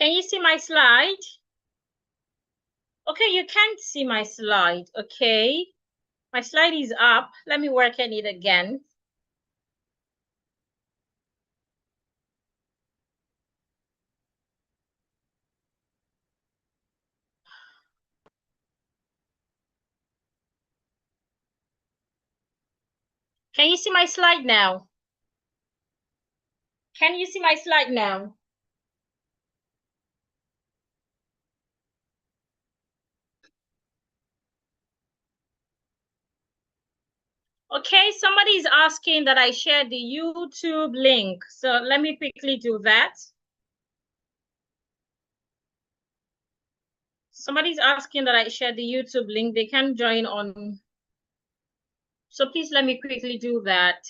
Can you see my slide? Okay, you can't see my slide. Okay, my slide is up. Let me work on it again. Can you see my slide now? Can you see my slide now? Okay, somebody is asking that I share the YouTube link. So let me quickly do that. Somebody's asking that I share the YouTube link. They can join on. So please let me quickly do that.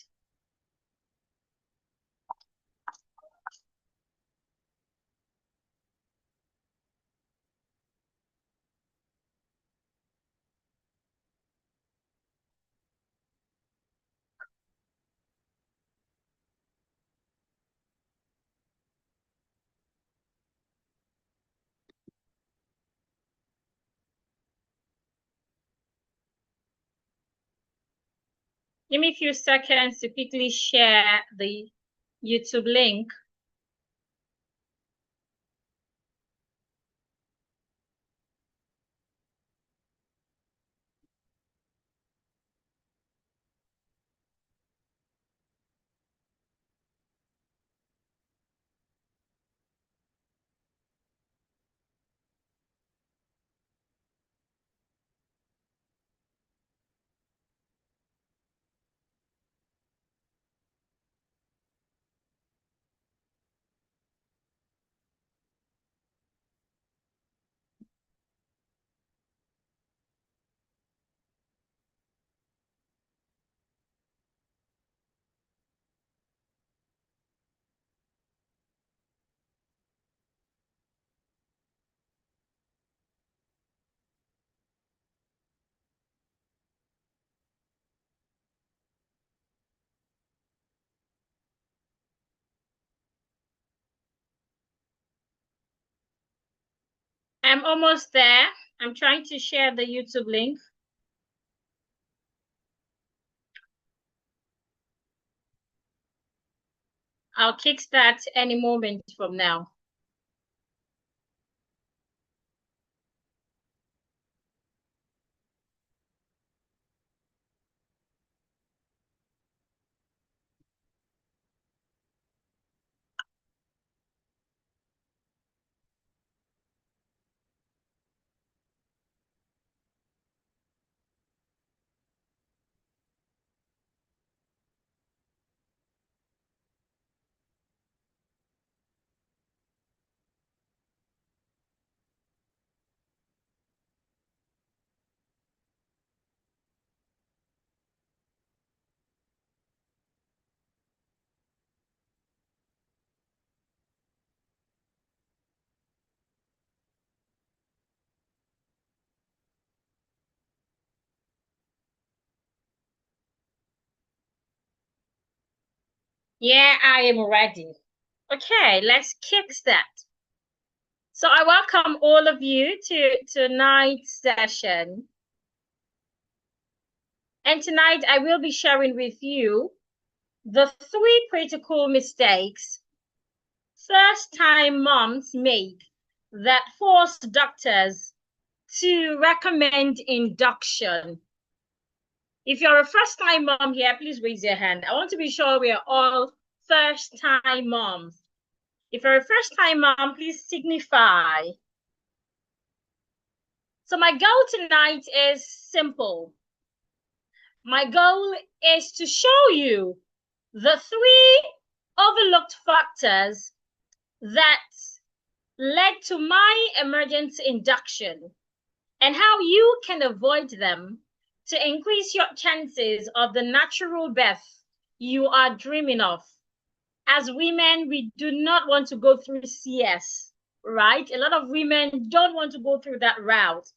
Give me a few seconds to quickly share the YouTube link. I'm almost there. I'm trying to share the YouTube link. I'll kickstart any moment from now. Yeah, I am ready. Okay, let's kickstart. So I welcome all of you to tonight's session. And tonight I will be sharing with you the 3 critical mistakes first-time moms make that force doctors to recommend induction. If you're a first-time mom here, please raise your hand. I want to be sure we are all first-time moms. If you're a first-time mom, please signify. So my goal tonight is simple. My goal is to show you the 3 overlooked factors that led to my emergent induction and how you can avoid them to increase your chances of the natural birth you are dreaming of. As women, we do not want to go through CS, right? A lot of women don't want to go through that route.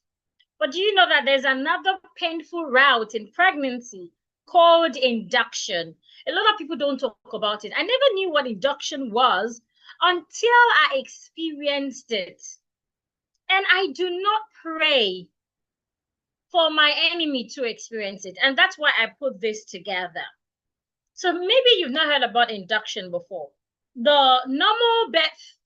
But do you know that there's another painful route in pregnancy called induction? A lot of people don't talk about it. I never knew what induction was until I experienced it. And I do not pray for my enemy to experience it. And that's why I put this together. So maybe you've not heard about induction before. The normal birth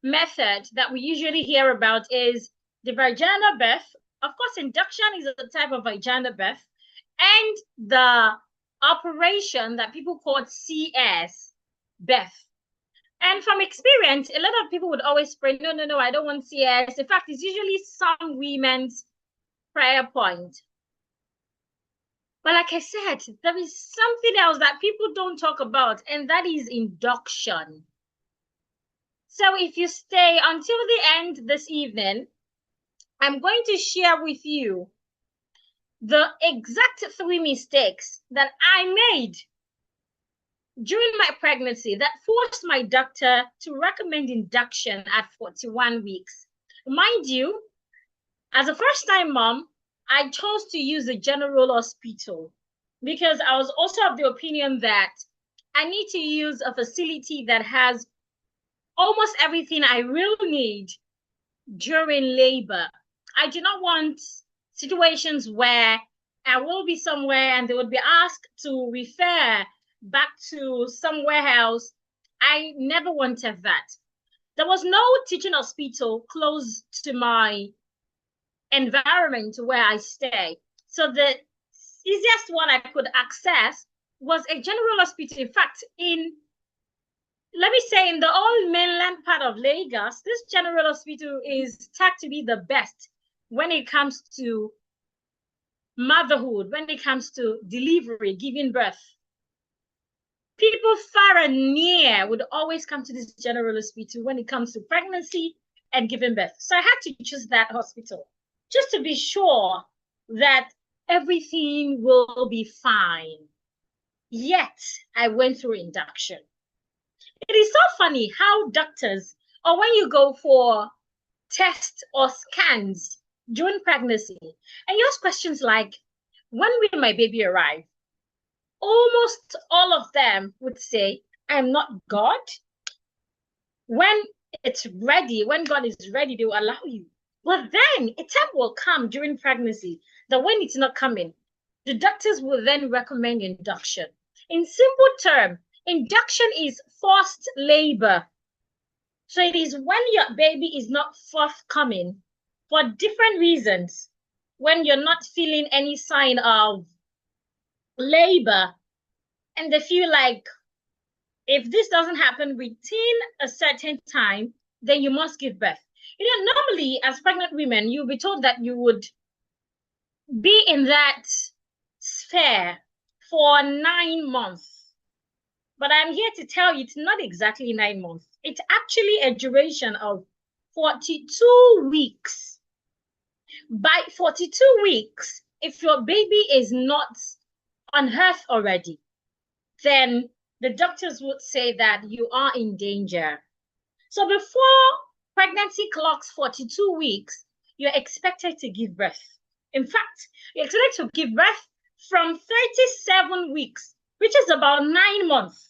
method that we usually hear about is the vaginal birth. Of course, induction is a type of vaginal birth, and the operation that people call CS birth. And from experience, a lot of people would always pray, no, I don't want CS. In fact, it's usually some women's prayer point. But like I said, there is something else that people don't talk about, and that is induction. So if you stay until the end this evening, I'm going to share with you the exact 3 mistakes that I made during my pregnancy that forced my doctor to recommend induction at 41 weeks. Mind you, as a first-time mom, I chose to use a general hospital because I was also of the opinion that I need to use a facility that has almost everything I will need during labor. I do not want situations where I will be somewhere and they would be asked to refer back to somewhere else. I never wanted that. There was no teaching hospital close to my environment where I stay. So the easiest one I could access was a general hospital. In fact, let me say, in the old mainland part of Lagos, this general hospital is tagged to be the best when it comes to motherhood, when it comes to delivery, giving birth. People far and near would always come to this general hospital when it comes to pregnancy and giving birth. So I had to choose that hospital just to be sure that everything will be fine. Yet, I went through induction. It is so funny how doctors, or when you go for tests or scans during pregnancy, and you ask questions like, when will my baby arrive? Almost all of them would say, I'm not God. When it's ready, when God is ready, they will allow you. But then a time will come during pregnancy that when it's not coming, the doctors will then recommend induction. In simple terms, induction is forced labor. So it is when your baby is not forthcoming for different reasons, when you're not feeling any sign of labor, and they feel like if this doesn't happen within a certain time, then you must give birth. Normally as pregnant women, you'll be told that you would be in that sphere for 9 months. But I'm here to tell you it's not exactly 9 months. It's actually a duration of 42 weeks. By 42 weeks, if your baby is not on earth already, then the doctors would say that you are in danger. So before pregnancy clocks 42 weeks, you're expected to give birth. In fact, you're expected to give birth from 37 weeks, which is about 9 months.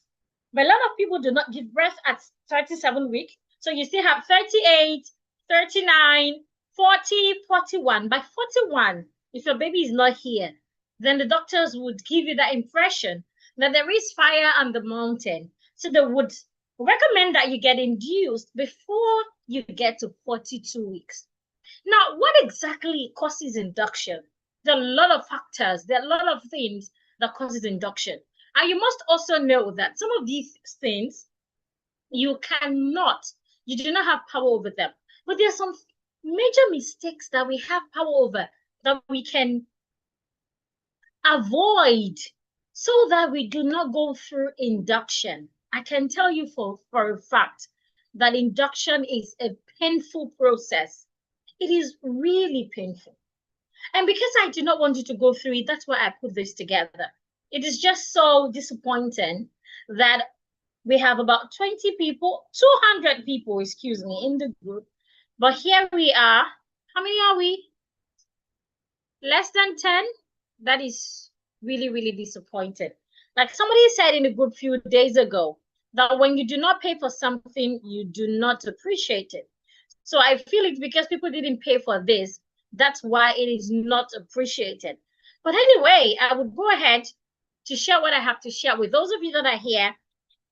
But a lot of people do not give birth at 37 weeks. So you still have 38, 39, 40, 41. By 41, if your baby is not here, then the doctors would give you that impression that there is fire on the mountain. So they would recommend that you get induced before you get to 42 weeks. Now, what exactly causes induction? There are a lot of factors. There are a lot of things that causes induction. And you must also know that some of these things, you do not have power over them. But there are some major mistakes that we have power over that we can avoid so that we do not go through induction. I can tell you for a fact that induction is a painful process. It is really painful. And because I do not want you to go through it, that's why I put this together. It is just so disappointing that we have about 20 people, 200 people, excuse me, in the group. But here we are. How many are we? Less than 10? That is really, really disappointing. Like somebody said in the group a few days ago, that when you do not pay for something, you do not appreciate it. So I feel it's because people didn't pay for this. That's why it is not appreciated. But anyway, I would go ahead to share what I have to share with those of you that are here,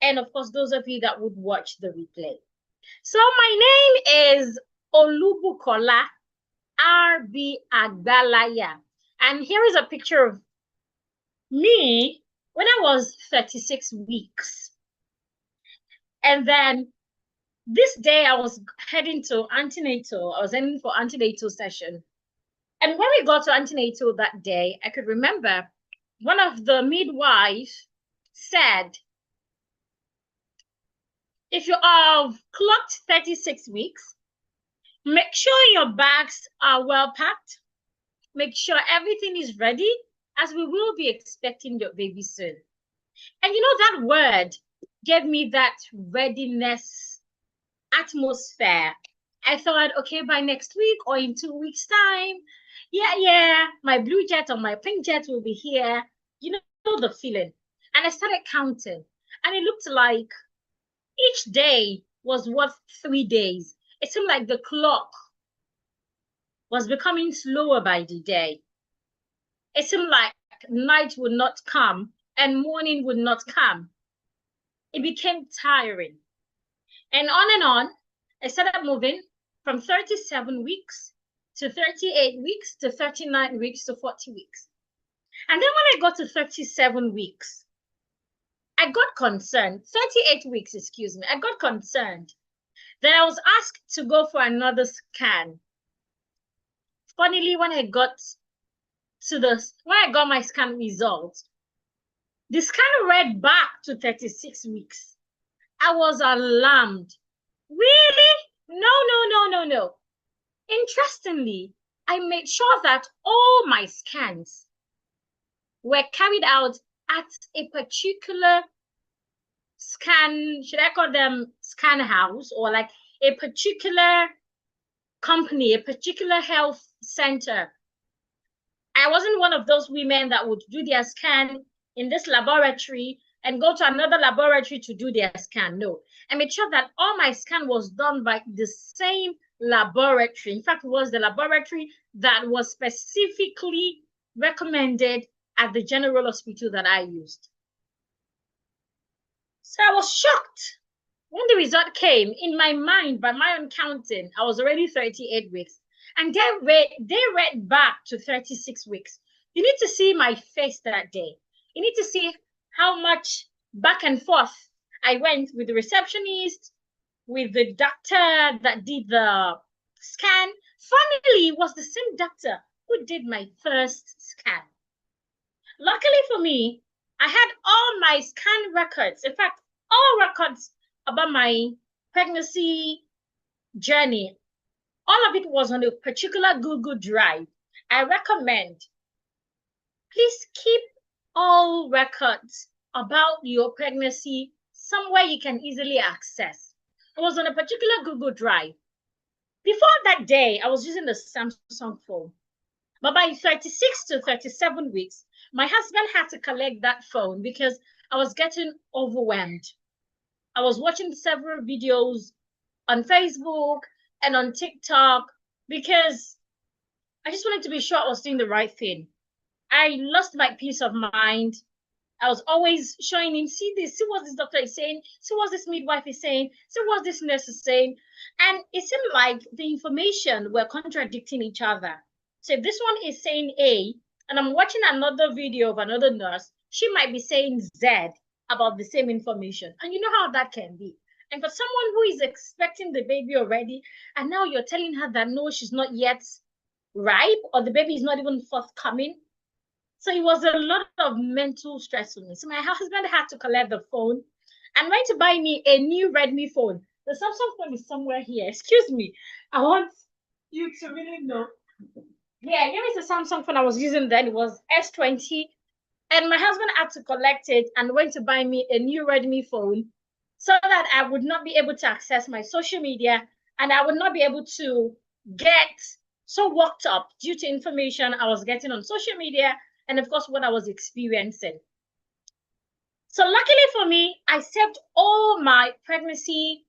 and of course, those of you that would watch the replay. So my name is Olubukola R.B. Agbalaya. And here is a picture of me when I was 36 weeks. And then this day I was heading to antenatal. I was heading for antenatal session. And when we got to antenatal that day, I could remember one of the midwives said, if you have clocked 36 weeks, make sure your bags are well packed. Make sure everything is ready, as we will be expecting your baby soon. And you know, that word gave me that readiness atmosphere. I thought, okay, by next week or in 2 weeks' time, yeah, my blue jet or my pink jet will be here. You know the feeling. And I started counting. And it looked like each day was worth 3 days. It seemed like the clock was becoming slower by the day. It seemed like night would not come and morning would not come. It became tiring. And on, I started moving from 37 weeks to 38 weeks to 39 weeks to 40 weeks. And then when I got to 37 weeks, I got concerned. 38 weeks, excuse me. I got concerned. Then I was asked to go for another scan. Funnily, when I got my scan results, the scan read back to 36 weeks. I was alarmed. Really? No. Interestingly, I made sure that all my scans were carried out at a particular scan, should I call them scan house, or like a particular company, a particular health center. I wasn't one of those women that would do their scan in this laboratory and go to another laboratory to do their scan. No, I made sure that all my scan was done by the same laboratory. In fact, it was the laboratory that was specifically recommended at the general hospital that I used. So I was shocked when the result came. In my mind, by my own counting, I was already 38 weeks. And they read back to 36 weeks. You need to see my face that day. You need to see how much back and forth I went with the receptionist, with the doctor that did the scan. Funnily, it was the same doctor who did my first scan. Luckily for me, I had all my scan records. In fact, all records about my pregnancy journey. All of it was on a particular Google Drive. I recommend, please keep all records about your pregnancy somewhere you can easily access. It was on a particular Google Drive. Before that day, I was using the Samsung phone. But by 36 to 37 weeks, my husband had to collect that phone because I was getting overwhelmed. I was watching several videos on Facebook and on TikTok because I just wanted to be sure I was doing the right thing. I lost my peace of mind. I was always showing him, see this, see what this doctor is saying, see what this midwife is saying, see what this nurse is saying. And it seemed like the information were contradicting each other. So if this one is saying A, and I'm watching another video of another nurse, she might be saying Z about the same information. And you know how that can be. And for someone who is expecting the baby already, and now you're telling her that no, she's not yet ripe, or the baby is not even forthcoming. So it was a lot of mental stress for me. So my husband had to collect the phone and went to buy me a new Redmi phone. The Samsung phone is somewhere here. Excuse me. I want you to really know. Yeah, here is the Samsung phone I was using then. It was S20. And my husband had to collect it and went to buy me a new Redmi phone so that I would not be able to access my social media and I would not be able to get so worked up due to information I was getting on social media and, of course, what I was experiencing. So luckily for me, I saved all my pregnancy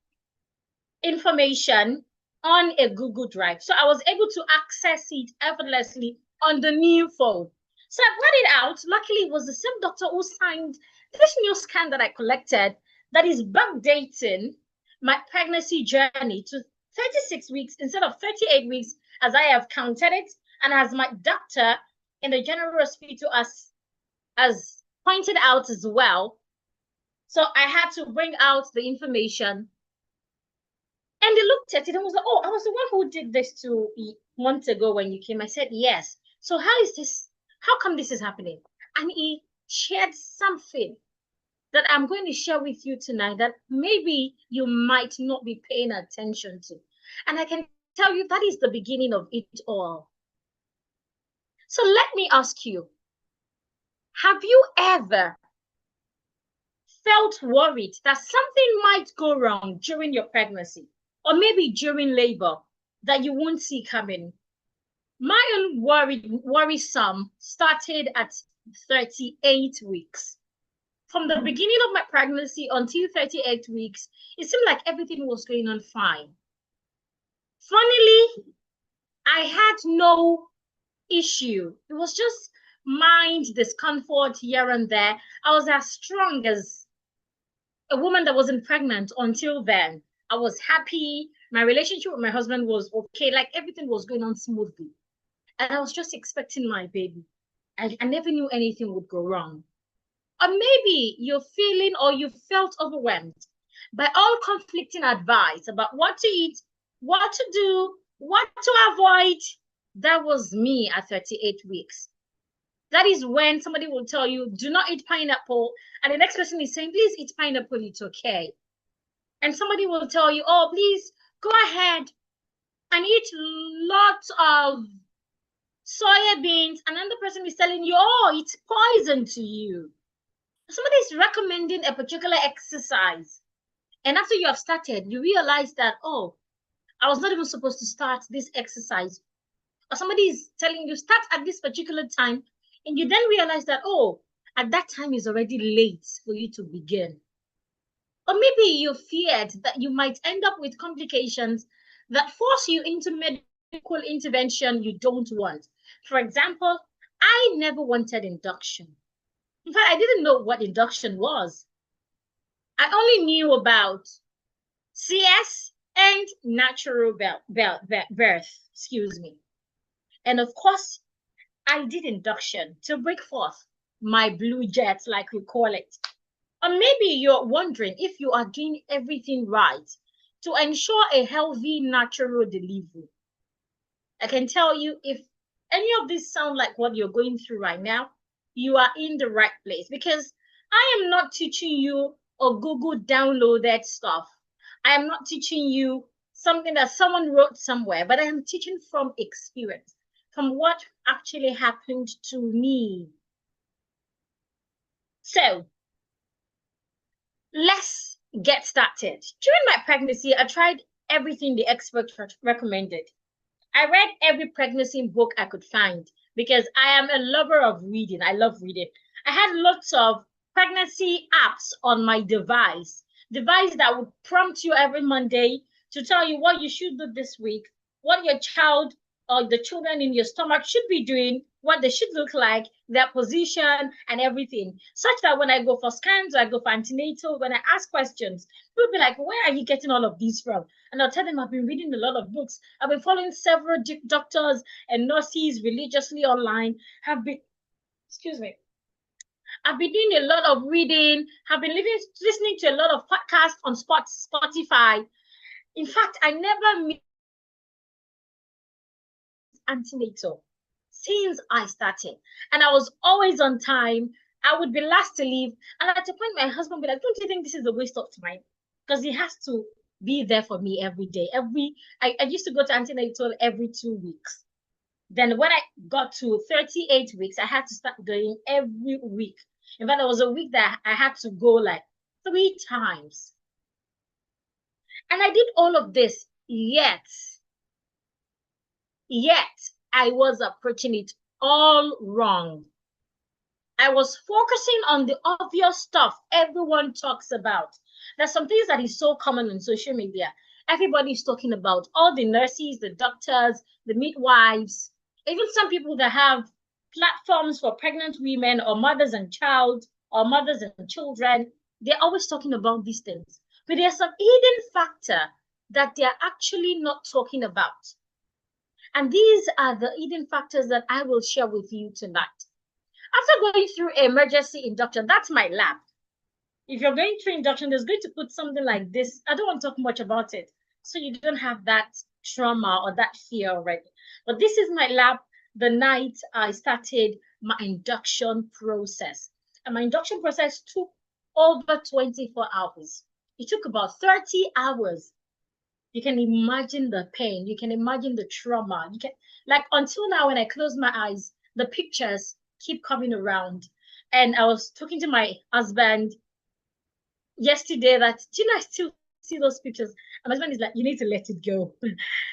information on a Google Drive. So I was able to access it effortlessly on the new phone. So I brought it out. Luckily, it was the same doctor who signed this new scan that I collected that is backdating my pregnancy journey to 36 weeks instead of 38 weeks as I have counted it, and as my doctor in the general hospital as pointed out as well. So I had to bring out the information, and they looked at it and was like, oh, I was the one who did this 2 months ago when you came. I said, yes. So how is this? How come this is happening? And he shared something that I'm going to share with you tonight that maybe you might not be paying attention to. And I can tell you that is the beginning of it all. So let me ask you, have you ever felt worried that something might go wrong during your pregnancy or maybe during labor that you won't see coming? My own worrisome started at 38 weeks. From the beginning of my pregnancy until 38 weeks, it seemed like everything was going on fine. Funnily, I had no issue. It was just mind discomfort here and there. I was as strong as a woman that wasn't pregnant until then. I was happy. My relationship with my husband was okay. Like everything was going on smoothly. And I was just expecting my baby. I never knew anything would go wrong. Or maybe you're feeling or you felt overwhelmed by all conflicting advice about what to eat, what to do, what to avoid. That was me at 38 weeks. That is when somebody will tell you, do not eat pineapple. And the next person is saying, please eat pineapple, it's okay. And somebody will tell you, oh, please go ahead and eat lots of soya beans. And another person is telling you, oh, it's poison to you. Somebody is recommending a particular exercise. And after you have started, you realize that, oh, I was not even supposed to start this exercise. Or somebody is telling you, start at this particular time. And you then realize that, oh, at that time is already late for you to begin. Or maybe you feared that you might end up with complications that force you into medical intervention you don't want. For example, I never wanted induction. In fact, I didn't know what induction was. I only knew about CS and natural birth, excuse me. And of course, I did induction to break forth my blue jet, like we call it. Or maybe you're wondering if you are doing everything right to ensure a healthy natural delivery. I can tell you, if any of this sound like what you're going through right now, you are in the right place, because I am not teaching you or Google downloaded stuff. I am not teaching you something that someone wrote somewhere, but I am teaching from experience, from what actually happened to me. So let's get started. During my pregnancy, I tried everything the experts recommended. I read every pregnancy book I could find because I am a lover of reading. I love reading. I had lots of pregnancy apps on my device that would prompt you every Monday to tell you what you should do this week, what your child or the children in your stomach should be doing, what they should look like, their position, and everything. Such that when I go for scans or I go for antenatal, when I ask questions, people be like, where are you getting all of these from? And I'll tell them I've been reading a lot of books. I've been following several doctors and nurses religiously online. Excuse me. I've been doing a lot of reading. Have been listening to a lot of podcasts on Spotify. In fact, I never missed antenatal since I started. And I was always on time. I would be last to leave. And at a point, my husband would be like, don't you think this is a waste of time? Because he has to be there for me every day. I used to go to antenatal every 2 weeks. Then when I got to 38 weeks, I had to start going every week. In fact, there was a week that I had to go like 3 times. And I did all of this, yet I was approaching it all wrong. I was focusing on the obvious stuff everyone talks about. There's some things that is so common on social media. Everybody's talking about all the nurses, the doctors, the midwives, even some people that have platforms for pregnant women or mothers and child or mothers and children. They're always talking about these things. But there's some hidden factor that they're actually not talking about. And these are the hidden factors that I will share with you tonight. After going through emergency induction, that's my lab. If you're going through induction, there's going to put something like this. I don't want to talk much about it, so you don't have that trauma or that fear already. But this is my lab the night I started my induction process. And my induction process took over 24 hours. It took about 30 hours. You can imagine the pain. You can imagine the trauma. You can, like, until now, when I close my eyes, the pictures keep coming around. And I was talking to my husband yesterday that, do you know, I still see those pictures. And my husband is like, you need to let it go.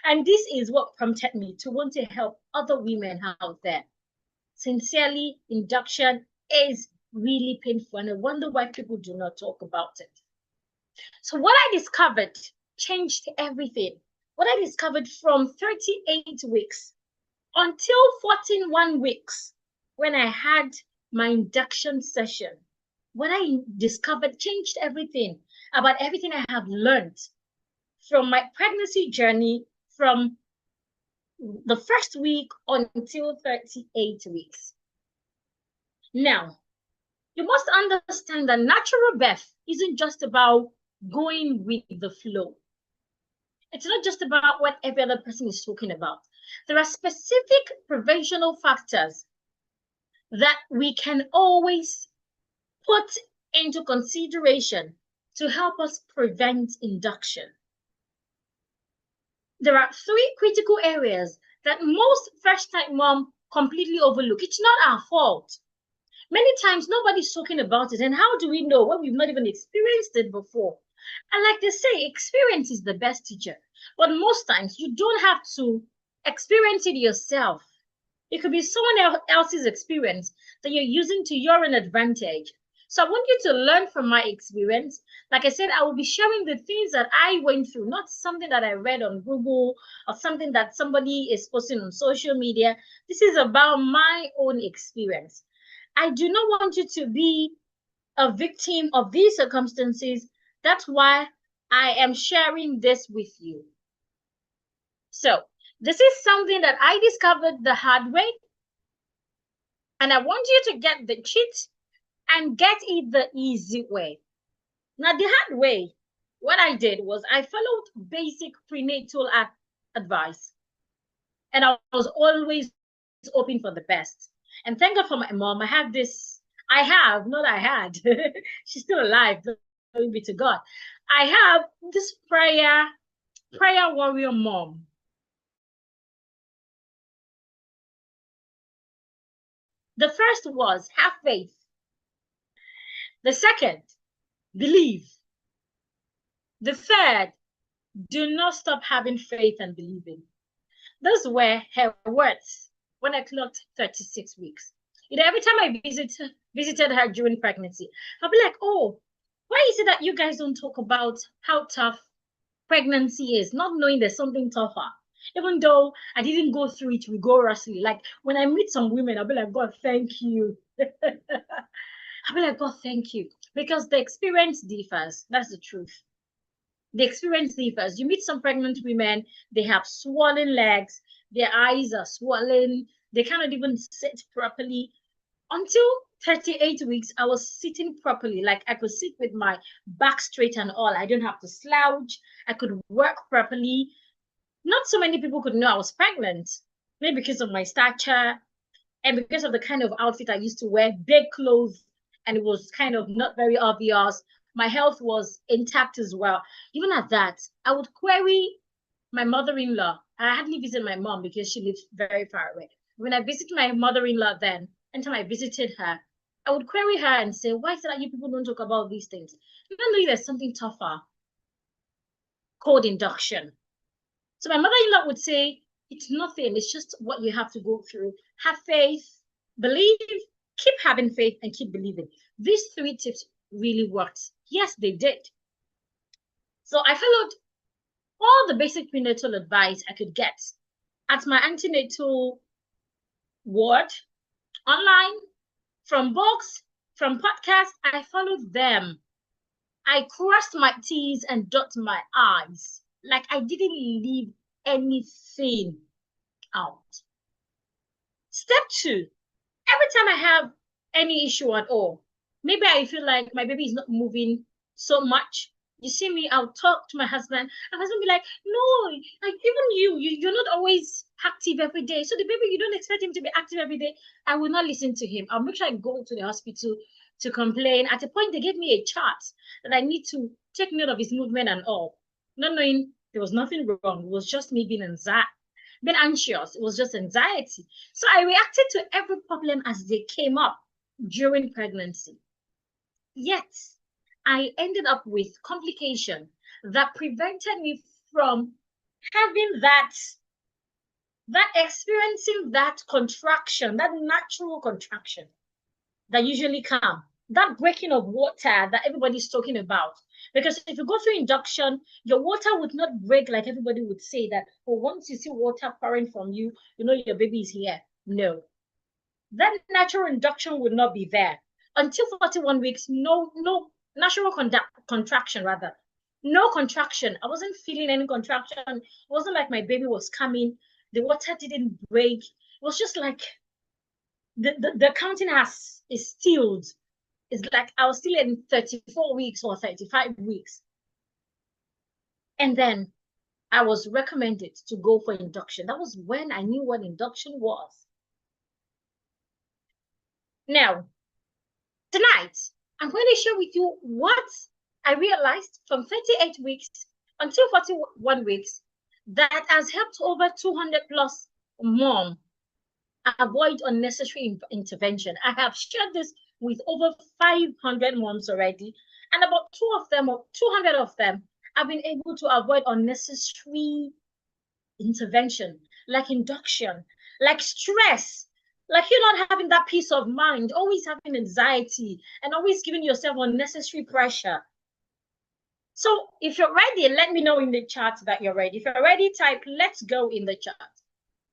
And this is what prompted me to want to help other women out there. Sincerely, induction is really painful. And I wonder why people do not talk about it. So what I discovered changed everything. What I discovered from 38 weeks until 41 weeks, when I had my induction session, what I discovered changed everything about everything I have learned from my pregnancy journey from the first week until 38 weeks. Now, you must understand that natural birth isn't just about going with the flow. It's not just about what every other person is talking about. There are specific preventional factors that we can always put into consideration to help us prevent induction. There are 3 critical areas that most first-time moms completely overlook. It's not our fault. Many times nobody's talking about it. And how do we know when we've not even experienced it before? And like they say, experience is the best teacher. But most times you don't have to experience it yourself. It could be someone else's experience that you're using to your own advantage. So I want you to learn from my experience. Like I said, I will be sharing the things that I went through, not something that I read on Google or something that somebody is posting on social media. This is about my own experience. I do not want you to be a victim of these circumstances. That's why I am sharing this with you. So this is something that I discovered the hard way. And I want you to get the cheat and get it the easy way. Now, the hard way, what I did was I followed basic prenatal advice. And I was always hoping for the best. And thank God for my mom. She's still alive, glory be to God. I have this prayer warrior mom. The first was have faith. The second, believe. The third, do not stop having faith and believing. Those were her words when I clocked 36 weeks. You know, every time I visited her during pregnancy, I'll be like, oh, why is it that you guys don't talk about how tough pregnancy is, not knowing there's something tougher? Even though I didn't go through it rigorously. Like when I meet some women, I'll be like, God, thank you. I'll be like, God, thank you. Because the experience differs. That's the truth. The experience differs. You meet some pregnant women, they have swollen legs, their eyes are swollen, they cannot even sit properly. Until 38 weeks, I was sitting properly. Like I could sit with my back straight and all. I didn't have to slouch. I could work properly. Not so many people could know I was pregnant, maybe because of my stature and because of the kind of outfit I used to wear, big clothes, and it was kind of not very obvious. My health was intact as well. Even at that, I would query my mother-in-law. I hardly visit my mom because she lives very far away. When I visited my mother-in-law then, anytime I visited her, I would query her and say, why is it that you people don't talk about these things? Even though there's something tougher called induction. So my mother-in-law would say, it's nothing. It's just what you have to go through. Have faith, believe, keep having faith and keep believing. These 3 tips really worked. Yes, they did. So I followed all the basic prenatal advice I could get at my antenatal ward, online, from books, from podcasts. I followed them. I crossed my T's and dotted my I's. Like I didn't leave anything out. Step 2, every time I have any issue at all, maybe I feel like my baby is not moving so much. You see me, I'll talk to my husband. My husband be like, no, like even you're not always active every day. So the baby, you don't expect him to be active every day. I will not listen to him. I'll make sure I go to the hospital to complain. At a point, they gave me a chart that I need to take note of his movement and all. Not knowing there was nothing wrong. It was just me being anxious. It was just anxiety. So I reacted to every problem as they came up during pregnancy. Yet, I ended up with complication that prevented me from having that experiencing that contraction, that natural contraction that usually comes, that breaking of water that everybody's talking about. Because if you go through induction, your water would not break like everybody would say that, well, once you see water pouring from you, you know your baby is here. No. That natural induction would not be there. Until 41 weeks, no natural contraction, rather. No contraction. I wasn't feeling any contraction. It wasn't like my baby was coming. The water didn't break. It was just like the counting is stilled. It's like I was still in 34 weeks or 35 weeks. And then I was recommended to go for induction. That was when I knew what induction was. Now, tonight, I'm going to share with you what I realized from 38 weeks until 41 weeks that has helped over 200 plus moms avoid unnecessary intervention. I have shared this with over 500 moms already, and about 200 of them have been able to avoid unnecessary intervention, like induction, like stress, like you're not having that peace of mind, always having anxiety, and always giving yourself unnecessary pressure. So if you're ready, let me know in the chat that you're ready. If you're ready, type "let's go" in the chat.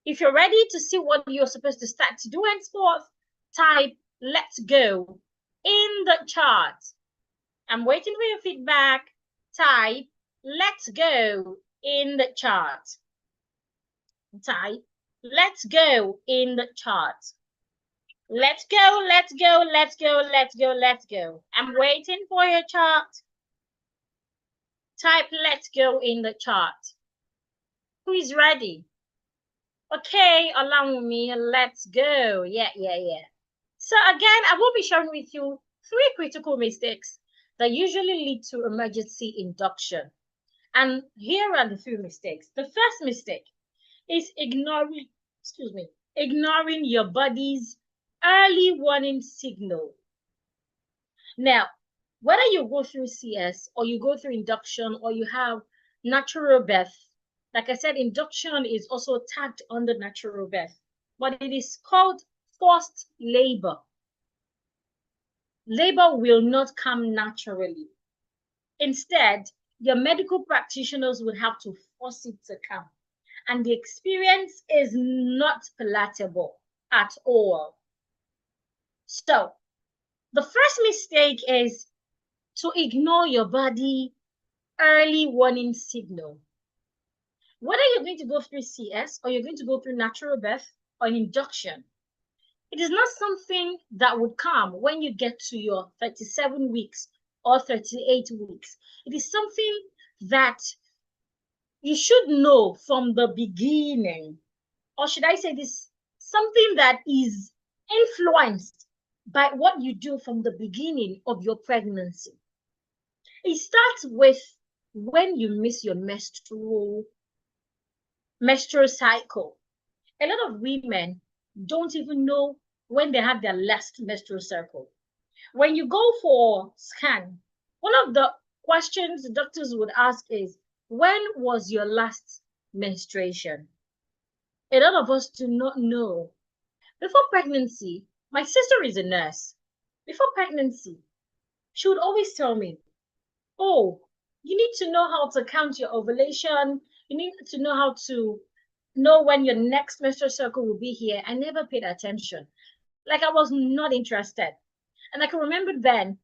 If you're ready to see what you're supposed to start to do henceforth, type "let's go" in the chat. I'm waiting for your feedback. Type "let's go" in the chat. Type "let's go" in the chat. Let's go, let's go, let's go, let's go, let's go. I'm waiting for your chat. Type "let's go" in the chat. Who is ready? Okay, along with me, let's go. Yeah. So again, I will be sharing with you 3 critical mistakes that usually lead to emergency induction. And here are the 3 mistakes. The first mistake is ignoring your body's early warning signal. Now, whether you go through CS or you go through induction or you have natural birth, like I said, induction is also tagged under natural birth, but it is called forced labor. Labor will not come naturally. Instead, your medical practitioners would have to force it to come. And the experience is not palatable at all. So, the first mistake is to ignore your body early warning signal. Whether you're going to go through CS or you're going to go through natural birth or induction, it is not something that would come when you get to your 37 weeks or 38 weeks. It is something that you should know from the beginning. Or should I say this, something that is influenced by what you do from the beginning of your pregnancy. It starts with when you miss your menstrual cycle. A lot of women don't even know when they have their last menstrual cycle. When you go for scan, one of the questions the doctors would ask is, when was your last menstruation? A lot of us do not know. Before pregnancy, My sister is a nurse. Before pregnancy, she would always tell me, oh, you need to know how to count your ovulation. You need to know how to know when your next menstrual cycle will be here. I never paid attention. Like I was not interested. And I can remember then,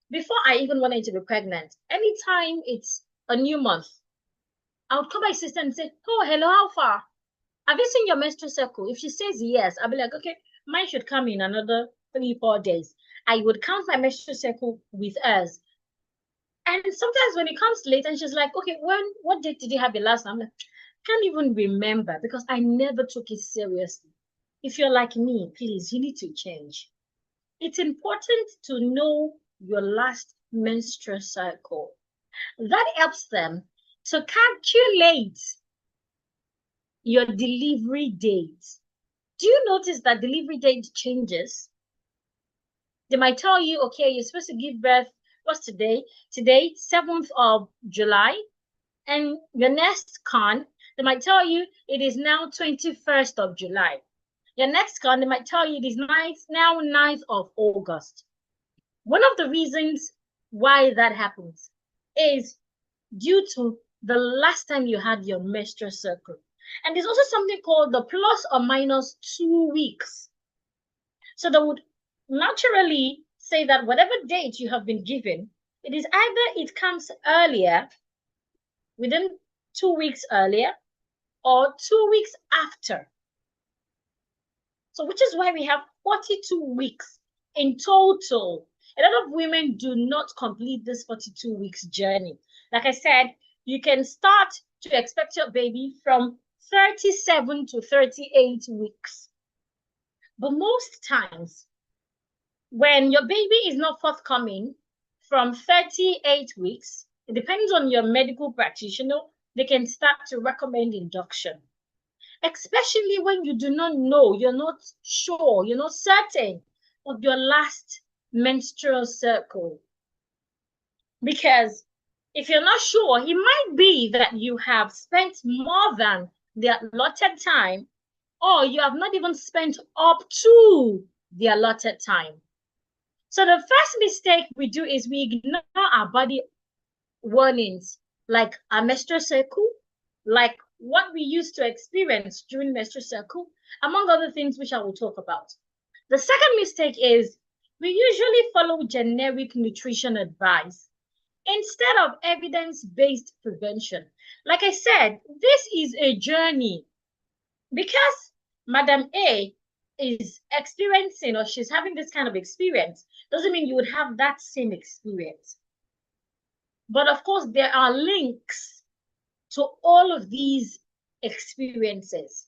before I even wanted to be pregnant, anytime it's a new month, I would call my sister and say, oh, hello, how far? Have you seen your menstrual cycle? If she says yes, I'll be like, okay, mine should come in another 3, 4 days. I would count my menstrual cycle with hers. And sometimes when it comes late and she's like, okay, what date did you have your last one? I'm like, can't even remember because I never took it seriously. If you're like me, please, you need to change. It's important to know your last menstrual cycle. That helps them to calculate your delivery date. Do you notice that delivery date changes? They might tell you, okay, you're supposed to give birth, what's today? Today, 7th of July. And your next con, they might tell you it is now 21st of July. Your next con, they might tell you it is now 9th of August. One of the reasons why that happens is due to the last time you had your menstrual cycle. And there's also something called the plus or minus 2 weeks. So they would naturally say that whatever date you have been given, it is either it comes earlier, within 2 weeks earlier, or 2 weeks after. So which is why we have 42 weeks in total. A lot of women do not complete this 42 weeks journey. Like I said, you can start to expect your baby from 37 to 38 weeks. But most times, when your baby is not forthcoming from 38 weeks, it depends on your medical practitioner, they can start to recommend induction. Especially when you do not know, you're not sure, you're not certain of your last menstrual cycle. Because if you're not sure, it might be that you have spent more than the allotted time, or you have not even spent up to the allotted time. So the first mistake we do is we ignore our body warnings, like our menstrual cycle, like what we used to experience during menstrual cycle, among other things which I will talk about. The second mistake is we usually follow generic nutrition advice instead of evidence-based prevention. Like I said, this is a journey. Because Madam A is experiencing or she's having this kind of experience, doesn't mean you would have that same experience. But of course, there are links to all of these experiences.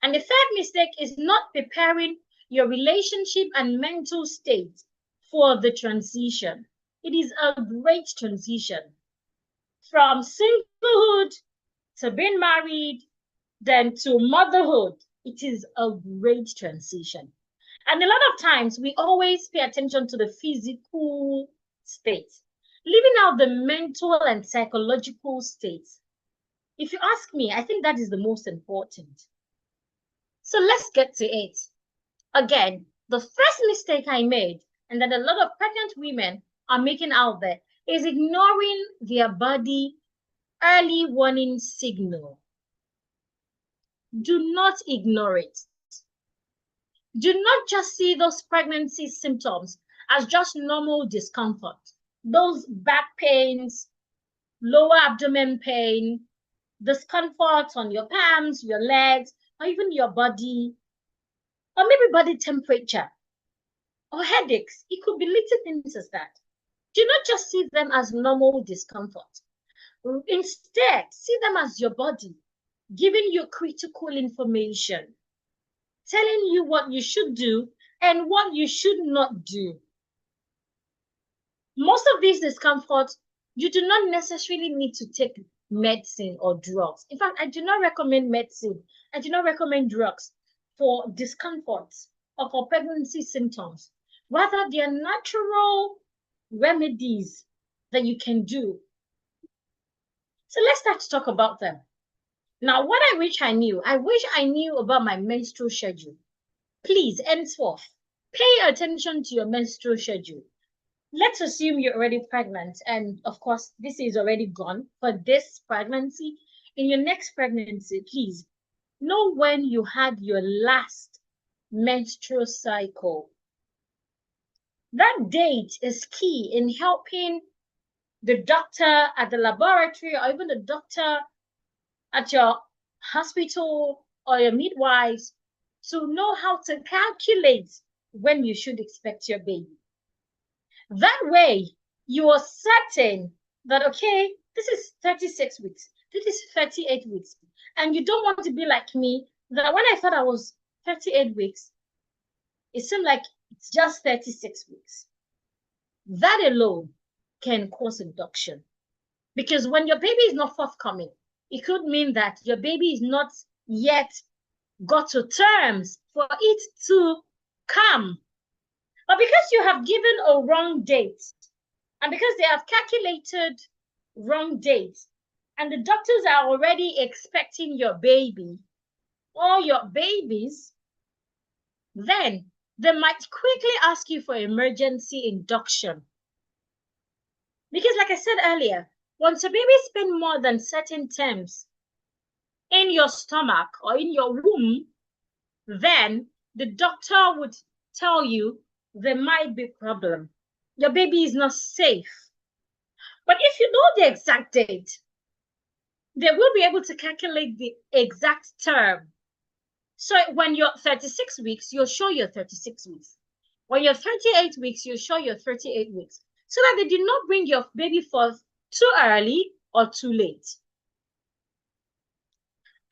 And the third mistake is not preparing your relationship and mental state for the transition. It is a great transition from singlehood to being married, then to motherhood. It is a great transition. And a lot of times we always pay attention to the physical state, leaving out the mental and psychological states. If you ask me, I think that is the most important. So let's get to it. Again, the first mistake I made, and that a lot of pregnant women are making out there, is ignoring their body early warning signal. Do not ignore it. Do not just see those pregnancy symptoms as just normal discomfort. Those back pains, lower abdomen pain, discomfort on your palms, your legs, or even your body, or maybe body temperature, or headaches. It could be little things as that. Do not just see them as normal discomfort. Instead, see them as your body giving you critical information, telling you what you should do and what you should not do. Most of these discomforts, you do not necessarily need to take medicine or drugs. In fact, I do not recommend medicine. I do not recommend drugs for discomforts or for pregnancy symptoms. Rather, they are natural remedies that you can do. So let's start to talk about them. Now, what I wish I knew about my menstrual schedule. please, henceforth, pay attention to your menstrual schedule. Let's assume you're already pregnant, and of course, this is already gone for this pregnancy. In your next pregnancy, please know when you had your last menstrual cycle. That date is key in helping the doctor at the laboratory or even the doctor at your hospital or your midwives to know how to calculate when you should expect your baby. That way, you are certain that, okay, this is 36 weeks, this is 38 weeks. And you don't want to be like me, that when I thought I was 38 weeks, it seemed like it's just 36 weeks. That alone can cause induction. Because when your baby is not forthcoming, it could mean that your baby is not yet got to terms for it to come. But because you have given a wrong date, and because they have calculated wrong dates, and the doctors are already expecting your baby or your babies, then they might quickly ask you for emergency induction. Because like I said earlier, once a baby spends more than certain times in your stomach or in your womb, then the doctor would tell you there might be a problem. Your baby is not safe. But if you know the exact date, they will be able to calculate the exact term. So when you're 36 weeks, you'll show your 36 weeks. When you're 38 weeks, you'll show your 38 weeks. So that they do not bring your baby forth too early or too late.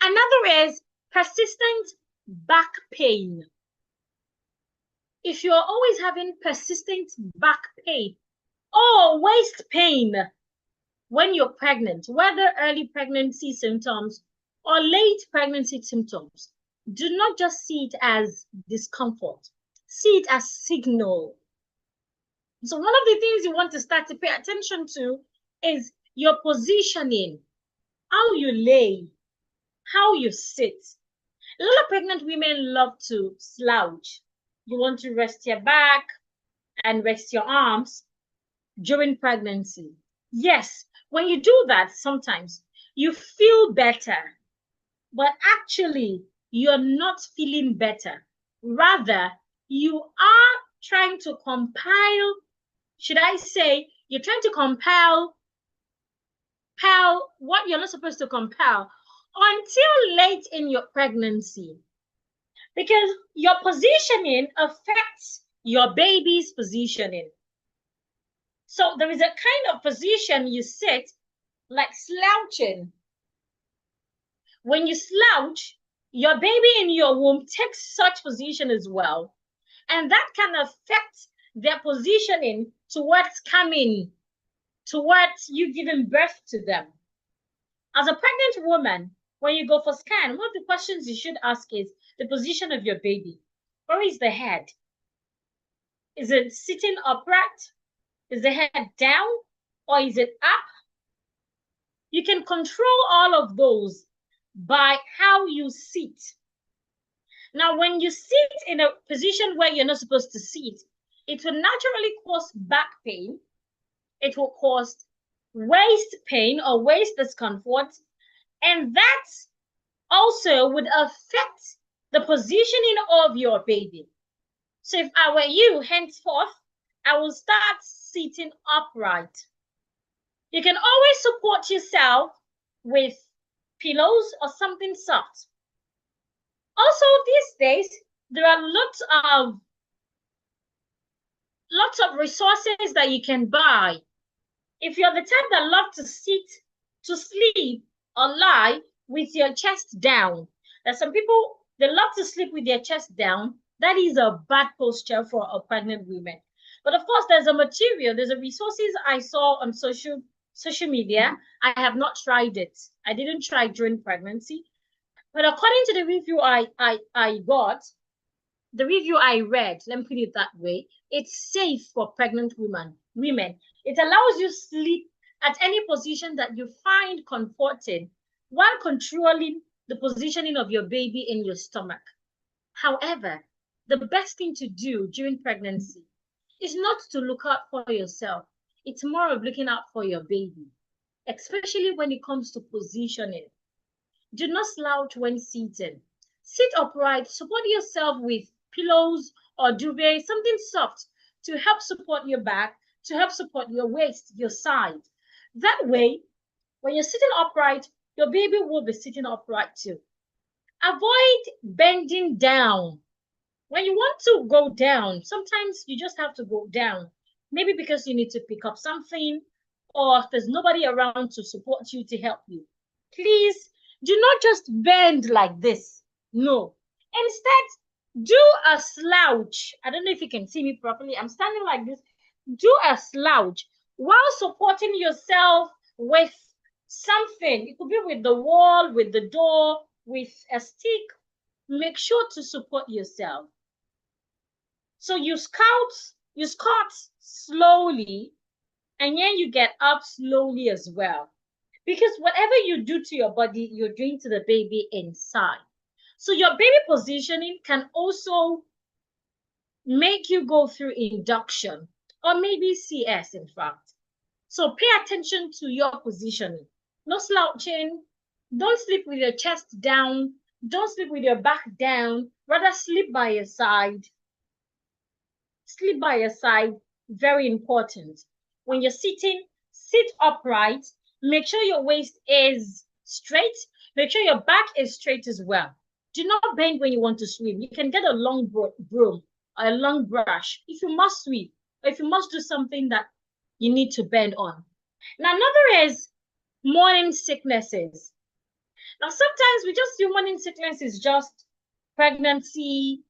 Another is persistent back pain. If you're always having persistent back pain or waist pain when you're pregnant, whether early pregnancy symptoms or late pregnancy symptoms, do not just see it as discomfort. See it as signal. So one of the things you want to start to pay attention to is your positioning, how you lay, how you sit. A lot of pregnant women love to slouch. You want to rest your back and rest your arms during pregnancy. Yes, when you do that, sometimes you feel better, but actually you're not feeling better. Rather, you are trying to compile, should I say, you're trying to compile what you're not supposed to compile until late in your pregnancy. Because your positioning affects your baby's positioning. So there is a kind of position you sit, like slouching. When you slouch, your baby in your womb takes such position as well. And that can affect their positioning towards coming, towards you giving birth to them. As a pregnant woman, when you go for scan, one of the questions you should ask is the position of your baby. Where is the head? Is it sitting upright? Is the head down or is it up? You can control all of those by how you sit. Now, when you sit in a position where you're not supposed to sit, it will naturally cause back pain. It will cause waist pain or waist discomfort. And that also would affect the positioning of your baby. So if I were you, henceforth, I will start sitting upright. You can always support yourself with pillows or something soft. Also, these days, there are lots of resources that you can buy. If you're the type that love to sit, to sleep, or lie with your chest down, there's some people, they love to sleep with their chest down. That is a bad posture for a pregnant woman. But of course, there's a resources I saw on social media. I have not tried it. I didn't try during pregnancy. But according to the review I got, the review I read, let me put it that way, it's safe for pregnant women. It allows you sleep at any position that you find comforting while controlling the positioning of your baby in your stomach. However, the best thing to do during pregnancy is not to look out for yourself. It's more of looking out for your baby, especially when it comes to positioning. Do not slouch when seated. Sit upright, support yourself with pillows or duvet, something soft to help support your back, to help support your waist, your side. That way, when you're sitting upright, your baby will be sitting upright too. Avoid bending down. When you want to go down, sometimes you just have to go down. Maybe because you need to pick up something or there's nobody around to support you to help you. Please do not just bend like this. No. Instead, do a slouch. I don't know if you can see me properly. I'm standing like this. Do a slouch while supporting yourself with something. It could be with the wall, with the door, with a stick. Make sure to support yourself. So you squat slowly, and then you get up slowly as well. Because whatever you do to your body, you're doing to the baby inside. So your baby positioning can also make you go through induction or maybe CS, in fact. So pay attention to your positioning. No slouching. Don't sleep with your chest down. Don't sleep with your back down. Rather sleep by your side. Sleep by your side. Very important. When you're sitting, sit upright. Make sure your waist is straight. Make sure your back is straight as well. Do not bend when you want to swim. You can get a long broom or a long brush if you must swim or if you must do something that you need to bend on. Now, another is morning sicknesses. Now, sometimes we just do morning sickness is just pregnancy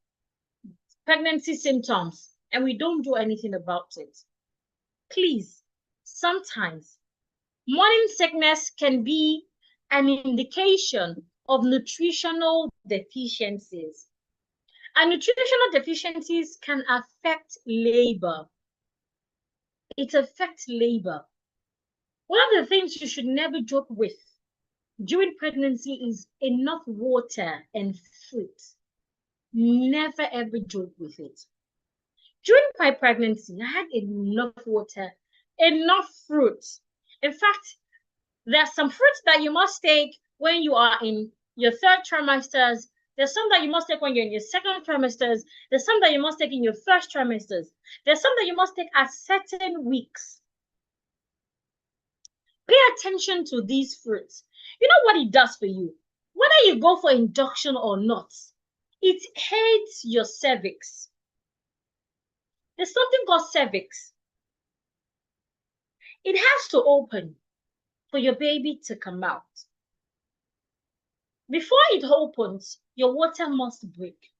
symptoms, and we don't do anything about it. Please, sometimes morning sickness can be an indication of nutritional deficiencies. And nutritional deficiencies can affect labor. It affects labor. One of the things you should never joke with during pregnancy is enough water and fruit. Never ever joke with it. During my pregnancy, I had enough water, enough fruit. In fact, there's some fruits that you must take when you are in your third trimesters. There's some that you must take when you're in your second trimesters. There's some that you must take in your first trimesters. There's some that you must take at certain weeks. Pay attention to these fruits. You know what it does for you? Whether you go for induction or not, it aids your cervix. There's something called cervix. It has to open for your baby to come out. Before it opens, your water must break.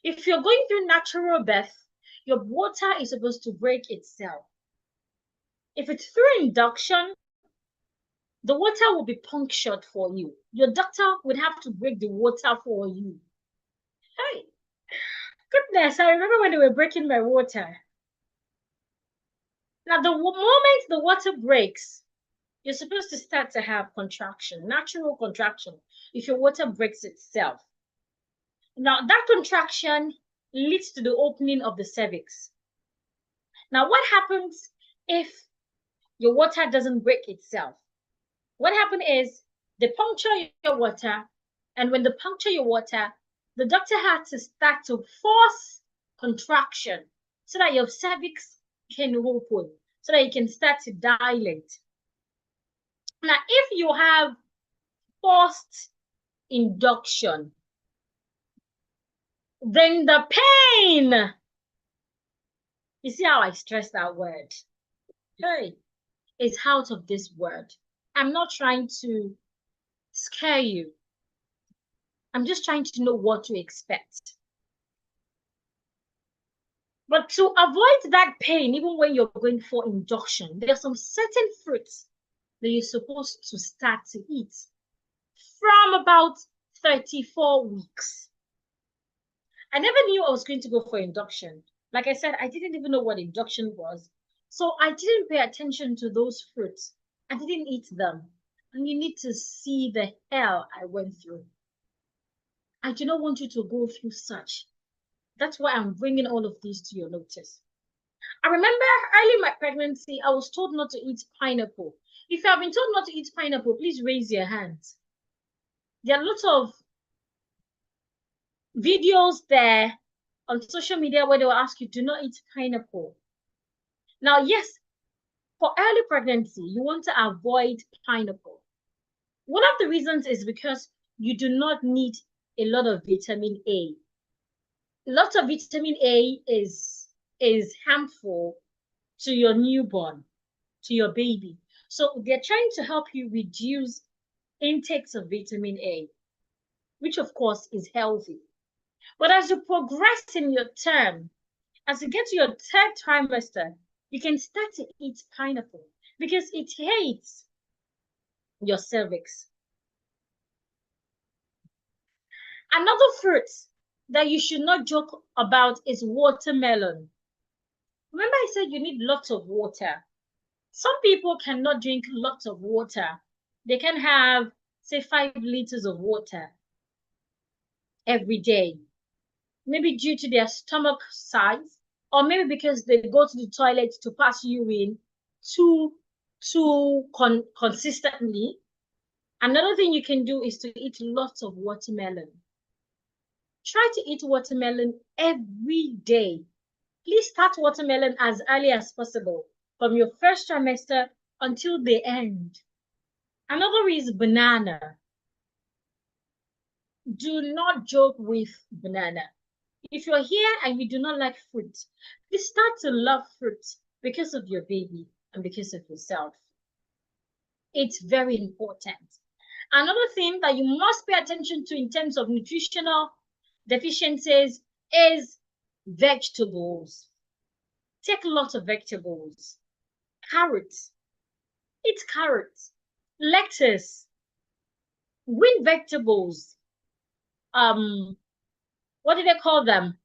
If you're going through natural birth, your water is supposed to break itself. If it's through induction, the water will be punctured for you. Your doctor would have to break the water for you. Hey, goodness, I remember when they were breaking my water. Now, the moment the water breaks, you're supposed to start to have contraction, natural contraction, if your water breaks itself. Now, that contraction leads to the opening of the cervix. Now, what happens if your water doesn't break itself? What happens is they puncture your water, and when they puncture your water, the doctor had to start to force contraction so that your cervix can open, so that you can start to dilate. Now, if you have forced induction, then the pain, you see how I stress that word? Hey, it's out of this word. I'm not trying to scare you. I'm just trying to know what to expect. But to avoid that pain, even when you're going for induction, there are some certain fruits that you're supposed to start to eat from about 34 weeks. I never knew I was going to go for induction. Like I said, I didn't even know what induction was. So I didn't pay attention to those fruits. I didn't eat them. And you need to see the hell I went through. I do not want you to go through such. That's why I'm bringing all of these to your notice. I remember early in my pregnancy, I was told not to eat pineapple. If you have been told not to eat pineapple, please raise your hands. There are lots of videos there on social media where they will ask you, do not eat pineapple. Now, yes, for early pregnancy, you want to avoid pineapple. One of the reasons is because you do not need a lot of vitamin A. Lots of vitamin A is harmful to your newborn, to your baby. So they're trying to help you reduce intakes of vitamin A, which of course is healthy. But as you progress in your term, as you get to your third trimester, you can start to eat pineapple because it aids your cervix. Another fruit that you should not joke about is watermelon. Remember I said you need lots of water. Some people cannot drink lots of water. They can have, say, 5 liters of water every day. Maybe due to their stomach size, or maybe because they go to the toilet to pass urine too consistently. Another thing you can do is to eat lots of watermelon. Try to eat watermelon every day. Please start watermelon as early as possible from your first trimester until the end. Another is banana. Do not joke with banana. If you're here and you do not like fruit, please start to love fruit because of your baby and because of yourself. It's very important. Another thing that you must pay attention to in terms of nutritional deficiencies is vegetables. Take a lot of vegetables. Carrots. Eat carrots. Lettuce. Green vegetables. What do they call them?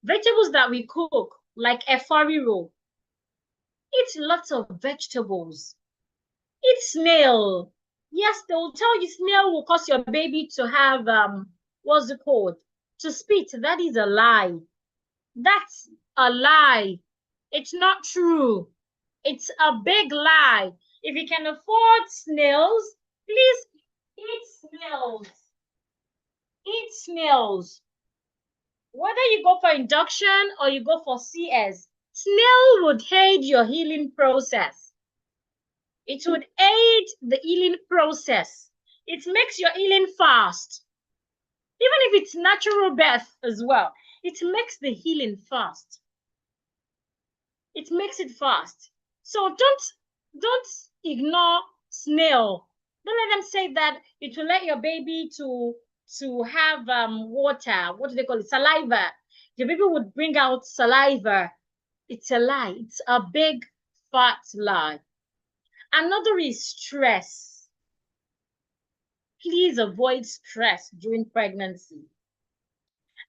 Vegetables that we cook, like a roll. Eat lots of vegetables. Eat snail. Yes, they will tell you snail will cause your baby to have what's it called? To spit. That is a lie. That's a lie. It's not true. It's a big lie. If you can afford snails, please eat snails. Eat snails. Whether you go for induction or you go for CS, snail would aid your healing process. It would aid the healing process. It makes your healing fast. Even if it's natural birth as well, it makes the healing fast. It makes it fast. So don't ignore snail. Don't let them say that it will let your baby to have water. What do they call it? Saliva. Your baby would bring out saliva. It's a lie. It's a big fat lie. Another is stress. Please avoid stress during pregnancy.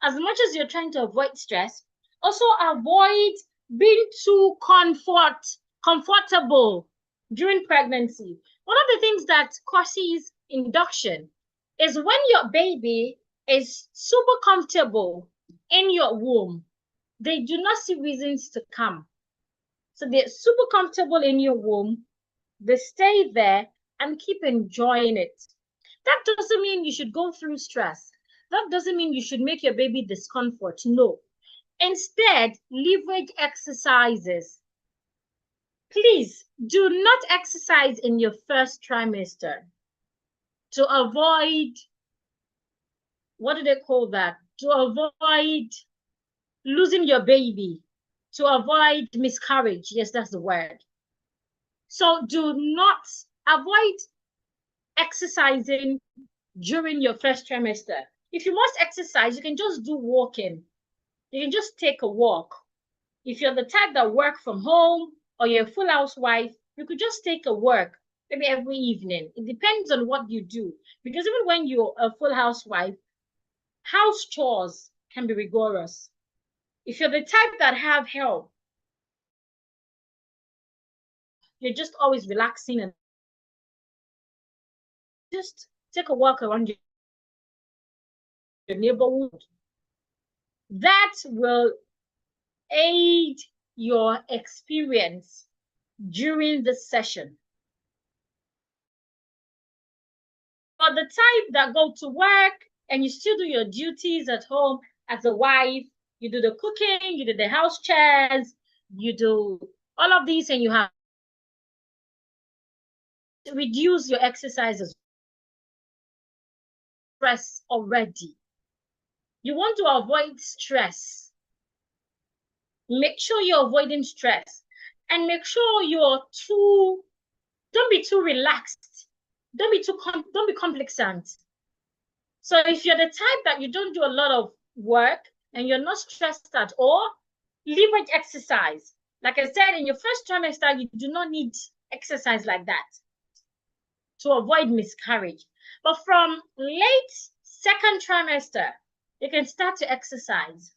As much as you're trying to avoid stress, also avoid being too comfortable during pregnancy. One of the things that causes induction is when your baby is super comfortable in your womb, they do not see reasons to come. So they're super comfortable in your womb, they stay there and keep enjoying it. That doesn't mean you should go through stress. That doesn't mean you should make your baby discomfort. No. Instead, leverage exercises. Please do not exercise in your first trimester to avoid, what do they call that? To avoid losing your baby, to avoid miscarriage. Yes, that's the word. So do not avoid exercising during your first trimester. If you must exercise, you can just do walking. You can just take a walk. If you're the type that work from home or you're a full housewife, you could just take a walk maybe every evening. It depends on what you do. Because even when you're a full housewife, house chores can be rigorous. If you're the type that have help, you're just always relaxing and just take a walk around your neighborhood. That will aid your experience during the session. For the type that go to work and you still do your duties at home as a wife, you do the cooking, you do the house chores, you do all of these, and you have to reduce your exercises. Stress already. You want to avoid stress. Make sure you're avoiding stress, and make sure don't be too relaxed. Don't be complacent. So if you're the type that you don't do a lot of work and you're not stressed at all, leverage exercise. Like I said, in your first trimester, you do not need exercise like that to avoid miscarriage. But from late second trimester, you can start to exercise.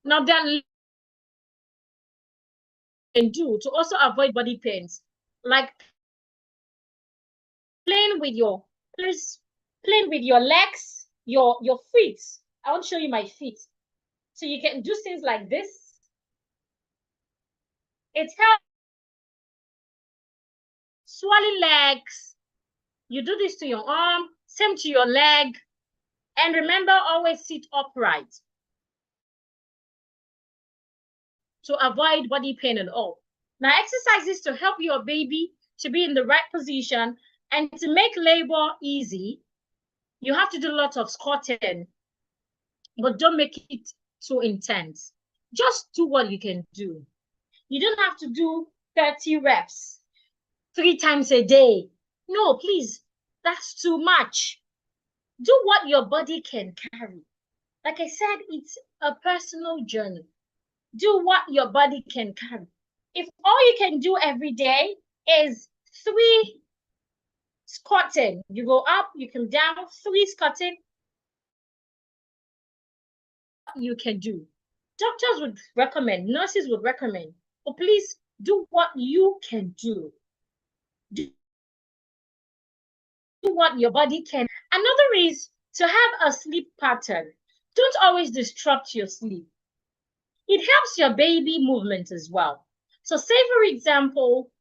Now, there are can do to also avoid body pains, like playing with your legs, your feet. I want to show you my feet. So you can do things like this. It helps swelling legs. You do this to your arm, same to your leg. And remember, always sit upright to avoid body pain and all. Now, exercises to help your baby to be in the right position and to make labor easy. You have to do a lot of squatting, but don't make it too intense. Just do what you can do. You don't have to do 30 reps 3 times a day. No, please, that's too much. Do what your body can carry. Like I said, it's a personal journey. Do what your body can carry. If all you can do every day is 3 squatting, you go up, you come down, 3 squatting, you can do. Doctors would recommend, nurses would recommend, but please do what you can do. Do what your body can. Another is to have a sleep pattern. Don't always disrupt your sleep. It helps your baby movement as well. So say, for example,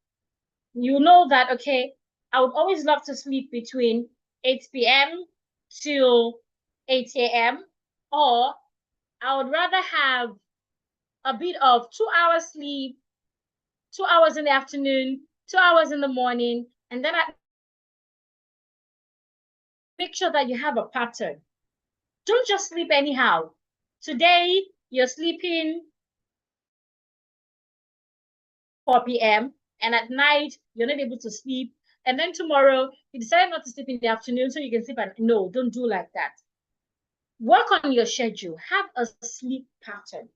you know that, okay, I would always love to sleep between 8 p.m. till 8 a.m. Or I would rather have a bit of 2 hours sleep, 2 hours in the afternoon, 2 hours in the morning, and then make sure that you have a pattern. Don't just sleep anyhow. Today, you're sleeping 4 p.m. and at night, you're not able to sleep. And then tomorrow, you decide not to sleep in the afternoon so you can sleep at no, don't do like that. Work on your schedule. Have a sleep pattern.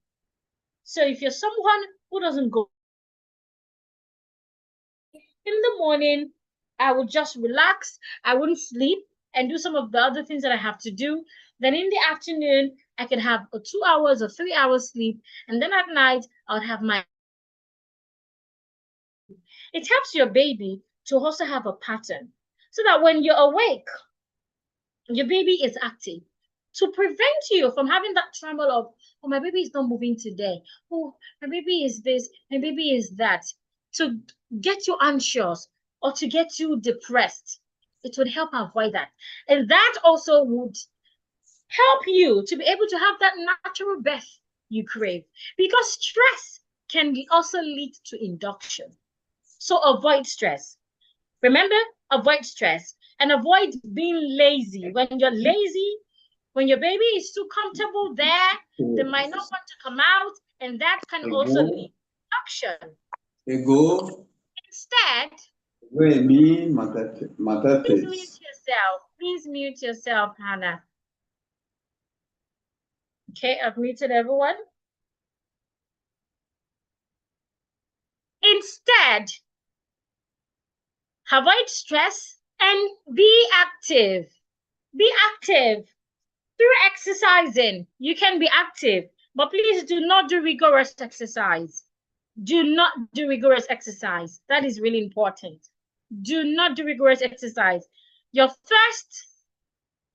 So if you're someone who doesn't go in the morning, I would just relax. I wouldn't sleep and do some of the other things that I have to do. Then in the afternoon, I can have a 2 hours or 3 hours sleep. And then at night, I would have my... It helps your baby to also have a pattern so that when you're awake, your baby is active, to prevent you from having that tremble of, oh, my baby is not moving today. Oh, my baby is this, my baby is that. To get you anxious or to get you depressed. It would help avoid that. And that also would help you to be able to have that natural birth you crave. Because stress can also lead to induction. So avoid stress. Remember, avoid stress and avoid being lazy. When you're lazy, when your baby is too comfortable there, they might not want to come out, and that can also lead to induction. Instead, please mute yourself. Please mute yourself, Hannah. Okay, I've muted everyone. Instead, avoid stress and be active. Be active. Through exercising, you can be active, but please do not do rigorous exercise. Do not do rigorous exercise. That is really important. Do not do rigorous exercise. Your first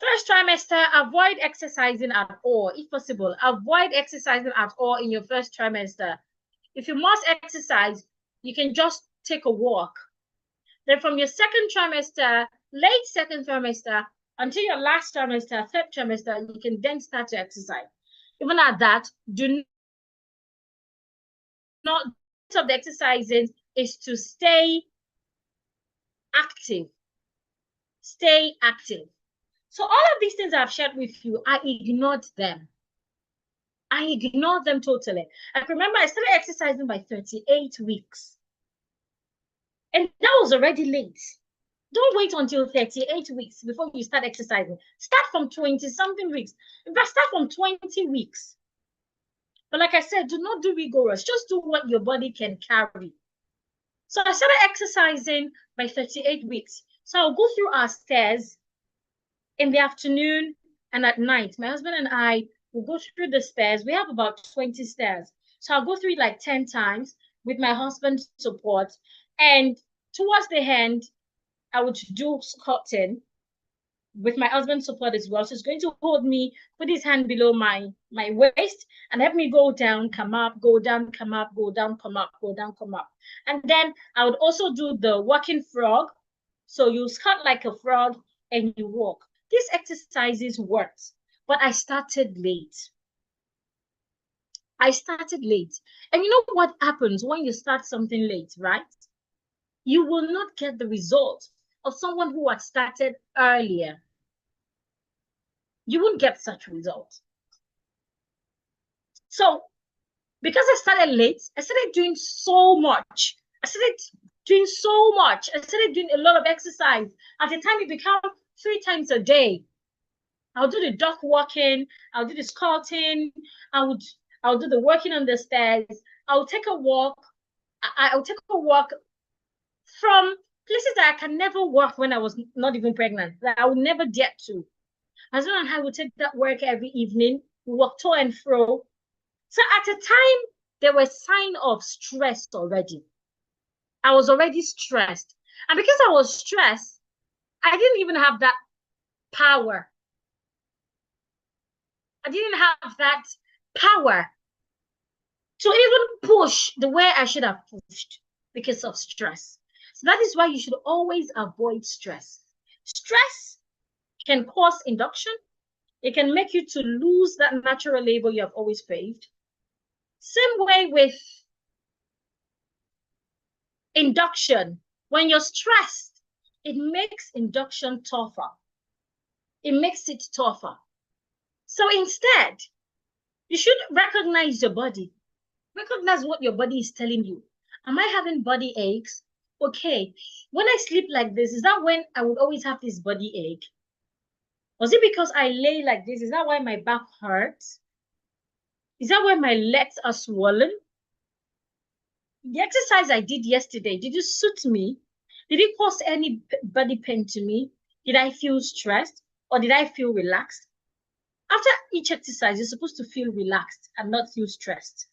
First trimester, avoid exercising at all. If possible, avoid exercising at all in your first trimester. If you must exercise, you can just take a walk. Then from your second trimester, late second trimester, until your last trimester, third trimester, you can then start to exercise. Even at that, do not of the exercising is to stay active. Stay active. So all of these things I've shared with you, I ignored them. I ignored them totally. I remember I started exercising by 38 weeks. And that was already late. Don't wait until 38 weeks before you start exercising. Start from 20-something weeks. In fact, start from 20 weeks. But like I said, do not do rigorous. Just do what your body can carry. So I started exercising by 38 weeks. So I'll go through our stairs in the afternoon and at night. My husband and I will go through the stairs. We have about 20 stairs. So I'll go through it like 10 times with my husband's support. And towards the end, I would do squatting with my husband's support as well. So he's going to hold me, put his hand below my waist, and help me go down, come up, go down, come up, go down, come up, go down, come up. And then I would also do the walking frog. So you squat like a frog and you walk. These exercises worked, but I started late. I started late. And you know what happens when you start something late, right? You will not get the result of someone who had started earlier. You won't get such results. So because I started late, I started doing so much. I started doing a lot of exercise. At the time, it became 3 times a day. I'll do the duck walking, I'll do the squatting, I'll do the walking on the stairs. I'll take a walk. I'll take a walk from places that I can never walk when I was not even pregnant, that I would never get to. My husband and I would take that work every evening. We walk to and fro. So at a time, there were signs of stress already. I was already stressed. And because I was stressed, I didn't even have that power. I didn't have that power to even push the way I should have pushed because of stress. So that is why you should always avoid stress. Stress can cause induction. It can make you to lose that natural labor you have always craved. Same way with induction. When you're stressed, it makes induction tougher. It makes it tougher. So instead, you should recognize your body. Recognize what your body is telling you. Am I having body aches? Okay, when I sleep like this, is that when I would always have this body ache? Was it because I lay like this? Is that why my back hurts? Is that why my legs are swollen? The exercise I did yesterday, did it suit me? Did it cause any body pain to me? Did I feel stressed or did I feel relaxed? After each exercise, you're supposed to feel relaxed and not feel stressed.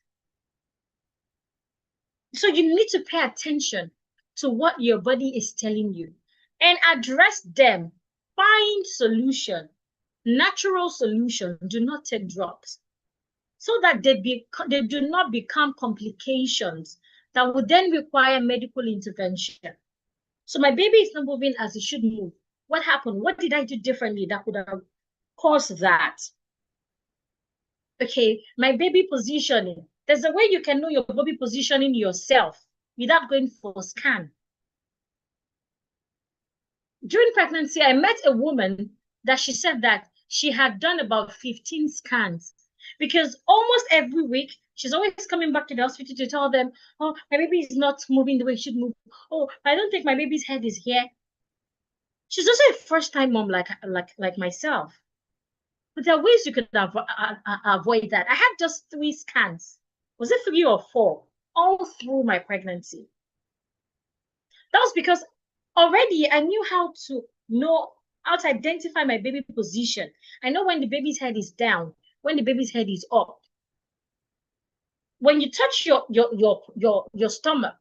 So you need to pay attention to what your body is telling you and address them. Find solution, natural solution. Do not take drugs so that they do not become complications that would then require medical intervention. So my baby is not moving as it should move. What happened? What did I do differently that could have caused that? Okay, my baby positioning. There's a way you can know your baby positioning yourself without going for a scan. During pregnancy, I met a woman that she said that she had done about 15 scans because almost every week, she's always coming back to the hospital to tell them, oh, my baby is not moving the way it should move. Oh, I don't think my baby's head is here. She's also a first-time mom like myself. But there are ways you could avoid that. I had just 3 scans. Was it 3 or 4? All through my pregnancy. That was because already I knew how to identify my baby position. I know when the baby's head is down, when the baby's head is up. When you touch your stomach,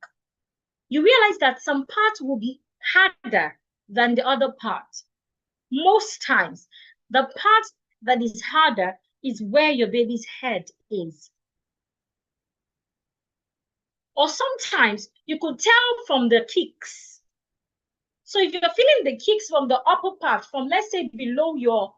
you realize that some parts will be harder than the other part. Most times. The part that is harder is where your baby's head is. Or sometimes you could tell from the kicks. So if you're feeling the kicks from the upper part, from let's say below your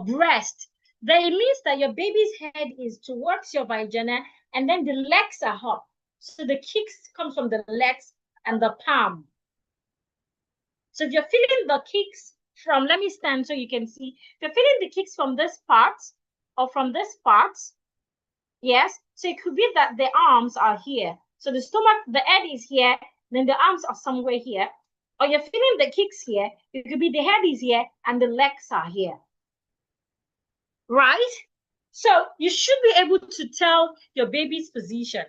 breast, then it means that your baby's head is towards your vagina, and then the legs are up. So the kicks come from the legs and the palm. So if you're feeling the kicks from, let me stand so you can see, if you're feeling the kicks from this part or from this part, yes, so it could be that the arms are here. So the stomach, the head is here, then the arms are somewhere here. Or you're feeling the kicks here, it could be the head is here and the legs are here. Right? So you should be able to tell your baby's position.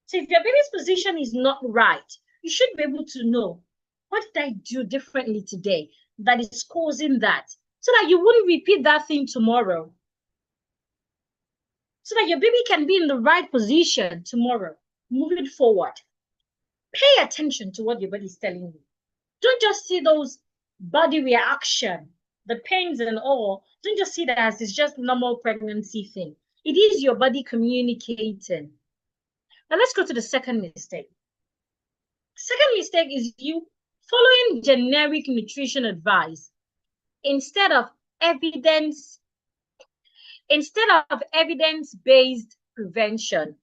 So if your baby's position is not right, you should be able to know, what did I do differently today that is causing that? So that you wouldn't repeat that thing tomorrow. So that your baby can be in the right position tomorrow, moving forward. Pay attention to what your body is telling you. Don't just see those body reaction, the pains and all. Don't just see that as it's just normal pregnancy thing. It is your body communicating. Now let's go to the second mistake. Second mistake is you following generic nutrition advice instead of evidence-based prevention.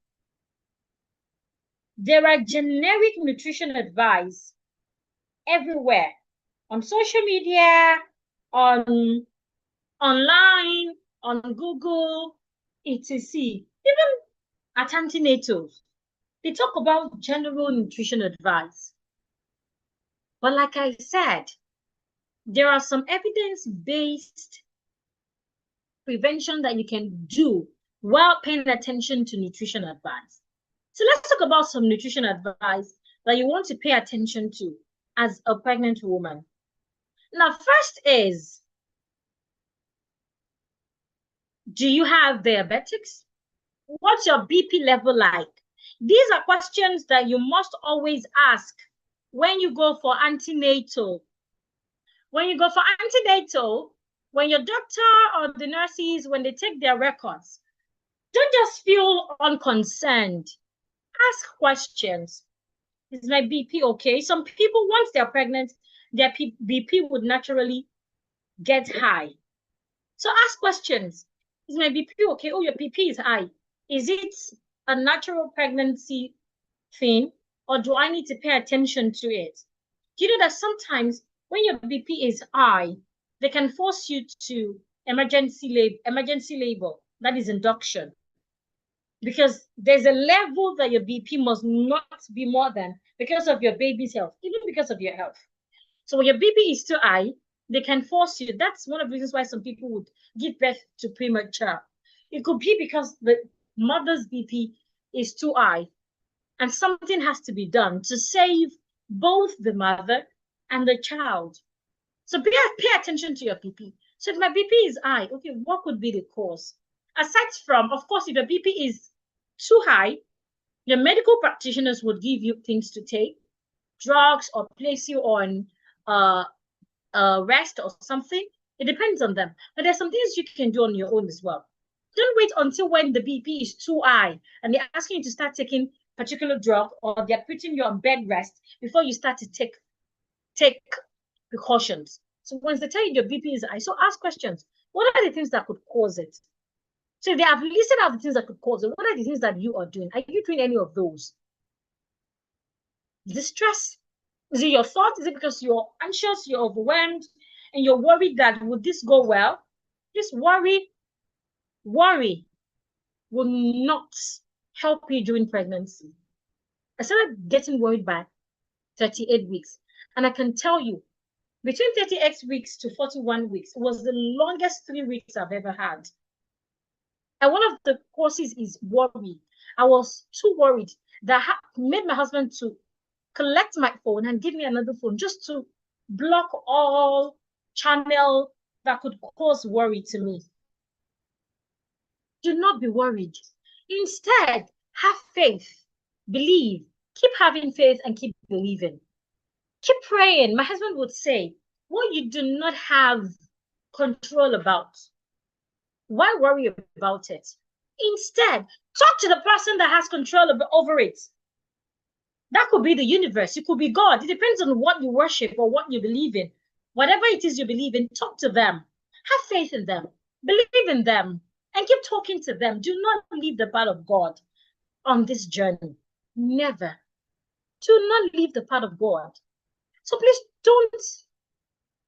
There are generic nutrition advice everywhere, on social media, online, on Google, etc. Even at antenatals, they talk about general nutrition advice. But like I said, there are some evidence-based prevention that you can do while paying attention to nutrition advice. So let's talk about some nutrition advice that you want to pay attention to as a pregnant woman. Now, first is, do you have diabetics? What's your BP level like? These are questions that you must always ask when you go for antenatal. When you go for antenatal, when your doctor or the nurses, when they take their records, don't just feel unconcerned. Ask questions. Is my BP okay? Some people, once they're pregnant, their BP would naturally get high. So ask questions. Is my BP okay? Oh, your BP is high. Is it a natural pregnancy thing, or do I need to pay attention to it? Do you know that sometimes when your BP is high, they can force you to emergency labor, that is induction. Because there's a level that your BP must not be more than because of your baby's health, even because of your health. So when your BP is too high, they can force you. That's one of the reasons why some people would give birth to premature. It could be because the mother's BP is too high, and something has to be done to save both the mother and the child. So pay attention to your BP. So if my BP is high, okay, what could be the cause? Aside from, of course, if your BP is too high, your medical practitioners would give you things to take, drugs, or place you on rest or something. It depends on them. But there's some things you can do on your own as well. Don't wait until when the BP is too high and they're asking you to start taking particular drug, or they're putting you on bed rest before you start to take precautions. So once they tell you your BP is high, so ask questions. What are the things that could cause it? So if they have listed out the things that could cause it, what are the things that you are doing? Are you doing any of those? Is it stress? Is it your thought? Is it because you're anxious, you're overwhelmed, and you're worried that would this go well? Just worry will not help you during pregnancy. I started getting worried by 38 weeks. And I can tell you, between 38 weeks to 41 weeks was the longest 3 weeks I've ever had. And one of the causes is worry. I was too worried that I made my husband to collect my phone and give me another phone just to block all channel that could cause worry to me. Do not be worried. Instead, have faith, believe, keep having faith and keep believing. Keep praying. My husband would say, what you do not have control about. Why worry about it? Instead, talk to the person that has control over it. That could be the universe. It could be God. It depends on what you worship or what you believe in. Whatever it is you believe in, talk to them. Have faith in them. Believe in them. And keep talking to them. Do not leave the path of God on this journey. Never. Do not leave the path of God. So please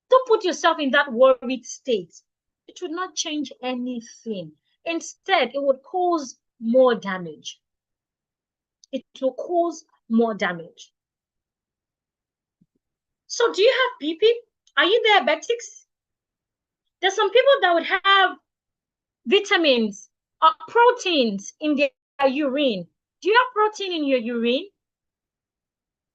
don't put yourself in that worried state. It would not change anything. Instead, it would cause more damage. It will cause more damage. So do you have BP? Are you diabetics? There's some people that would have vitamins or proteins in their urine. Do you have protein in your urine?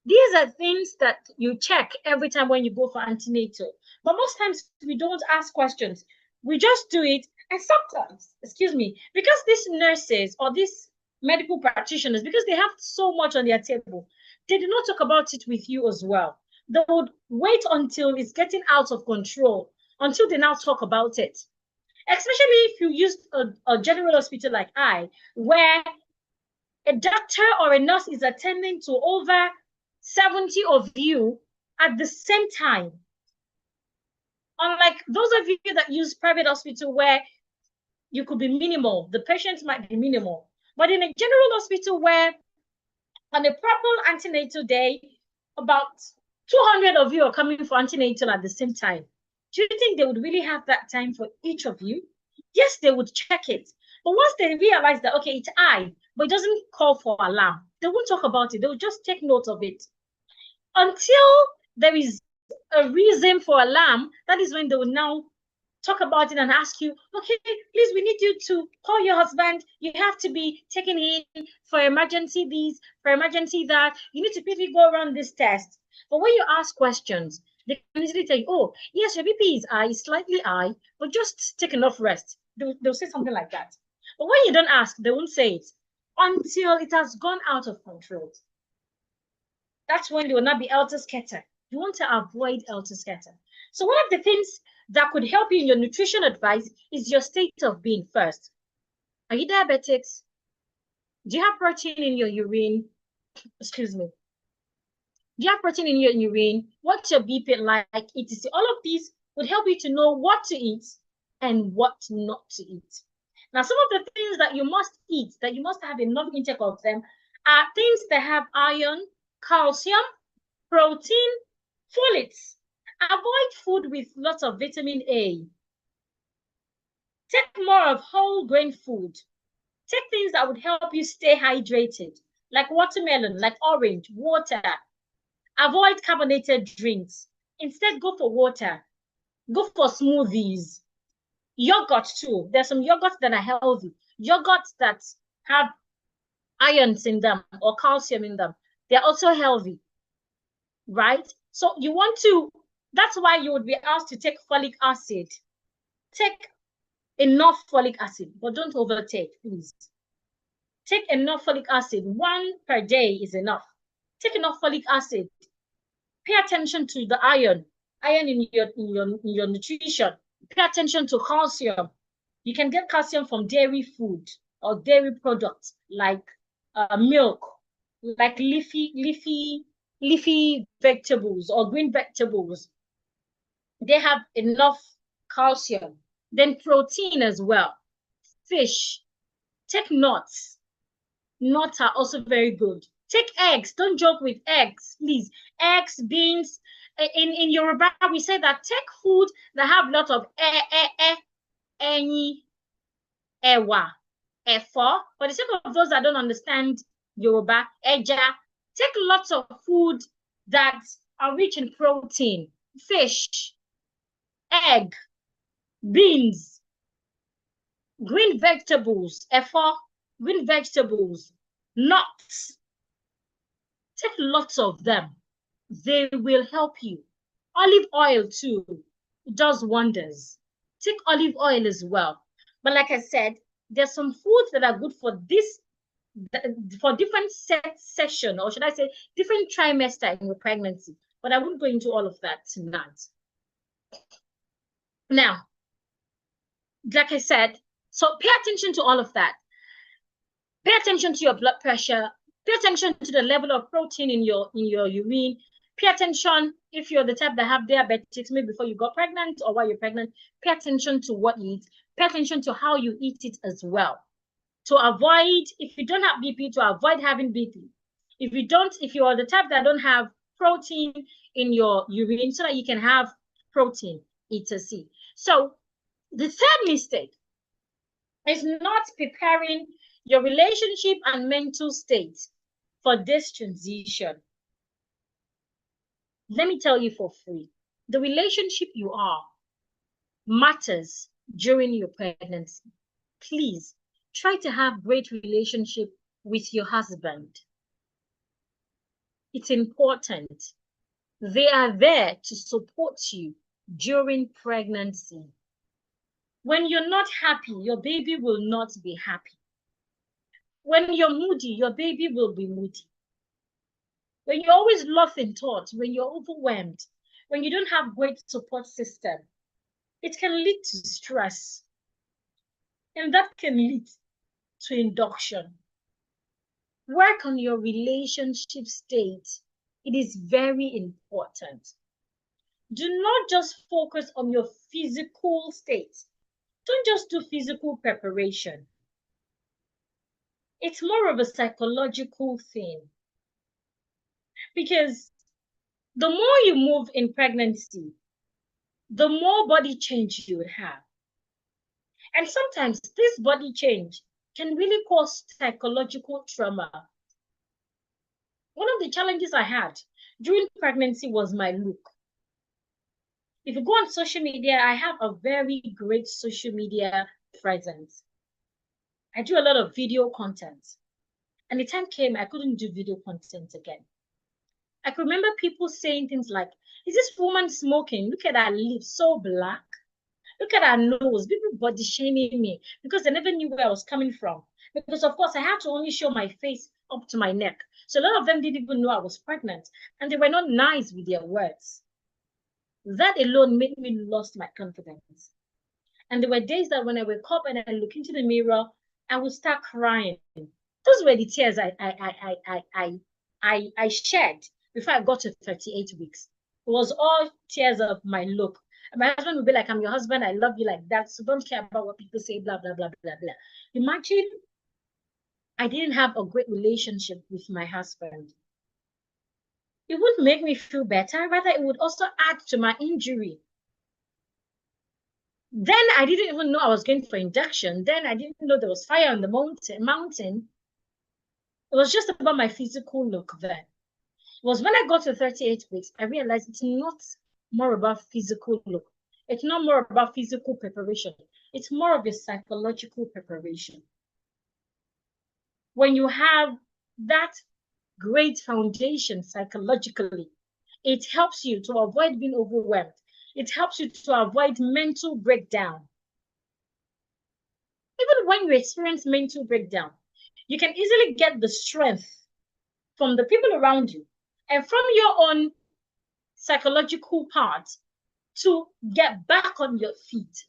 These are things that you check every time when you go for antenatal. But most times we don't ask questions. We just do it. And sometimes, because these nurses or these medical practitioners, because they have so much on their table, they do not talk about it with you as well. They would wait until it's getting out of control, until they now talk about it. Especially if you use a general hospital like where a doctor or a nurse is attending to over 70 of you at the same time. Unlike those of you that use private hospital where you could be minimal, the patients might be minimal. But in a general hospital where on a proper antenatal day, about 200 of you are coming for antenatal at the same time. Do you think they would really have that time for each of you? Yes, they would check it. But once they realize that, okay, it's but it doesn't call for alarm, they won't talk about it. They will just take note of it. Until there is a reason for alarm, that is when they will now talk about it and ask you, okay, please, we need you to call your husband. You have to be taken in for emergency this, for emergency that. You need to quickly go around this test. But when you ask questions, they can easily tell you, oh, yes, your BP is high, slightly high, but just take enough rest. They'll say something like that. But when you don't ask, they won't say it until it has gone out of control. That's when they will not be helter-skelter. You want to avoid helter-skelter. So one of the things that could help you in your nutrition advice is your state of being first. Are you diabetics? Do you have protein in your urine? Excuse me. Do you have protein in your urine? What's your BP like? Etc. All of these would help you to know what to eat and what not to eat. Now, some of the things that you must eat, that you must have enough intake of them, are things that have iron, calcium, protein, folates. Avoid food with lots of vitamin A. Take more of whole grain food. Take things that would help you stay hydrated, like watermelon, like orange, water. Avoid carbonated drinks. Instead, go for water. Go for smoothies. Yogurt too. There's some yogurts that are healthy. Yogurts that have ions in them or calcium in them. They're also healthy, right? So you want to, that's why you would be asked to take folic acid. Take enough folic acid, but don't overtake, please. Take enough folic acid. 1 per day is enough. Take enough folic acid. Pay attention to the iron in your nutrition. Pay attention to calcium. You can get calcium from dairy food or dairy products like milk, like leafy vegetables or green vegetables. They have enough calcium. Then protein as well. Fish. Take nuts. Nuts are also very good. Take eggs. Don't joke with eggs, please. Eggs, beans. In Yoruba, we say that take food that have lots of ẹyin, ẹ̀wà, ẹ̀fọ́. For the sake of those that don't understand Yoruba, ẹja. Take lots of food that are rich in protein. Fish, egg, beans, green vegetables, ẹ̀fọ́, green vegetables, nuts. Take lots of them. They will help you. Olive oil too, it does wonders. Take olive oil as well. But like I said, there's some foods that are good for this, for different session, or should I say different trimester in your pregnancy. But I won't go into all of that tonight. Now, like I said, so pay attention to all of that. Pay attention to your blood pressure. Pay attention to the level of protein in your urine. Pay attention if you're the type that have diabetes, maybe before you got pregnant or while you're pregnant. Pay attention to what you eat. Pay attention to how you eat it as well. To avoid, if you don't have BP, to avoid having BP. If you are the type that don't have protein in your urine, so that you can have protein, eat a C. So the third mistake is not preparing your relationship and mental state for this transition. Let me tell you for free, the relationship you are matters during your pregnancy. Please try to have great relationship with your husband. It's important. They are there to support you during pregnancy. When you're not happy, your baby will not be happy. When you're moody, your baby will be moody. When you're always lost in thought, when you're overwhelmed, when you don't have great support system, it can lead to stress. And that can lead to induction. Work on your relationship state. It is very important. Do not just focus on your physical state. Don't just do physical preparation. It's more of a psychological thing. Because the more you move in pregnancy, the more body change you would have. And sometimes this body change can really cause psychological trauma. One of the challenges I had during pregnancy was my look. If you go on social media, I have a very great social media presence. I do a lot of video content. And the time came, I couldn't do video content again. I could remember people saying things like, is this woman smoking? Look at her lips, so black. Look at her nose. People body shaming me because they never knew where I was coming from. Because, of course, I had to only show my face up to my neck. So a lot of them didn't even know I was pregnant. And they were not nice with their words. That alone made me lost my confidence. And there were days that when I wake up and I look into the mirror, I would start crying. Those were the tears I shed before I got to 38 weeks. It was all tears of my look. And my husband would be like, I'm your husband, I love you like that, so don't care about what people say, blah, blah, blah, blah, blah. Imagine I didn't have a great relationship with my husband. It wouldn't make me feel better, rather it would also add to my injury. Then I didn't even know I was going for induction. Then I didn't know there was fire on the mountain. It was just about my physical look then. It was when I got to 38 weeks, I realized it's not more about physical look. It's not more about physical preparation. It's more of a psychological preparation. When you have that great foundation psychologically, it helps you to avoid being overwhelmed. It helps you to avoid mental breakdown. Even when you experience mental breakdown, you can easily get the strength from the people around you and from your own psychological part to get back on your feet.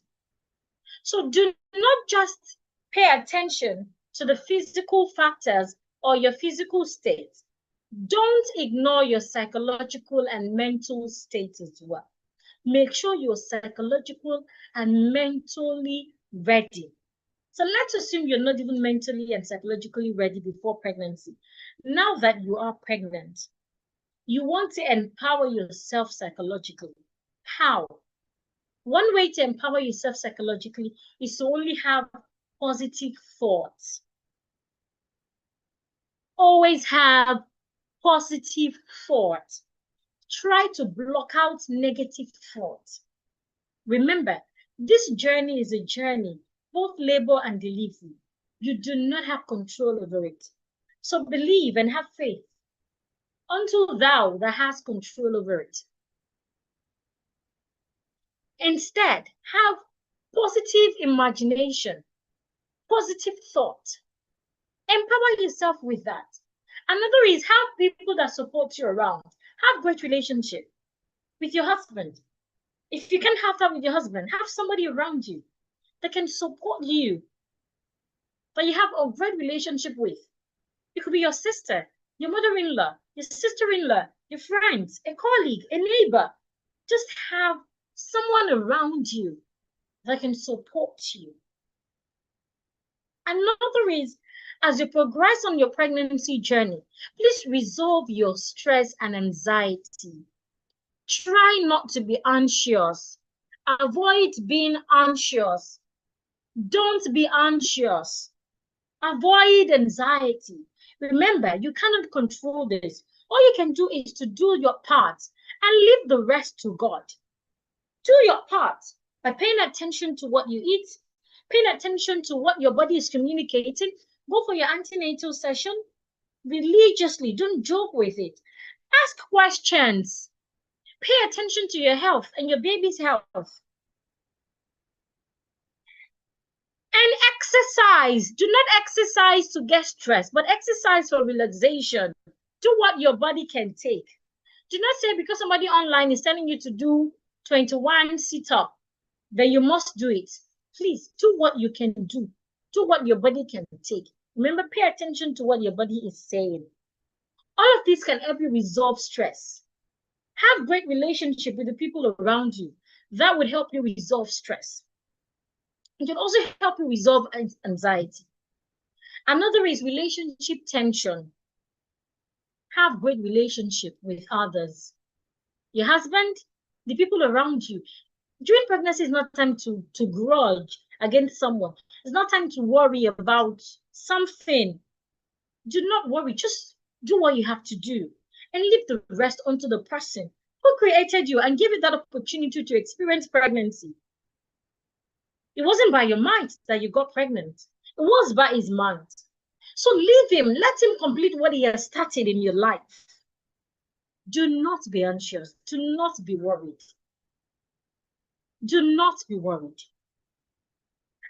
So do not just pay attention to the physical factors or your physical state. Don't ignore your psychological and mental state as well. Make sure you're psychological and mentally ready. So let's assume you're not even mentally and psychologically ready before pregnancy. Now that you are pregnant, you want to empower yourself psychologically. How? One way to empower yourself psychologically is to only have positive thoughts. Always have positive thoughts. Try to block out negative thoughts. Remember, this journey is a journey, both labor and delivery. You do not have control over it. So believe and have faith until thou that has control over it. Instead, have positive imagination, positive thought. Empower yourself with that. Another is have people that support you around. Have great relationship with your husband. If you can't have that with your husband, have somebody around you. that can support you, that you have a great relationship with. It could be your sister, your mother-in-law, your sister-in-law, your friends, a colleague, a neighbor. Just have someone around you that can support you. Another is, as you progress on your pregnancy journey, please resolve your stress and anxiety. Try not to be anxious. Avoid being anxious. Don't be anxious. Avoid anxiety. Remember, you cannot control this. All you can do is to do your part and leave the rest to God. Do your part by paying attention to what you eat, paying attention to what your body is communicating. Go for your antenatal session religiously. Don't joke with it. Ask questions. Pay attention to your health and your baby's health. And exercise. Do not exercise to get stressed, but exercise for relaxation. Do what your body can take. Do not say because somebody online is telling you to do 21 sit-up, then you must do it. Please do what you can do. Do what your body can take. Remember, pay attention to what your body is saying. All of this can help you resolve stress. Have great relationship with the people around you. That would help you resolve stress. It can also help you resolve anxiety. Another is relationship tension. Have great relationship with others. Your husband, the people around you. During pregnancy is not time to grudge against someone. It's not time to worry about something. Do not worry. Just do what you have to do and leave the rest onto the person who created you and give you that opportunity to experience pregnancy. It wasn't by your might that you got pregnant. It was by his might. So leave him. Let him complete what he has started in your life. Do not be anxious. Do not be worried. Do not be worried.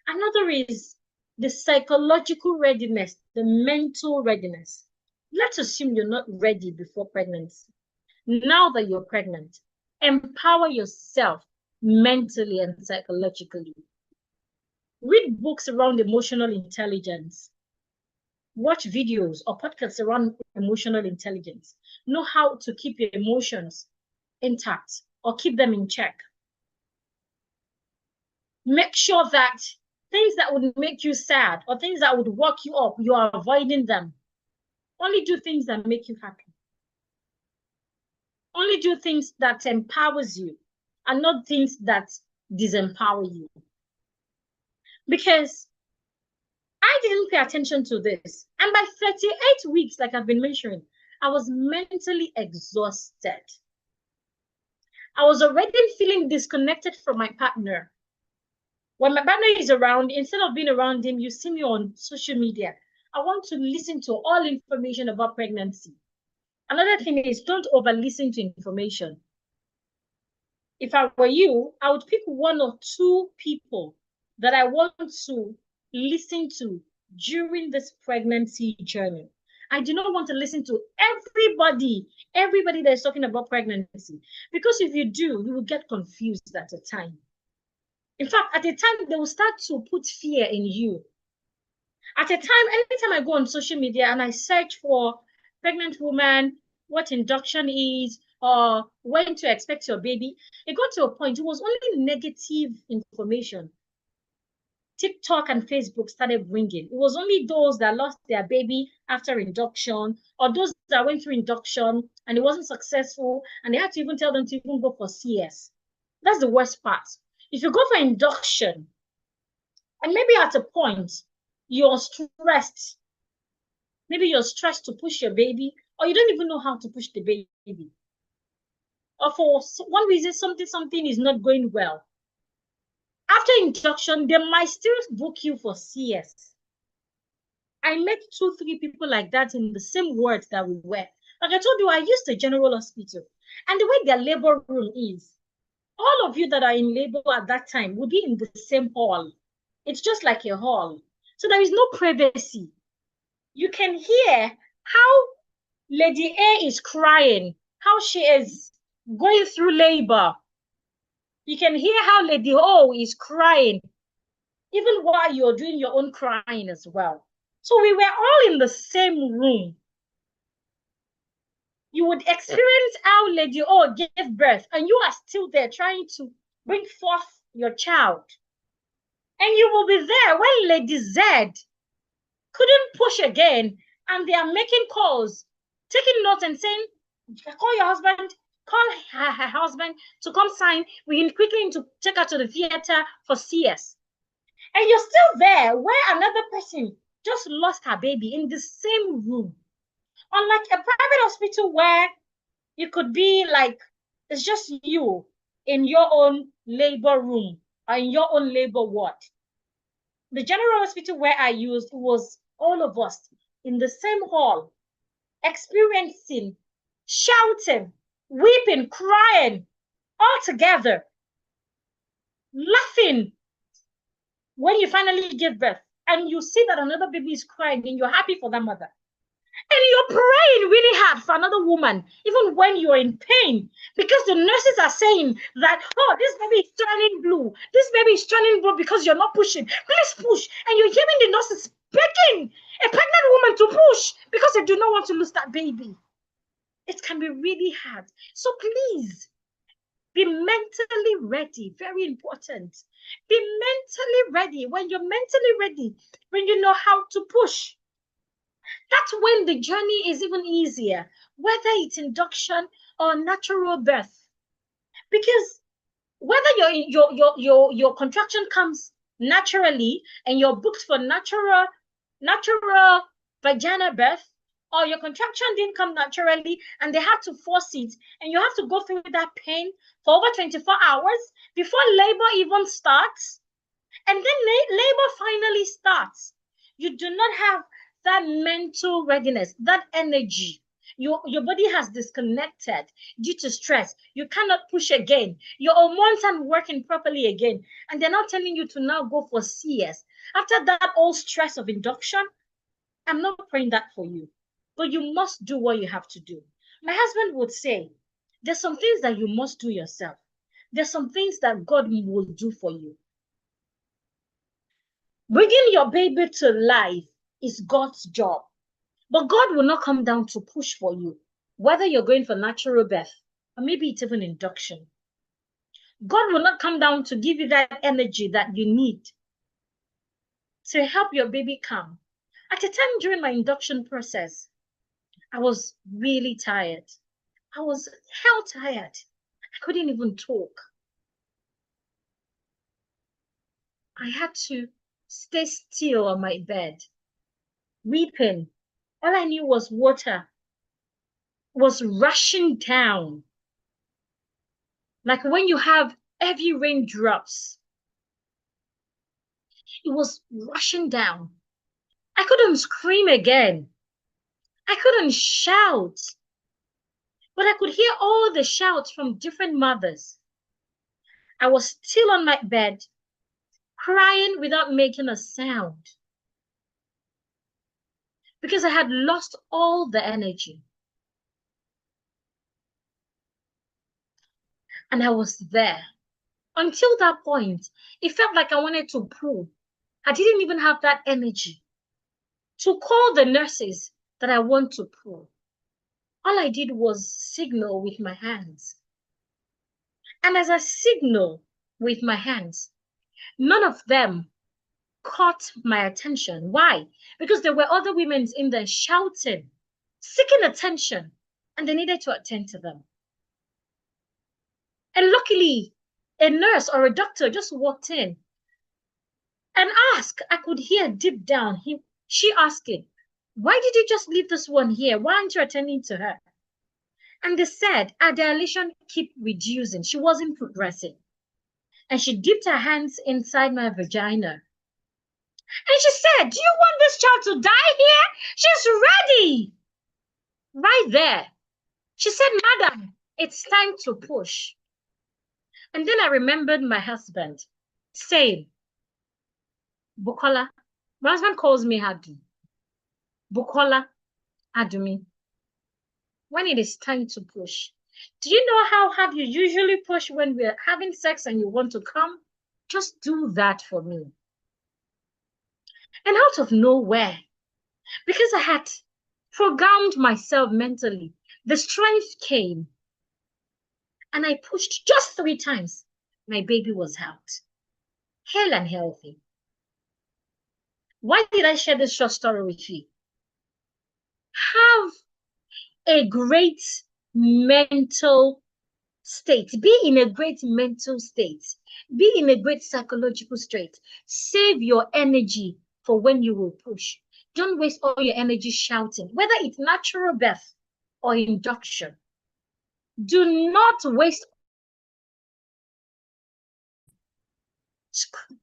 Another is the psychological readiness, the mental readiness. Let's assume you're not ready before pregnancy. Now that you're pregnant, empower yourself mentally and psychologically. Read books around emotional intelligence. Watch videos or podcasts around emotional intelligence. Know how to keep your emotions intact or keep them in check. Make sure that things that would make you sad or things that would work you up, you are avoiding them. Only do things that make you happy. Only do things that empowers you and not things that disempower you. Because I didn't pay attention to this. And by 38 weeks, like I've been mentioning, I was mentally exhausted. I was already feeling disconnected from my partner. When my partner is around, instead of being around him, you see me on social media. I want to listen to all information about pregnancy. Another thing is don't over-listen to information. If I were you, I would pick one or two people that I want to listen to during this pregnancy journey. I do not want to listen to everybody that is talking about pregnancy. Because if you do, you will get confused at a time. In fact, at a time, they will start to put fear in you. At a time, anytime I go on social media and I search for pregnant woman, what induction is, or when to expect your baby, it got to a point, it was only negative information. TikTok and Facebook started bringing. It was only those that lost their baby after induction, or those that went through induction and it wasn't successful, and they had to even tell them to even go for CS. That's the worst part. If you go for induction, and maybe at a point, you're stressed. Maybe you're stressed to push your baby, or you don't even know how to push the baby. Or for one reason, something is not going well. After induction, they might still book you for CS. I met 2-3 people like that in the same ward that we were. Like I told you, I used a general hospital. And the way their labor room is, all of you that are in labor at that time will be in the same hall. It's just like a hall. So there is no privacy. You can hear how Lady A is crying, how she is going through labor. You can hear how Lady O is crying. even while you're doing your own crying as well. So we were all in the same room. You would experience how Lady O gave birth, and you are still there trying to bring forth your child. And you will be there when Lady Z couldn't push again, and they are making calls, taking notes and saying, call your husband, call her husband to come sign. We quickly need to take her to the theater for CS. And you're still there where another person just lost her baby in the same room. Unlike a private hospital where you could be like, it's just you in your own labor room or in your own labor ward. The general hospital where I used was all of us in the same hall, experiencing, shouting, weeping, crying, all together, laughing when you finally give birth and you see that another baby is crying and you're happy for that mother. And you're praying really hard for another woman, even when you're in pain, because the nurses are saying that, oh, this baby is turning blue. This baby is turning blue because you're not pushing. Please push. And you're hearing the nurses begging a pregnant woman to push because they do not want to lose that baby. It can be really hard. So please, be mentally ready. Very important. Be mentally ready. When you're mentally ready, when you know how to push, that's when the journey is even easier, whether it's induction or natural birth. Because whether your contraction comes naturally and you're booked for natural vaginal birth, or your contraction didn't come naturally and they had to force it, and you have to go through that pain for over 24 hours before labor even starts, and then labor finally starts. You do not have that mental readiness, that energy. Your body has disconnected due to stress. You cannot push again. Your hormones aren't working properly again. And they're not telling you to now go for CS. After that old stress of induction, I'm not praying that for you. But you must do what you have to do. My husband would say, there's some things that you must do yourself. There's some things that God will do for you. Bringing your baby to life is God's job. But God will not come down to push for you, whether you're going for natural birth or maybe it's even induction. God will not come down to give you that energy that you need to help your baby come. At a time during my induction process, I was really tired. I was hell tired. I couldn't even talk. I had to stay still on my bed, weeping. All I knew was water was rushing down. Like when you have heavy raindrops, it was rushing down. I couldn't scream again. I couldn't shout, but I could hear all the shouts from different mothers. I was still on my bed, crying without making a sound because I had lost all the energy. And I was there. Until that point, it felt like I wanted to pull. I didn't even have that energy to call the nurses that I want to pull. All I did was signal with my hands. And as I signal with my hands, none of them caught my attention. Why? Because there were other women in there shouting, seeking attention, and they needed to attend to them. And luckily, a nurse or a doctor just walked in and asked. I could hear deep down, she asking, why did you just leave this one here? Why aren't you attending to her? And they said her dilation kept reducing. She wasn't progressing. And she dipped her hands inside my vagina. And she said, do you want this child to die here? She's ready. Right there. She said, madam, it's time to push. And then I remembered my husband saying, Bukola. My husband calls me Hadu. Bukola, Adumi. When it is time to push. Do you know how hard you usually push when we're having sex and you want to come? Just do that for me. And out of nowhere, because I had programmed myself mentally, the strength came and I pushed just 3 times. My baby was out, hale and healthy. Why did I share this short story with you? Have a great mental state. Be in a great mental state. Be in a great psychological state. Save your energy for when you will push. Don't waste all your energy shouting, whether it's natural birth or induction. Do not waste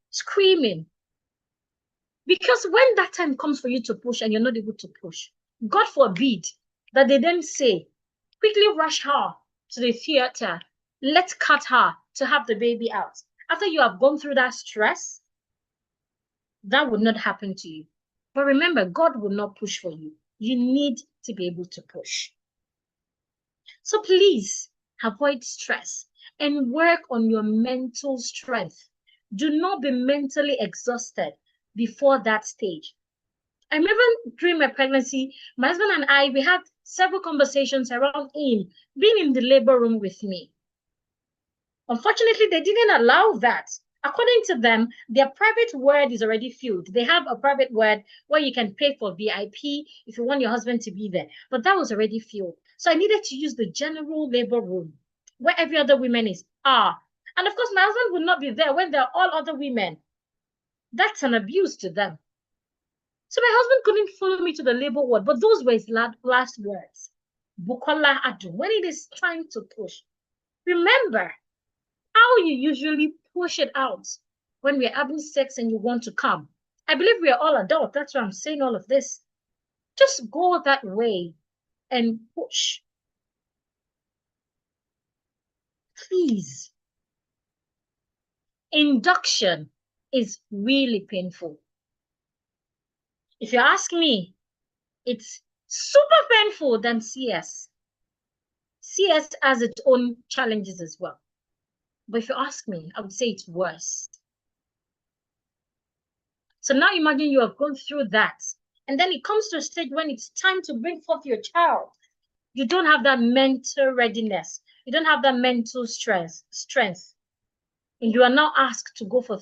screaming. Because when that time comes for you to push and you're not able to push, God forbid that they then say, quickly rush her to the theater. Let's cut her to have the baby out. After you have gone through that stress, that would not happen to you. But remember, God will not push for you. You need to be able to push. So please avoid stress and work on your mental strength. Do not be mentally exhausted before that stage. I remember during my pregnancy, my husband and I, we had several conversations around him being in the labor room with me. Unfortunately, they didn't allow that. According to them, their private ward is already filled. They have a private ward where you can pay for VIP if you want your husband to be there. But that was already filled. So I needed to use the general labor room where every other woman are. And of course, my husband would not be there when there are all other women. That's an abuse to them. So my husband couldn't follow me to the labor ward, but those were his last words. Bukola Adu, when it is time to push, remember how you usually push it out when we're having sex and you want to come. I believe we are all adults. That's why I'm saying all of this. Just go that way and push. Please. Induction is really painful. If you ask me, it's super painful than CS. CS has its own challenges as well. But if you ask me, I would say it's worse. So now imagine you have gone through that. And then it comes to a stage when it's time to bring forth your child. You don't have that mental readiness. You don't have that mental strength. And you are now asked to go for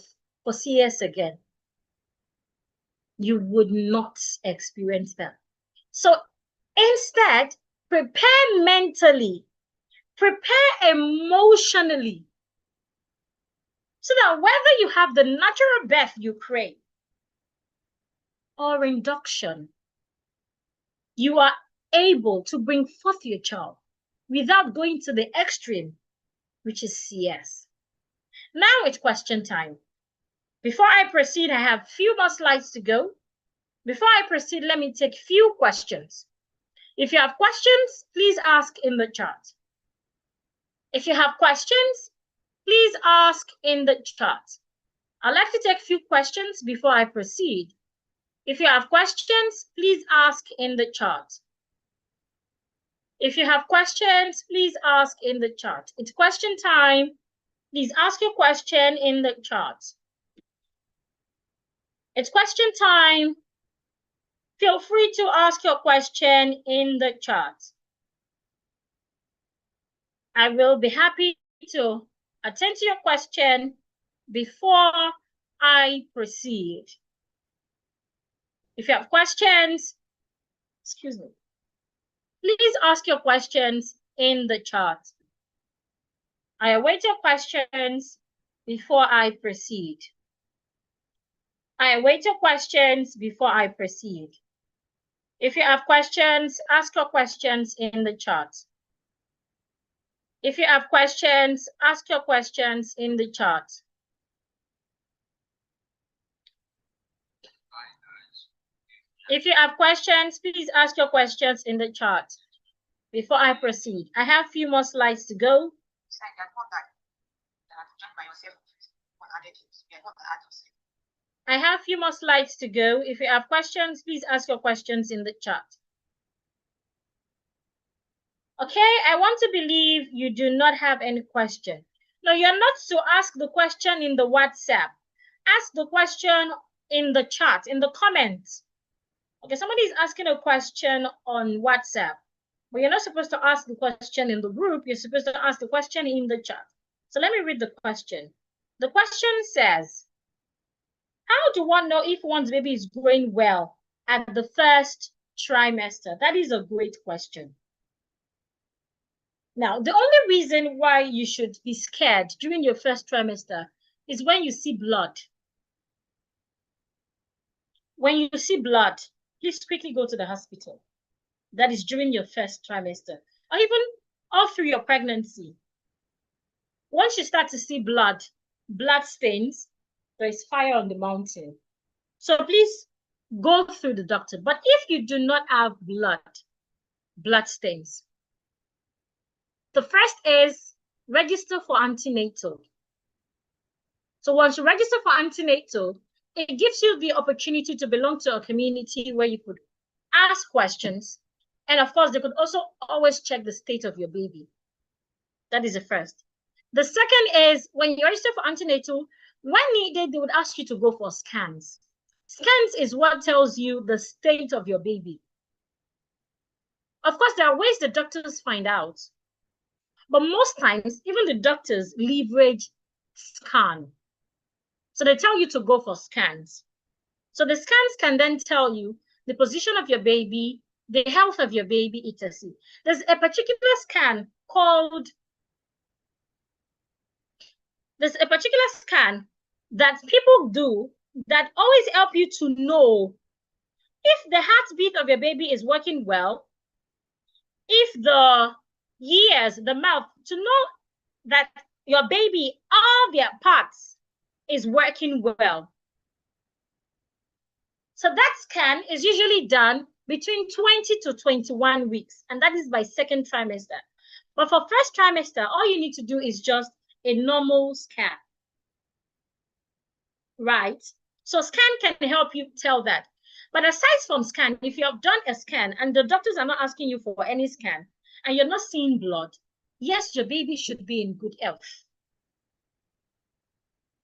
CS again. You would not experience that. So instead, prepare mentally, prepare emotionally, so that whether you have the natural birth you crave or induction, you are able to bring forth your child without going to the extreme, which is CS. Now it's question time. Before I proceed, I have a few more slides to go. Before I proceed, let me take a few questions. If you have questions, please ask in the chat. If you have questions, please ask in the chat. I'd like to take a few questions before I proceed. If you have questions, please ask in the chat. If you have questions, please ask in the chat. It's question time. Please ask your question in the chat. It's question time. Feel free to ask your question in the chat. I will be happy to attend to your question before I proceed. If you have questions, excuse me, please ask your questions in the chat. I await your questions before I proceed. I await your questions before I proceed. If you have questions, ask your questions in the chat. If you have questions, ask your questions in the chat. If you have questions, please ask your questions in the chat before I proceed. I have a few more slides to go. I have a few more slides to go. If you have questions, please ask your questions in the chat. Okay, I want to believe you do not have any question. No, you're not to ask the question in the WhatsApp. Ask the question in the chat, in the comments. Okay, somebody is asking a question on WhatsApp, but you're not supposed to ask the question in the group. You're supposed to ask the question in the chat. So let me read the question. The question says, how do one know if one's baby is growing well at the first trimester? That is a great question. Now, the only reason why you should be scared during your first trimester is when you see blood. When you see blood, please quickly go to the hospital. That is during your first trimester, or even all through your pregnancy. Once you start to see blood stains, there is fire on the mountain. So please go through the doctor. But if you do not have blood stains, the first is register for antenatal. So once you register for antenatal, it gives you the opportunity to belong to a community where you could ask questions. And of course, they could also always check the state of your baby. That is the first. The second is when you register for antenatal, when needed, they would ask you to go for scans. Scans is what tells you the state of your baby. Of course, there are ways the doctors find out. But most times, even the doctors leverage scan. So they tell you to go for scans. So the scans can then tell you the position of your baby, the health of your baby, etc. There's a particular scan that people do that always help you to know if the heartbeat of your baby is working well, if the ears, the mouth, to know that your baby, all their parts is working well. So that scan is usually done between 20 to 21 weeks, and that is by second trimester. But for first trimester, all you need to do is just a normal scan, right? So scan can help you tell that. But aside from scan, if you have done a scan and the doctors are not asking you for any scan and you're not seeing blood, yes, your baby should be in good health.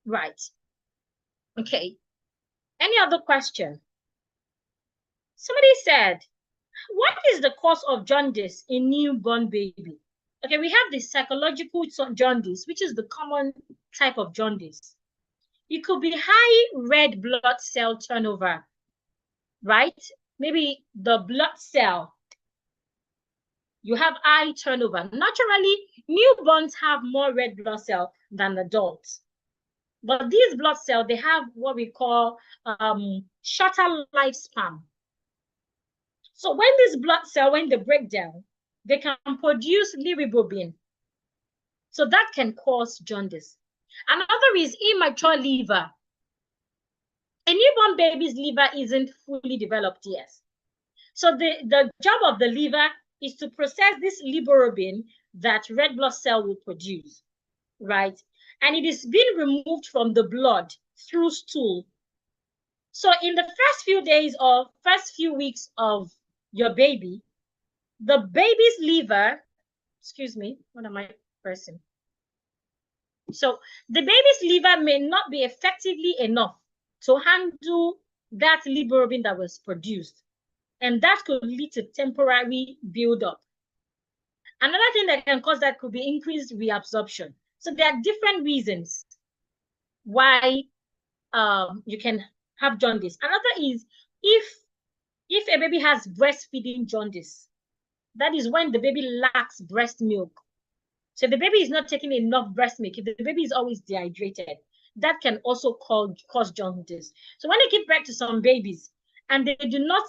Right. Okay. Any other question? Somebody said, what is the cause of jaundice in newborn baby? Okay, we have the psychological jaundice, which is the common type of jaundice. It could be high red blood cell turnover, right? Maybe the blood cell, you have high turnover. Naturally, newborns have more red blood cell than adults. But these blood cells, they have what we call shorter lifespan. So when these blood cells, when they break down, they can produce bilirubin. So that can cause jaundice. Another is immature liver. A newborn baby's liver isn't fully developed yet. So the job of the liver is to process this bilirubin that red blood cell will produce, right? And it is being removed from the blood through stool. So in the first few days or first few weeks of your baby, the baby's liver, excuse me, what am I pressing? So the baby's liver may not be effectively enough to handle that bilirubin that was produced. And that could lead to temporary buildup. Another thing that can cause that could be increased reabsorption. So there are different reasons why you can have jaundice. Another is if a baby has breastfeeding jaundice, that is when the baby lacks breast milk. So if the baby is not taking enough breast milk, if the baby is always dehydrated, that can also cause jaundice. So when they give birth to some babies and they do not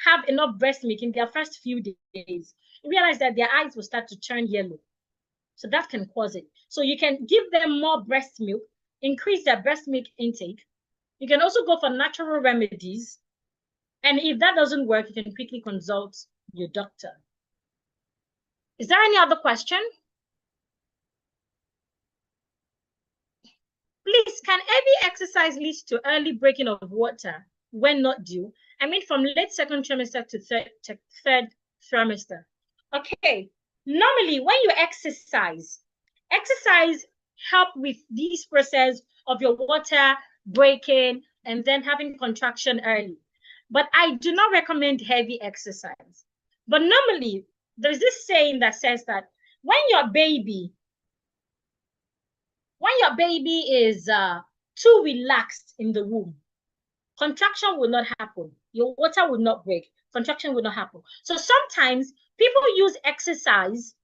have enough breast milk in their first few days, you realize that their eyes will start to turn yellow. So that can cause it. So you can give them more breast milk, increase their breast milk intake. You can also go for natural remedies. And if that doesn't work, you can quickly consult your doctor. Is there any other question? Please, can heavy exercise lead to early breaking of water when not due? I mean, from late second trimester to third trimester. Okay, normally when you exercise help with this process of your water breaking and then having contraction early. But I do not recommend heavy exercise. But normally, there's this saying that says that when your baby is too relaxed in the womb, contraction will not happen. Your water will not break. Contraction will not happen. So sometimes people use exercise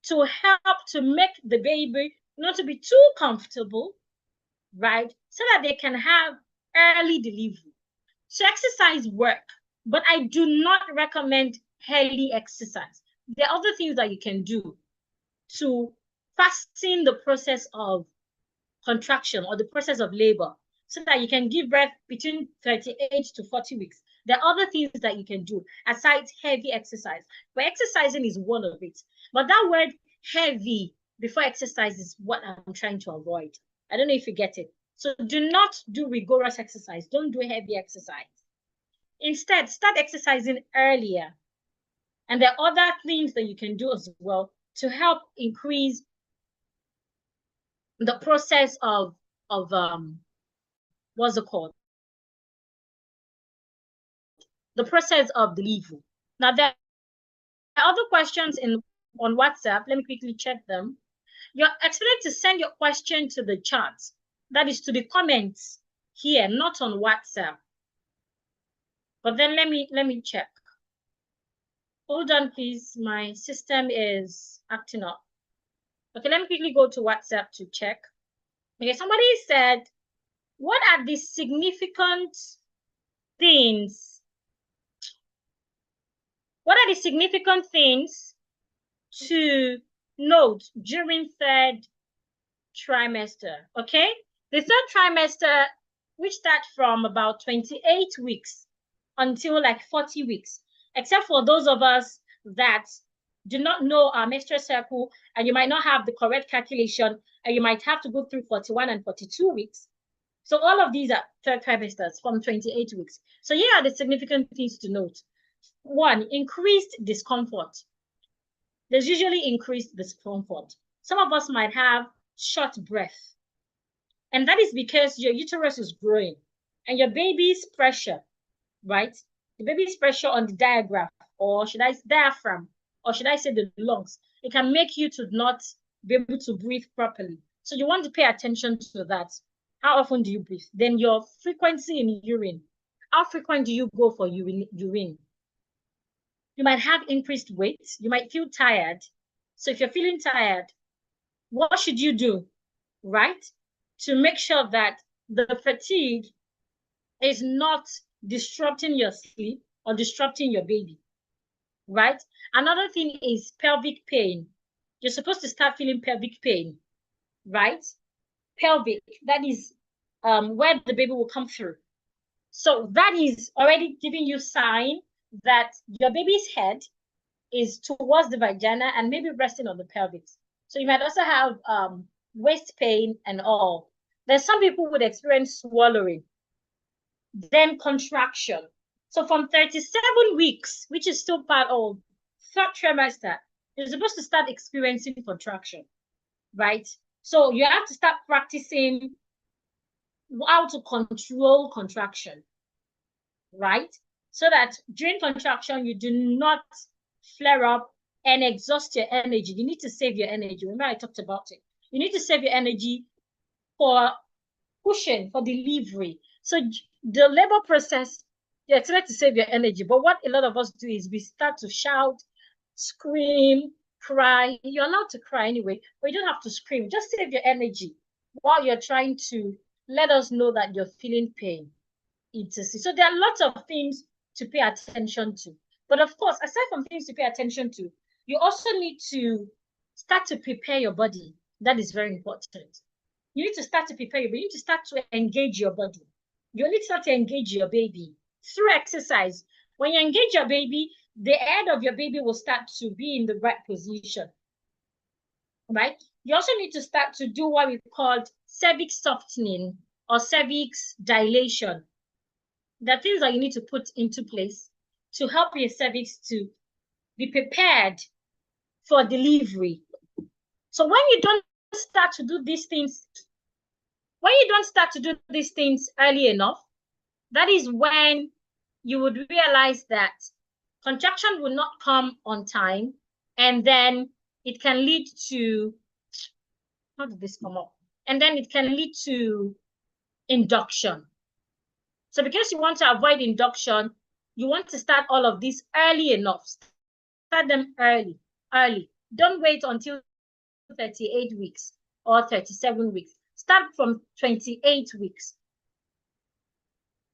to help to make the baby not to be too comfortable, right? So that they can have early delivery. So exercise work, but I do not recommend heavy exercise. There are other things that you can do to fasten the process of contraction or the process of labor so that you can give birth between 38 to 40 weeks. There are other things that you can do aside heavy exercise, but exercising is one of it. But that word heavy before exercise is what I'm trying to avoid. I don't know if you get it. So do not do rigorous exercise. Don't do heavy exercise. Instead, start exercising earlier. And there are other things that you can do as well to help increase the process of what's it called? The process of delivery. Now, there are other questions on WhatsApp. Let me quickly check them. You're expected to send your question to the chat. That is to the comments here, not on WhatsApp. But then let me check. Hold on, please. My system is acting up. Okay, let me quickly go to WhatsApp to check. Okay, somebody said, what are the significant things? What are the significant things to note during third trimester? Okay, the third trimester, which starts from about 28 weeks until like 40 weeks, except for those of us that do not know our menstrual cycle, and you might not have the correct calculation, and you might have to go through 41 and 42 weeks. So all of these are third trimesters from 28 weeks. So here are the significant things to note. One, increased discomfort. There's usually increased discomfort. Some of us might have short breath. And that is because your uterus is growing and your baby's pressure, right? The baby's pressure on the diaphragm, or should I say diaphragm, or should I say the lungs, it can make you to not be able to breathe properly. So you want to pay attention to that. How often do you breathe? Then your frequency in urine. How frequent do you go for urine? You might have increased weight. You might feel tired. So if you're feeling tired, what should you do, right? To make sure that the fatigue is not disrupting your sleep or disrupting your baby, right? Another thing is pelvic pain. You're supposed to start feeling pelvic pain, right? Pelvic, that is where the baby will come through. So that is already giving you sign that your baby's head is towards the vagina and maybe resting on the pelvis. So you might also have waist pain and all. There's some people would experience swallowing, then contraction. So from 37 weeks, which is still part of third trimester, you're supposed to start experiencing contraction, right? So you have to start practicing how to control contraction, right? So that during contraction, you do not flare up and exhaust your energy. You need to save your energy. Remember, I talked about it. You need to save your energy for pushing, for delivery. So the labor process, you expect to save your energy. But what a lot of us do is we start to shout, scream, cry. You're allowed to cry anyway, but you don't have to scream. Just save your energy while you're trying to let us know that you're feeling pain. So there are lots of things to pay attention to. But of course, aside from things to pay attention to, you also need to start to prepare your body. That is very important. You need to start to prepare your body. You need to start to engage your body. You need to start to engage your baby through exercise. When you engage your baby, the head of your baby will start to be in the right position, right? You also need to start to do what we call cervix softening or cervix dilation. There are things that you need to put into place to help your cervix to be prepared for delivery. So when you don't start to do these things, early enough, that is when you would realize that contraction will not come on time, and then it can lead to, how did this come up? And then it can lead to induction. So because you want to avoid induction, you want to start all of this early enough. Start them early. Don't wait until 38 weeks or 37 weeks. Start from 28 weeks.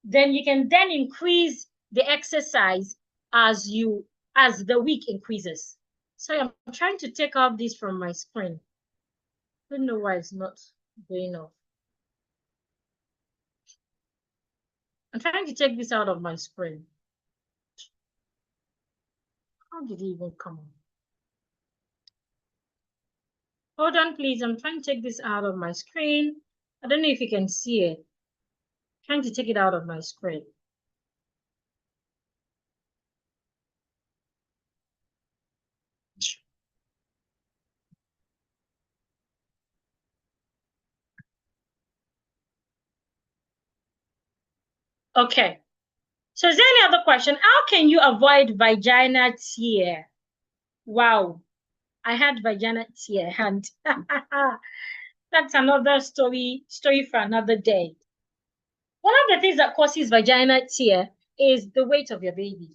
Then you can then increase the exercise as the week increases. So I'm trying to take off this from my screen. I don't know why it's not going off. I'm trying to take this out of my screen. How did it even come on? Hold on, please. I'm trying to take this out of my screen. I don't know if you can see it. I'm trying to take it out of my screen. Okay. So is there any other question? How can you avoid vaginal tear? Wow. I had vaginal tear, and that's another story for another day. One of the things that causes vaginal tear is the weight of your baby.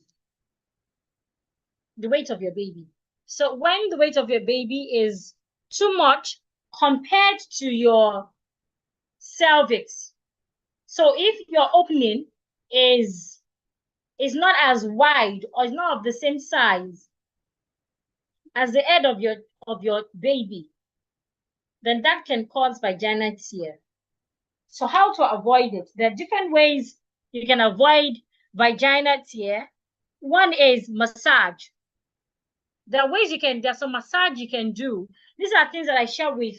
The weight of your baby. So when the weight of your baby is too much compared to your cervix, so if your opening is not as wide or is not of the same size as the head of your baby, then that can cause vaginal tear. So how to avoid it? There are different ways you can avoid vaginal tear. One is massage. There's some massage you can do. These are things that I share with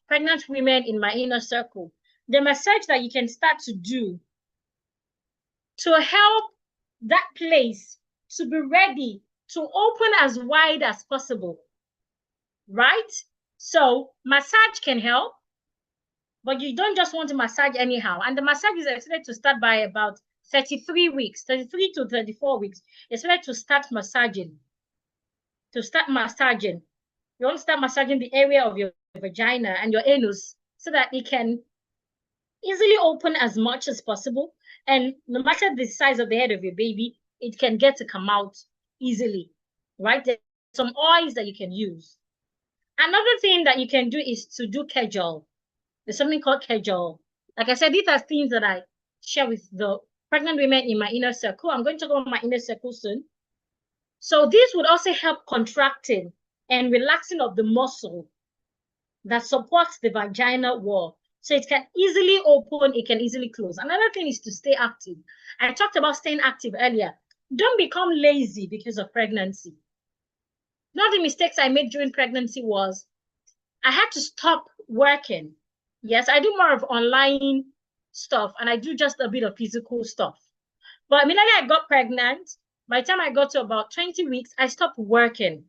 pregnant women in my inner circle. The massage that you can start to do to help that place to be ready to open as wide as possible, right? So massage can help, but you don't just want to massage anyhow. And the massage is expected to start by about 33 weeks, 33 to 34 weeks. It's expected to start massaging. You want to start massaging the area of your vagina and your anus so that it can easily open as much as possible. And no matter the size of the head of your baby, it can get to come out easily, right? There's some oils that you can use. Another thing that you can do is to do kegel. There's something called kegel. Like I said, these are things that I share with the pregnant women in my inner circle. I'm going to go on my inner circle soon. So this would also help contracting and relaxing of the muscle that supports the vaginal wall. So it can easily open, it can easily close. Another thing is to stay active. I talked about staying active earlier. Don't become lazy because of pregnancy. One of the mistakes I made during pregnancy was I had to stop working. Yes, I do more of online stuff and I do just a bit of physical stuff. But immediately I got pregnant, by the time I got to about 20 weeks, I stopped working.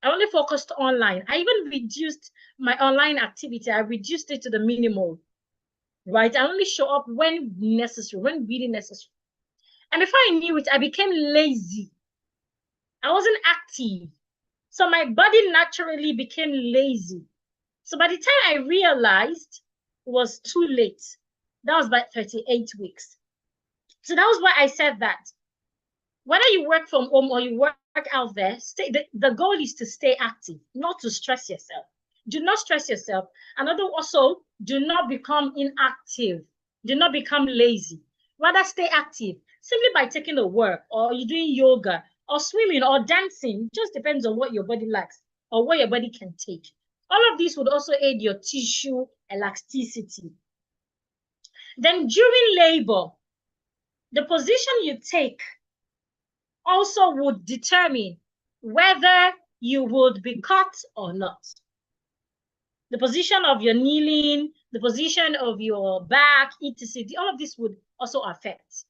I only focused online. I even reduced my online activity. I reduced it to the minimal, right? I only show up when necessary, when really necessary. And before I knew it, I became lazy. I wasn't active. So my body naturally became lazy. So by the time I realized it was too late, that was by 38 weeks. So that was why I said that whether you work from home or you work out there, the goal is to stay active, not to stress yourself. Do not stress yourself. And also, do not become inactive. Do not become lazy. Rather, stay active simply by taking a walk, or you're doing yoga, or swimming, or dancing. It just depends on what your body likes or what your body can take. All of these would also aid your tissue elasticity. Then during labor, the position you take also would determine whether you would be cut or not. The position of your kneeling, the position of your back, etc. All of this would also affect,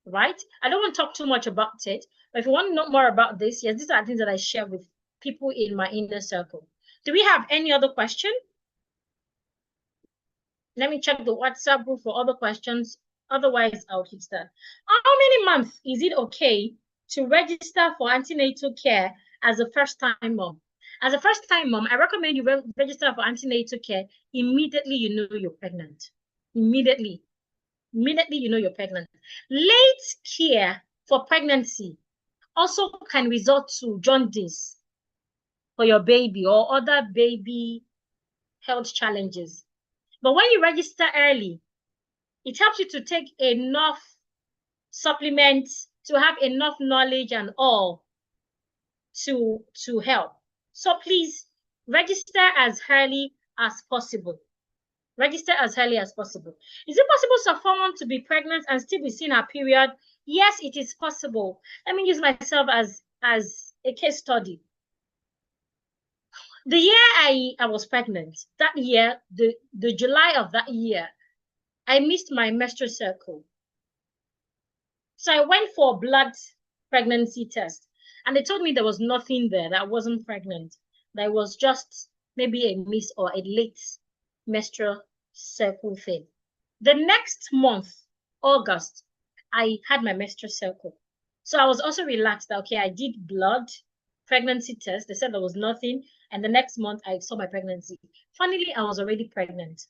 right? I don't want to talk too much about it, but if you want to know more about this, yes, these are things that I share with people in my inner circle. Do we have any other question? Let me check the WhatsApp group for other questions. Otherwise, I'll keep that. How many months is it okay to register for antenatal care as a first-time mom? As a first-time mom, I recommend you register for antenatal care immediately you know you're pregnant. Immediately you know you're pregnant. Late care for pregnancy also can result to jaundice for your baby or other baby health challenges. But when you register early, it helps you to take enough supplements, to have enough knowledge and all to help. So please register as early as possible. Register as early as possible. Is it possible for someone to be pregnant and still be seeing her period? Yes, it is possible. Let me use myself as a case study. The year I was pregnant, that year, the July of that year, I missed my menstrual cycle. So I went for a blood pregnancy test, and they told me there was nothing there, that I wasn't pregnant. That was just maybe a miss or a late menstrual cycle thing. The next month, August, I had my menstrual cycle. So I was also relaxed that, okay, I did blood pregnancy test. They said there was nothing. And the next month, I saw my pregnancy. Funnily, I was already pregnant.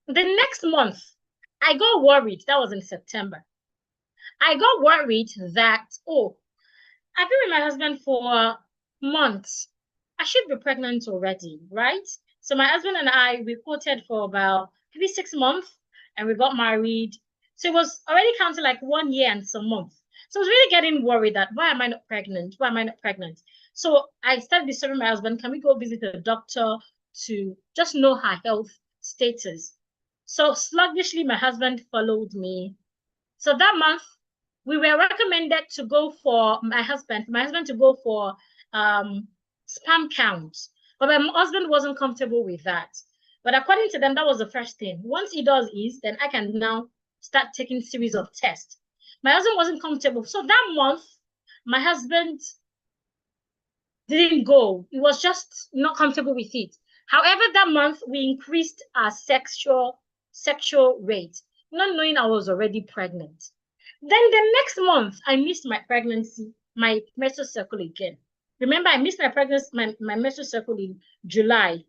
The next month, I got worried. That was in September. I got worried that, oh, I've been with my husband for months. I should be pregnant already, right? So my husband and I, we quoted for about maybe 6 months and we got married. So it was already counting like 1 year and some months. So I was really getting worried that why am I not pregnant? Why am I not pregnant? So I started disturbing my husband. Can we go visit a doctor to just know her health status? So sluggishly, my husband followed me. So that month, we were recommended to go for my husband to go for sperm counts. But my husband wasn't comfortable with that. But according to them, that was the first thing. Once he does is, then I can now start taking series of tests. My husband wasn't comfortable. So that month, my husband didn't go. He was just not comfortable with it. However, that month, we increased our sexual rate, not knowing I was already pregnant. Then the next month, I missed my pregnancy, my menstrual cycle again. Remember, I missed my pregnancy, my menstrual cycle in July.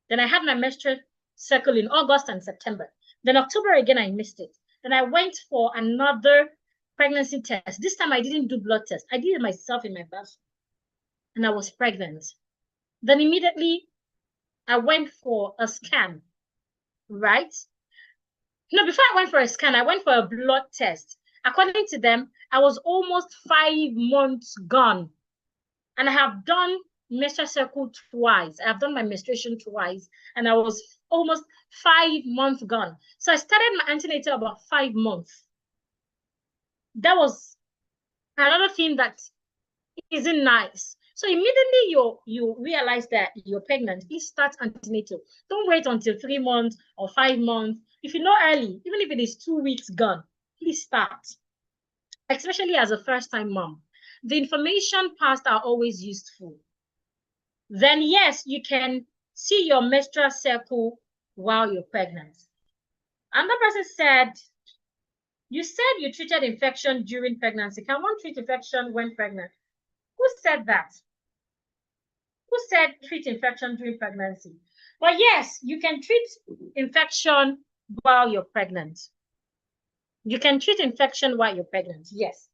Then I had my menstrual cycle in August and September. Then October again, I missed it. Then I went for another pregnancy test. This time I didn't do blood test. I did it myself in my bathroom. And I was pregnant. Then immediately I went for a scan, right? No, before I went for a scan, I went for a blood test. According to them, I was almost 5 months gone. And I have done menstrual cycle twice. I have done my menstruation twice. And I was almost 5 months gone. So I started my antenatal about 5 months. That was another thing that isn't nice. So immediately you realize that you're pregnant, please start antenatal. Don't wait until 3 months or 5 months. If you know early, even if it is 2 weeks gone, please start. Especially as a first-time mom. The information passed are always useful. Then yes, you can see your menstrual cycle while you're pregnant. Another person said, you said you treated infection during pregnancy. Can one treat infection when pregnant? Who said that? Who said treat infection during pregnancy? But yes, you can treat infection while you're pregnant. You can treat infection while you're pregnant, yes.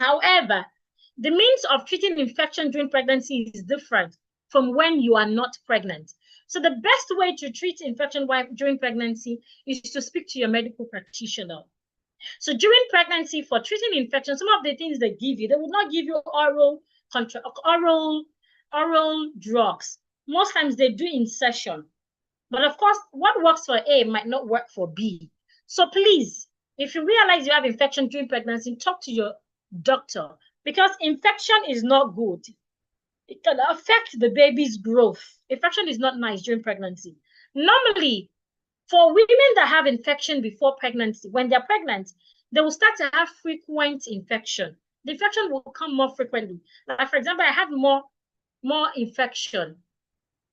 However, the means of treating infection during pregnancy is different from when you are not pregnant. So the best way to treat infection during pregnancy is to speak to your medical practitioner. So during pregnancy, for treating infection, some of the things they give you, they will not give you oral drugs. Most times they do insertion. But of course, what works for A might not work for B. So please, if you realize you have infection during pregnancy, talk to your doctor, because infection is not good. It can affect the baby's growth. Infection is not nice during pregnancy. Normally, for women that have infection before pregnancy, when they're pregnant, they will start to have frequent infection. The infection will come more frequently. Like, for example, I had more infection.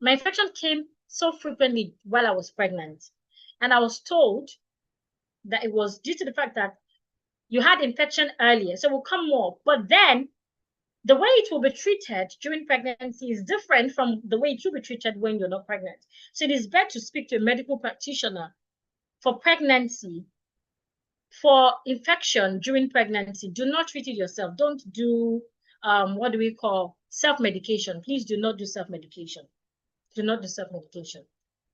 My infection came so frequently while I was pregnant. And I was told that it was due to the fact that you had infection earlier, so it will come more. But then the way it will be treated during pregnancy is different from the way it will be treated when you're not pregnant. So it is better to speak to a medical practitioner for pregnancy, for infection during pregnancy. Do not treat it yourself. Don't do, what do we call, self-medication. Please do not do self-medication. Do not do self-medication.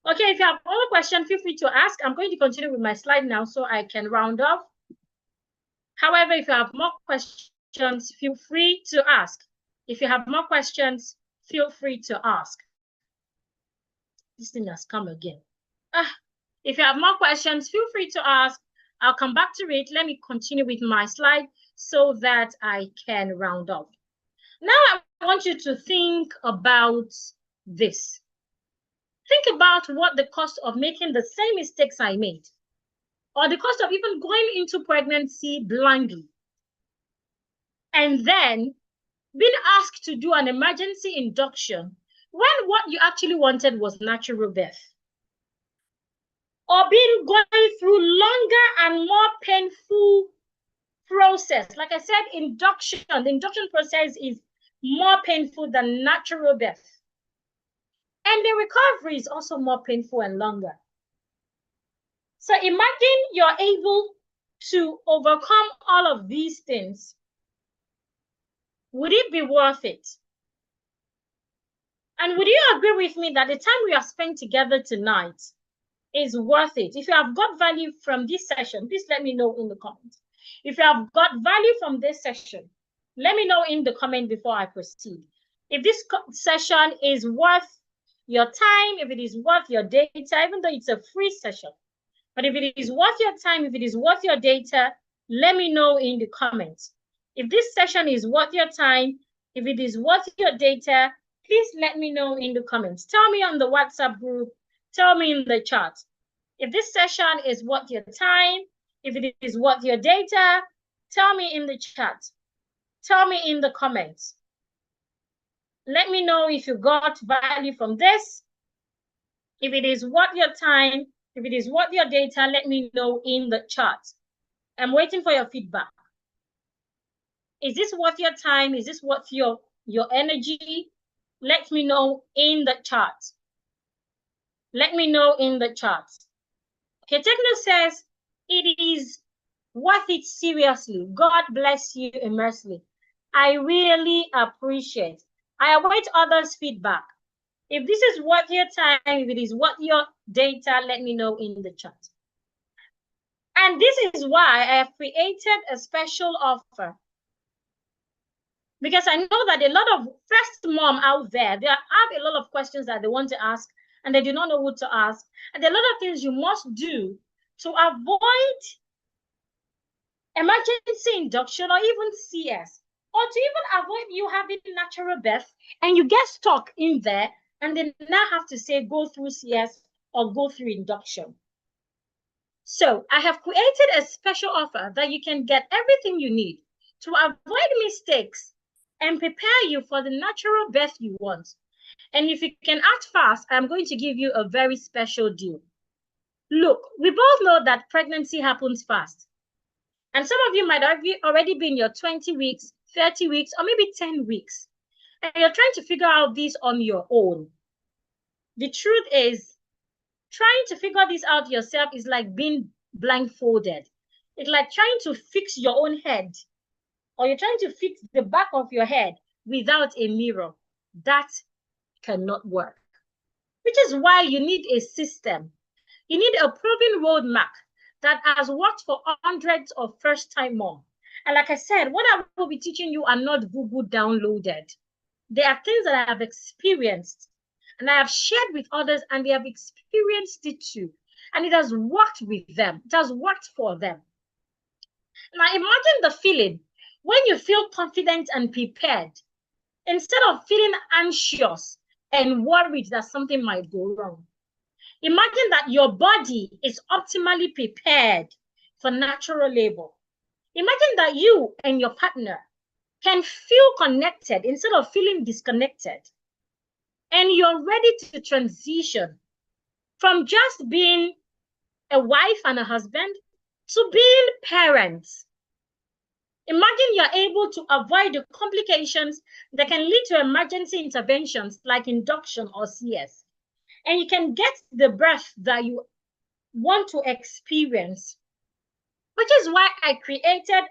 Okay, if you have other questions, feel free to ask. I'm going to continue with my slide now so I can round off. However, if you have more questions, feel free to ask. If you have more questions, feel free to ask. This thing has come again. If you have more questions, feel free to ask. I'll come back to it. Let me continue with my slide so that I can round up. Now I want you to think about this. Think about what the cost of making the same mistakes I made, or the cost of even going into pregnancy blindly, and then being asked to do an emergency induction when what you actually wanted was natural birth, or going through longer and more painful process. Like I said, the induction process is more painful than natural birth. And the recovery is also more painful and longer. So imagine you're able to overcome all of these things. Would it be worth it? And would you agree with me that the time we have spent together tonight is worth it? If you have got value from this session, please let me know in the comments. If you have got value from this session, let me know in the comment before I proceed. If this session is worth your time, if it is worth your data, even though it's a free session, but if it is worth your time, if it is worth your data, let me know in the comments. If this session is worth your time, if it is worth your data, please let me know in the comments. Tell me on the WhatsApp group, tell me in the chat. If this session is worth your time, if it is worth your data, tell me in the chat. Tell me in the comments. Let me know if you got value from this. If it is worth your time, if it is worth your data, let me know in the chat. I'm waiting for your feedback. Is this worth your time? Is this worth your energy? Let me know in the chat. Let me know in the chat. Okay, Techno says, it is worth it seriously. God bless you immensely. I really appreciate. I await others' feedback. If this is worth your time, if it is worth your data, let me know in the chat. And this is why I have created a special offer. Because I know that a lot of first mom out there, they have a lot of questions that they want to ask, and they do not know what to ask. And there are a lot of things you must do to avoid emergency induction or even CS, or to even avoid you having natural birth and you get stuck in there and then now have to say go through CS or go through induction. So I have created a special offer that you can get everything you need to avoid mistakes and prepare you for the natural birth you want. And if you can act fast, I'm going to give you a very special deal. Look, we both know that pregnancy happens fast. And some of you might have already been your 20 weeks, 30 weeks, or maybe 10 weeks. And you're trying to figure out this on your own. The truth is, trying to figure this out yourself is like being blindfolded. It's like trying to fix your own head, or you're trying to fix the back of your head without a mirror. That cannot work. Which is why you need a system. You need a proven roadmap that has worked for hundreds of first-time moms. And like I said, what I will be teaching you are not Google downloaded. They are things that I have experienced and I have shared with others, and they have experienced it too. And it has worked with them. It has worked for them. Now imagine the feeling when you feel confident and prepared, instead of feeling anxious and worried that something might go wrong. Imagine that your body is optimally prepared for natural labor. Imagine that you and your partner can feel connected instead of feeling disconnected. And you're ready to transition from just being a wife and a husband to being parents. Imagine you're able to avoid the complications that can lead to emergency interventions like induction or CS. And you can get the birth that you want to experience, which is why I created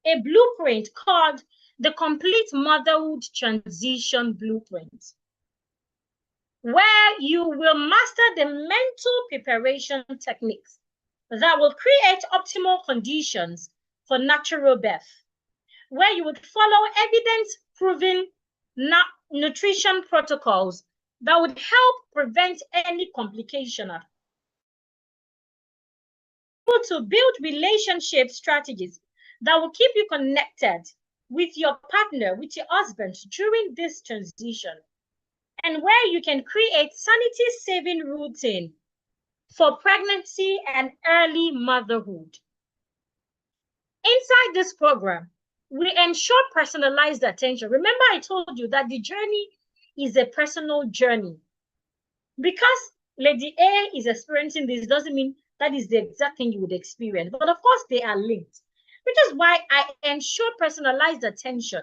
a blueprint called the Complete Motherhood Transition Blueprint, where you will master the mental preparation techniques that will create optimal conditions for natural birth, where you would follow evidence-proven nutrition protocols that would help prevent any complication at all. To build relationship strategies that will keep you connected with your partner, with your husband during this transition, and where you can create sanity-saving routine for pregnancy and early motherhood. Inside this program, we ensure personalized attention. Remember, I told you that the journey is a personal journey. Because Lady A is experiencing this doesn't mean that is the exact thing you would experience. But of course, they are linked, which is why I ensure personalized attention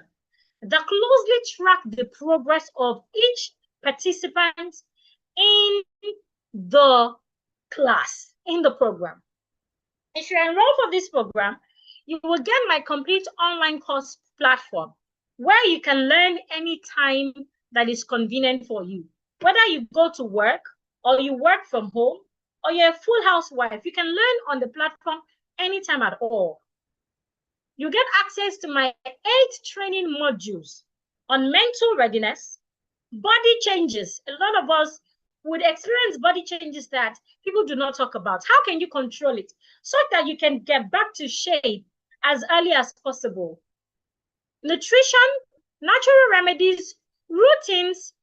that closely track the progress of each participant in the class, in the program. If you enroll for this program, you will get my complete online course platform where you can learn anytime that is convenient for you. Whether you go to work or you work from home or you're a full housewife, you can learn on the platform anytime at all. You get access to my 8 training modules on mental readiness, body changes. A lot of us would experience body changes that people do not talk about. How can you control it so that you can get back to shape as early as possible? Nutrition, natural remedies, routines,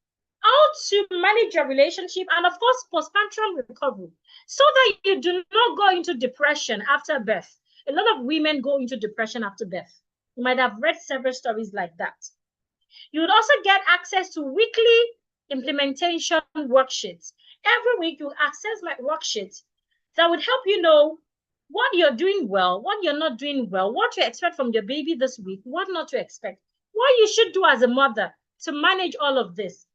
how to manage your relationship, and of course, postpartum recovery, so that you do not go into depression after birth. A lot of women go into depression after birth. You might have read several stories like that. You would also get access to weekly implementation worksheets. Every week, you access my worksheets that would help you know what you're doing well, what you're not doing well, what to expect from your baby this week, what not to expect, what you should do as a mother to manage all of this.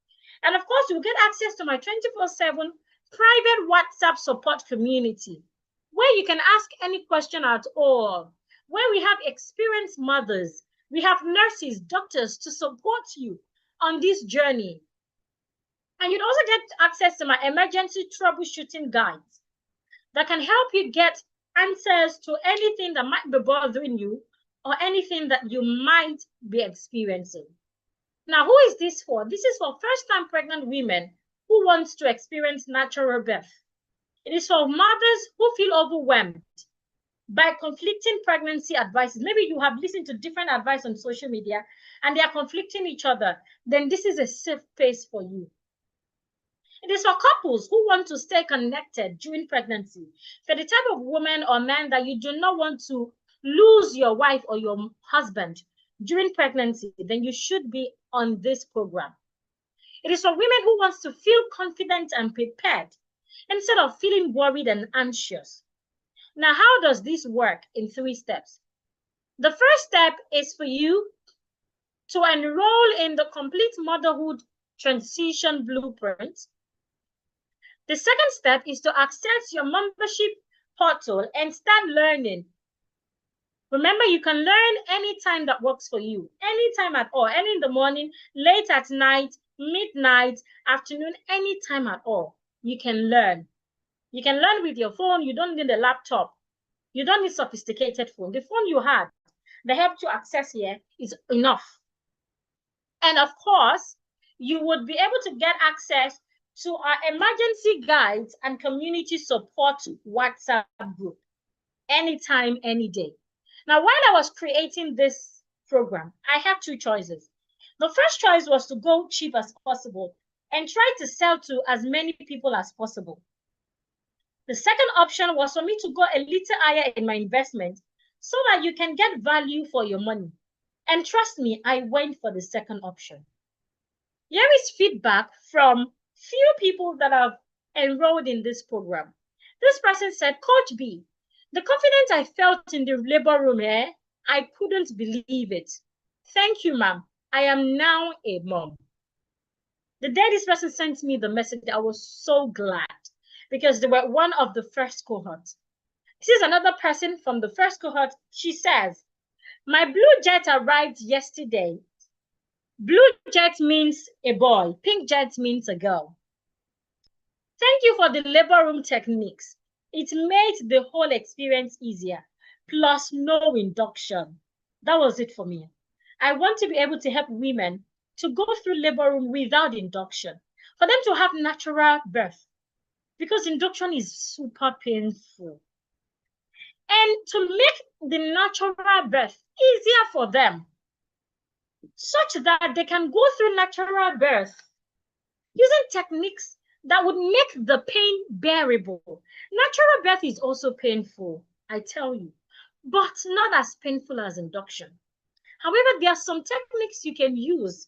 And of course, you'll get access to my 24/7 private WhatsApp support community, where you can ask any question at all, where we have experienced mothers, we have nurses, doctors to support you on this journey. And you'd also get access to my emergency troubleshooting guides that can help you get answers to anything that might be bothering you or anything that you might be experiencing. Now, who is this for? This is for first-time pregnant women who want to experience natural birth. It is for mothers who feel overwhelmed by conflicting pregnancy advices. Maybe you have listened to different advice on social media and they are conflicting each other. Then this is a safe place for you. It is for couples who want to stay connected during pregnancy. For the type of woman or man that you do not want to lose your wife or your husband during pregnancy, then you should be on this program. It is for women who wants to feel confident and prepared instead of feeling worried and anxious. Now, how does this work in 3 steps? The first step is for you to enroll in the Complete Motherhood Transition Blueprint. The second step is to access your membership portal and start learning. Remember, you can learn anytime that works for you, anytime at all, any in the morning, late at night, midnight, afternoon, anytime at all. You can learn. You can learn with your phone. You don't need a laptop. You don't need sophisticated phone. The phone you have, the help to access here is enough. And of course, you would be able to get access to our emergency guides and community support WhatsApp group anytime, any day. Now, while I was creating this program, I had 2 choices. The first choice was to go cheap as possible and try to sell to as many people as possible. The second option was for me to go a little higher in my investment so that you can get value for your money. And trust me, I went for the second option. Here is feedback from few people that have enrolled in this program. This person said, Coach B, The confidence I felt in the labor room, I couldn't believe it. Thank you, ma'am. I am now a mom. The day this person sent me the message, I was so glad because they were one of the first cohort. This is another person from the first cohort. She says, my blue jet arrived yesterday. Blue jet means a boy. Pink jet means a girl. Thank you for the labor room techniques. It made the whole experience easier, plus no induction. That was it for me. I want to be able to help women to go through labor room without induction, for them to have natural birth, because induction is super painful. And to make the natural birth easier for them, such that they can go through natural birth using techniques that would make the pain bearable. Natural birth is also painful, I tell you, but not as painful as induction. However, there are some techniques you can use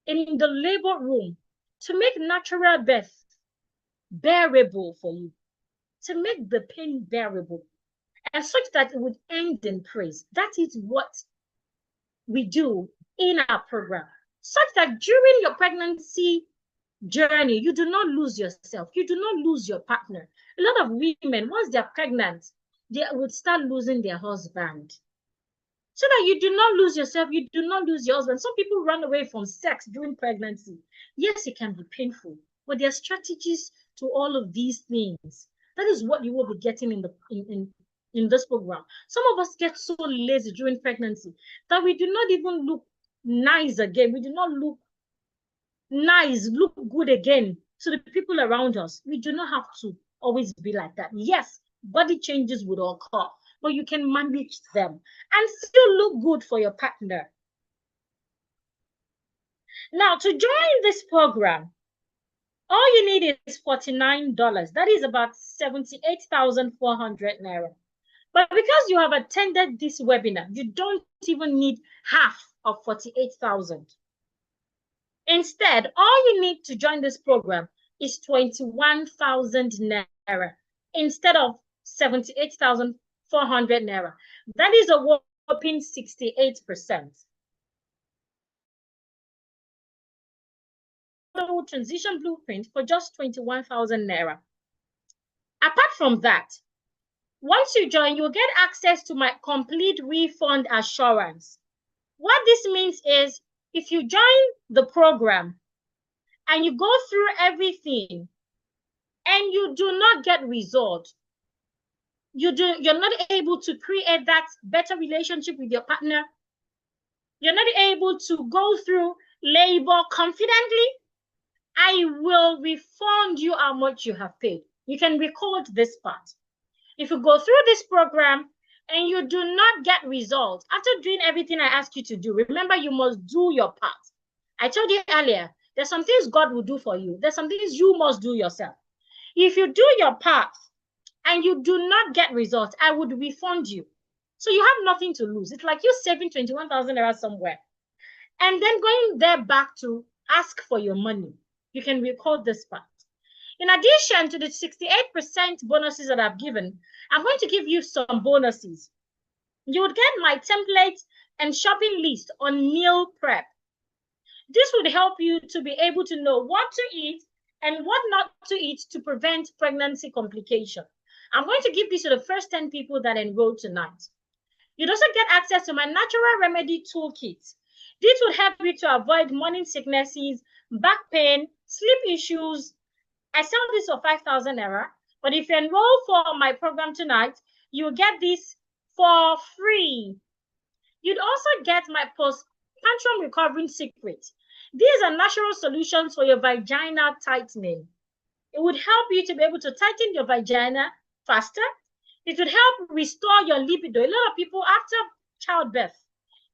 in the labor room to make natural birth bearable for you, to make the pain bearable, and such that it would end in praise. That is what we do in our program, such that during your pregnancy journey, you do not lose yourself. You do not lose your partner. A lot of women, once they're pregnant, they would start losing their husband. So that you do not lose yourself, you do not lose your husband. Some people run away from sex during pregnancy. Yes, it can be painful, but there are strategies to all of these things. That is what you will be getting in this program. Some of us get so lazy during pregnancy that we do not even look nice again. We do not look nice, look good again to the people around us. We do not have to always be like that. Yes, body changes would occur, but you can manage them and still look good for your partner. Now, to join this program, all you need is $49. That is about 78,400 naira. But because you have attended this webinar, you don't even need half of 48,000. Instead, all you need to join this program is 21,000 naira instead of 78,400 naira. That is a whopping 68%. The transition blueprint for just 21,000 naira. Apart from that, once you join, you'll get access to my complete refund assurance. What this means is, if you join the program and you go through everything and you do not get results, you're not able to create that better relationship with your partner, you're not able to go through labor confidently, I will refund you how much you have paid. You can record this part. If you go through this program and you do not get results, after doing everything I ask you to do, remember you must do your part. I told you earlier, there's some things God will do for you. There's some things you must do yourself. If you do your part and you do not get results, I would refund you. So you have nothing to lose. It's like you saving 21,000 naira somewhere and then going there back to ask for your money. You can record this part. In addition to the 68% bonuses that I've given, I'm going to give you some bonuses. You would get my template and shopping list on meal prep. This would help you to be able to know what to eat and what not to eat to prevent pregnancy complication. I'm going to give this to the first 10 people that enroll tonight. You'd also get access to my natural remedy toolkit. This would help you to avoid morning sicknesses, back pain, sleep issues. I sell this for 5,000 naira, but if you enroll for my program tonight, you'll get this for free. You'd also get my post-tantrum recovering secret. These are natural solutions for your vaginal tightening. It would help you to be able to tighten your vagina faster. It would help restore your libido. A lot of people after childbirth,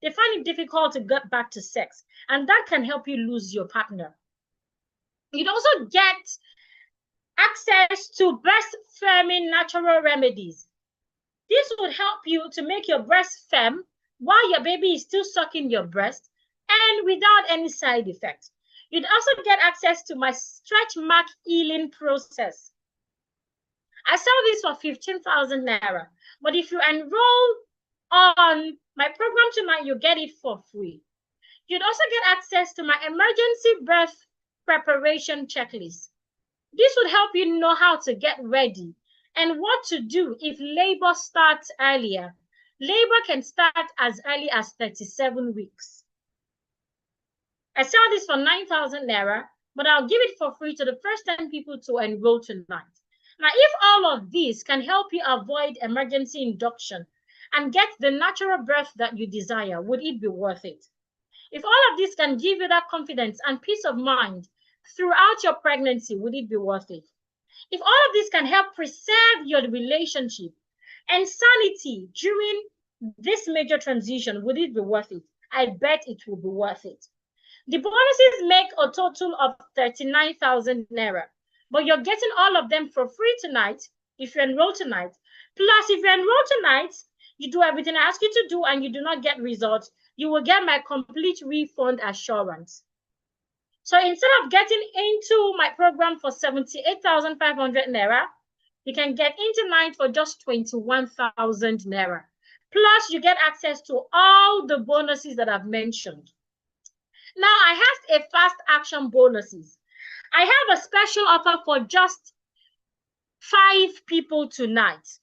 they find it difficult to get back to sex, and that can help you lose your partner. You'd also get access to breast firming natural remedies. This would help you to make your breast firm while your baby is still sucking your breast and without any side effects. You'd also get access to my stretch mark healing process. I sell this for 15,000 naira, But if you enroll on my program tonight, you get it for free. You'd also get access to my emergency birth preparation checklist. This would help you know how to get ready and what to do if labor starts earlier. Labor can start as early as 37 weeks. I sell this for 9,000 Naira, but I'll give it for free to the first 10 people to enroll tonight. Now, if all of these can help you avoid emergency induction and get the natural birth that you desire, would it be worth it? If all of this can give you that confidence and peace of mind throughout your pregnancy, would it be worth it? If all of this can help preserve your relationship and sanity during this major transition, would it be worth it? I bet it will be worth it. The bonuses make a total of 39,000 Naira, but you're getting all of them for free tonight if you enroll tonight. Plus, if you enroll tonight, you do everything I ask you to do and you do not get results, you will get my complete refund assurance. So instead of getting into my program for 78,500 Naira, you can get into mine for just 21,000 Naira. Plus, you get access to all the bonuses that I've mentioned. Now, I have a fast action bonuses. I have a special offer for just 5 people tonight.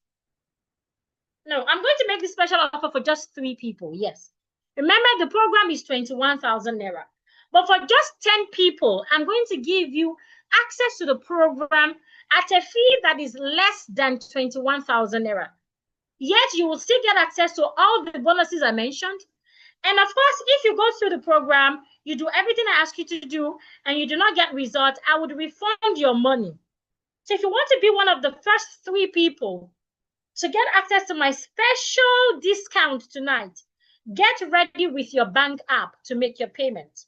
No, I'm going to make this special offer for just 3 people, yes. Remember, the program is 21,000 Naira. But for just 10 people, I'm going to give you access to the program at a fee that is less than 21,000 Naira. Yet, you will still get access to all the bonuses I mentioned. And of course, if you go through the program, you do everything I ask you to do, and you do not get results, I would refund your money. So if you want to be one of the first 3 people to get access to my special discount tonight, get ready with your bank app to make your payment.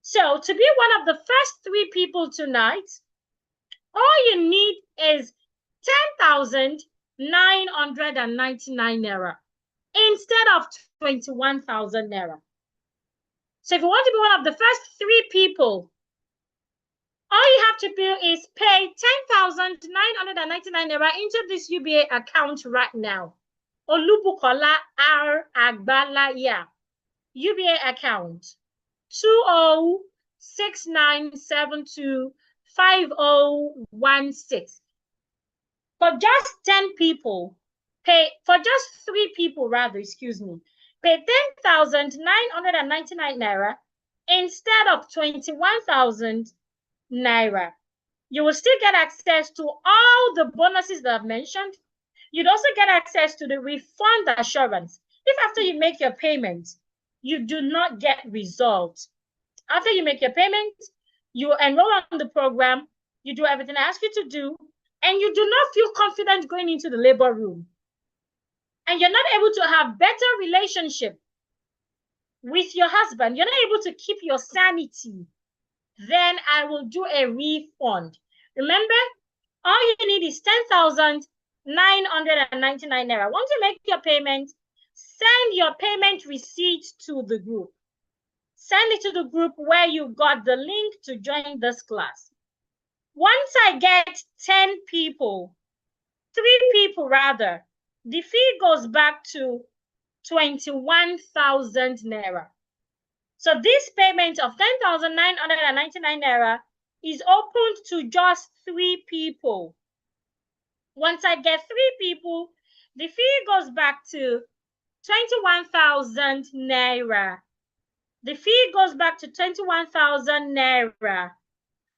So to be one of the first 3 people tonight, all you need is 10,999 Naira instead of 21,000 Naira. So if you want to be one of the first 3 people, all you have to do is pay 10,999 Naira into this UBA account right now. Olubukola R. Agbalaya, UBA account 2069725016. For just 10 people, for just 3 people rather, excuse me, pay 10,999 Naira instead of 21,000 Naira. You will still get access to all the bonuses that I've mentioned. You'd also get access to the refund assurance. If after you make your payment, you do not get results. After you make your payment, you enroll on the program, you do everything I ask you to do, and you do not feel confident going into the labor room, and you're not able to have better relationship with your husband, you're not able to keep your sanity, then I will do a refund. Remember, all you need is 10,999 Naira. Once you make your payment, send your payment receipt to the group. Send it to the group where you got the link to join this class. Once I get 10 people, 3 people rather, the fee goes back to 21,000 Naira. So this payment of 10,999 Naira is opened to just 3 people. Once I get 3 people, the fee goes back to 21,000 Naira. The fee goes back to 21,000 Naira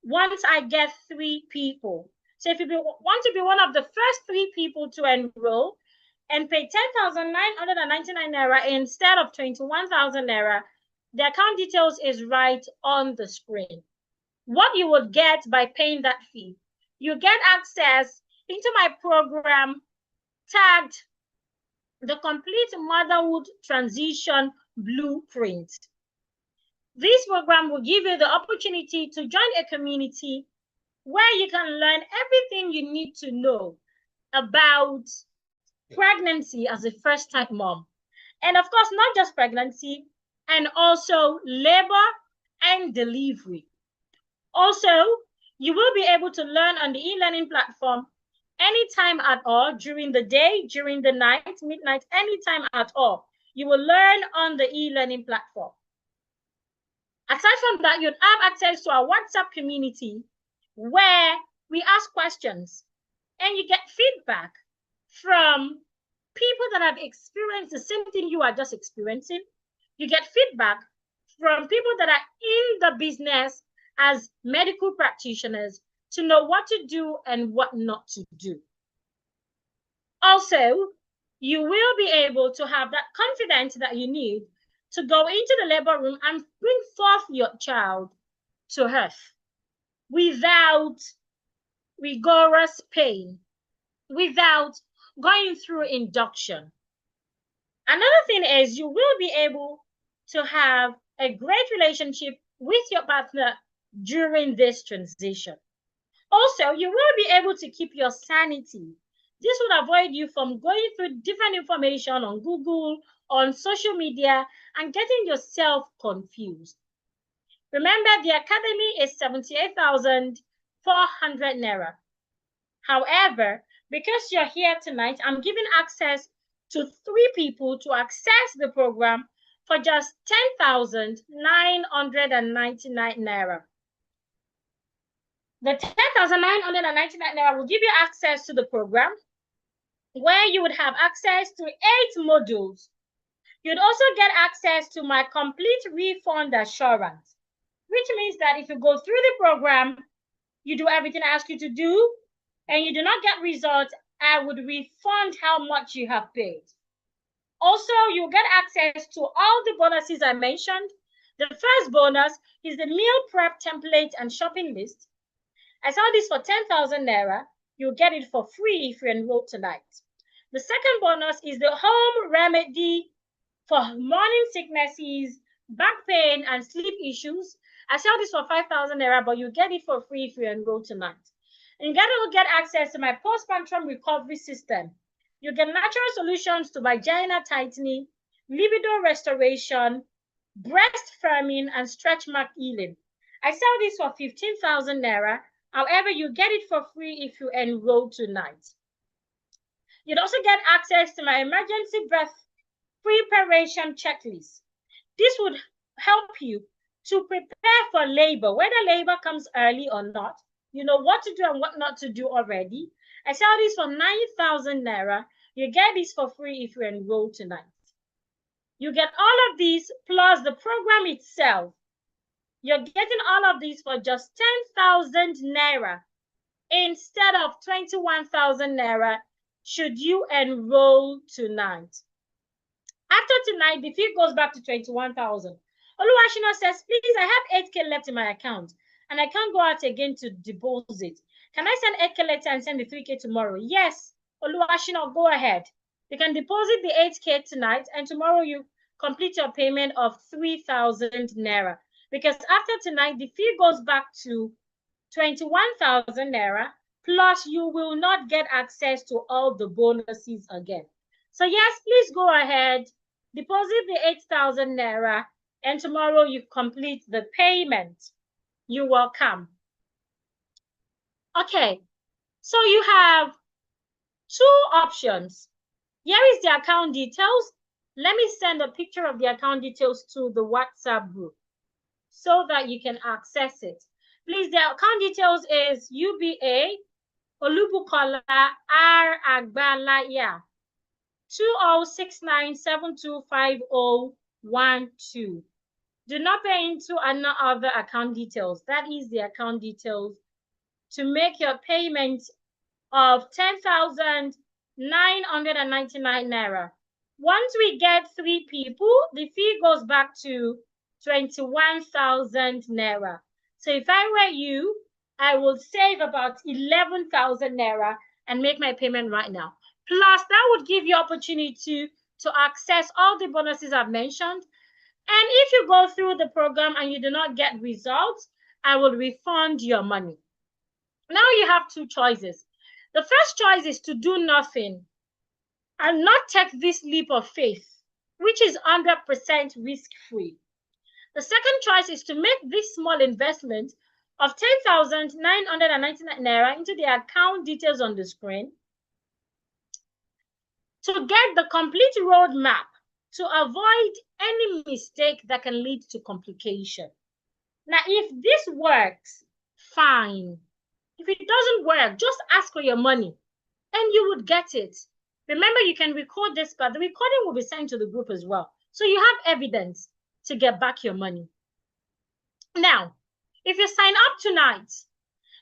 once I get 3 people. So if you want to be one of the first 3 people to enroll and pay 10,999 Naira instead of 21,000 Naira, the account details is right on the screen. What you would get by paying that fee, you get access into my program tagged the complete motherhood transition blueprint. This program will give you the opportunity to join a community where you can learn everything you need to know about pregnancy as a first-time mom. And of course, not just pregnancy, and also labor and delivery. Also, you will be able to learn on the e-learning platform anytime at all, during the day, during the night, midnight, anytime at all. You will learn on the e-learning platform. Aside from that, you'd have access to our WhatsApp community where we ask questions and you get feedback from people that have experienced the same thing you are just experiencing. You get feedback from people that are in the business as medical practitioners to know what to do and what not to do. Also, you will be able to have that confidence that you need to go into the labor room and bring forth your child to earth without rigorous pain, without going through induction. Another thing is you will be able to have a great relationship with your partner during this transition. Also, you will be able to keep your sanity. This would avoid you from going through different information on Google, on social media, and getting yourself confused. Remember, the academy is 78,400 Naira. However, because you're here tonight, I'm giving access to 3 people to access the program for just 10,999 Naira. The 10,999 Naira will give you access to the program where you would have access to 8 modules. You'd also get access to my complete refund assurance, which means that if you go through the program, you do everything I ask you to do, and you do not get results, I would refund how much you have paid. Also, you'll get access to all the bonuses I mentioned. The first bonus is the meal prep template and shopping list. I sell this for 10,000 Naira. You'll get it for free if you enroll tonight. The second bonus is the home remedy for morning sicknesses, back pain, and sleep issues. I sell this for 5,000 Naira, but you get it for free if you enroll tonight. And you'll get access to my postpartum recovery system. You get natural solutions to vagina tightening, libido restoration, breast firming, and stretch mark healing. I sell this for 15,000 Naira. However, you get it for free if you enroll tonight. You'd also get access to my emergency birth preparation checklist. This would help you to prepare for labor, whether labor comes early or not. You know what to do and what not to do already. I sell this for 9,000 Naira. You get this for free if you enroll tonight. You get all of these plus the program itself. You're getting all of these for just 10,000 Naira instead of 21,000 Naira should you enroll tonight. After tonight, the fee goes back to 21,000. Oluwashina says, please, I have 8K left in my account and I can't go out again to deposit. Can I send 8K later and send the 3K tomorrow? Yes, Oluwashina, go ahead. You can deposit the 8K tonight and tomorrow you complete your payment of 3,000 Naira. Because after tonight, the fee goes back to 21,000 Naira, plus you will not get access to all the bonuses again. So yes, please go ahead, deposit the 8,000 Naira, and tomorrow you complete the payment. You're welcome. Okay, so you have 2 options. Here is the account details. Let me send a picture of the account details to the WhatsApp group so that you can access it. Please, the account details is UBA Olubukola R Agbalaya 2069725012. Do not pay into another account details. That is the account details to make your payment of 10,999 Naira. Once we get 3 people, the fee goes back to 21,000 Naira. So if I were you, I would save about 11,000 Naira and make my payment right now. Plus, that would give you opportunity to access all the bonuses I've mentioned. And if you go through the program and you do not get results, I will refund your money. Now you have 2 choices. The first choice is to do nothing and not take this leap of faith, which is 100% risk-free. The second choice is to make this small investment of 10,999 naira into the account details on the screen to get the complete roadmap to avoid any mistake that can lead to complication. Now, if this works, fine. If it doesn't work, just ask for your money and you would get it. Remember, you can record this, but the recording will be sent to the group as well. So you have evidence to get back your money. Now, if you sign up tonight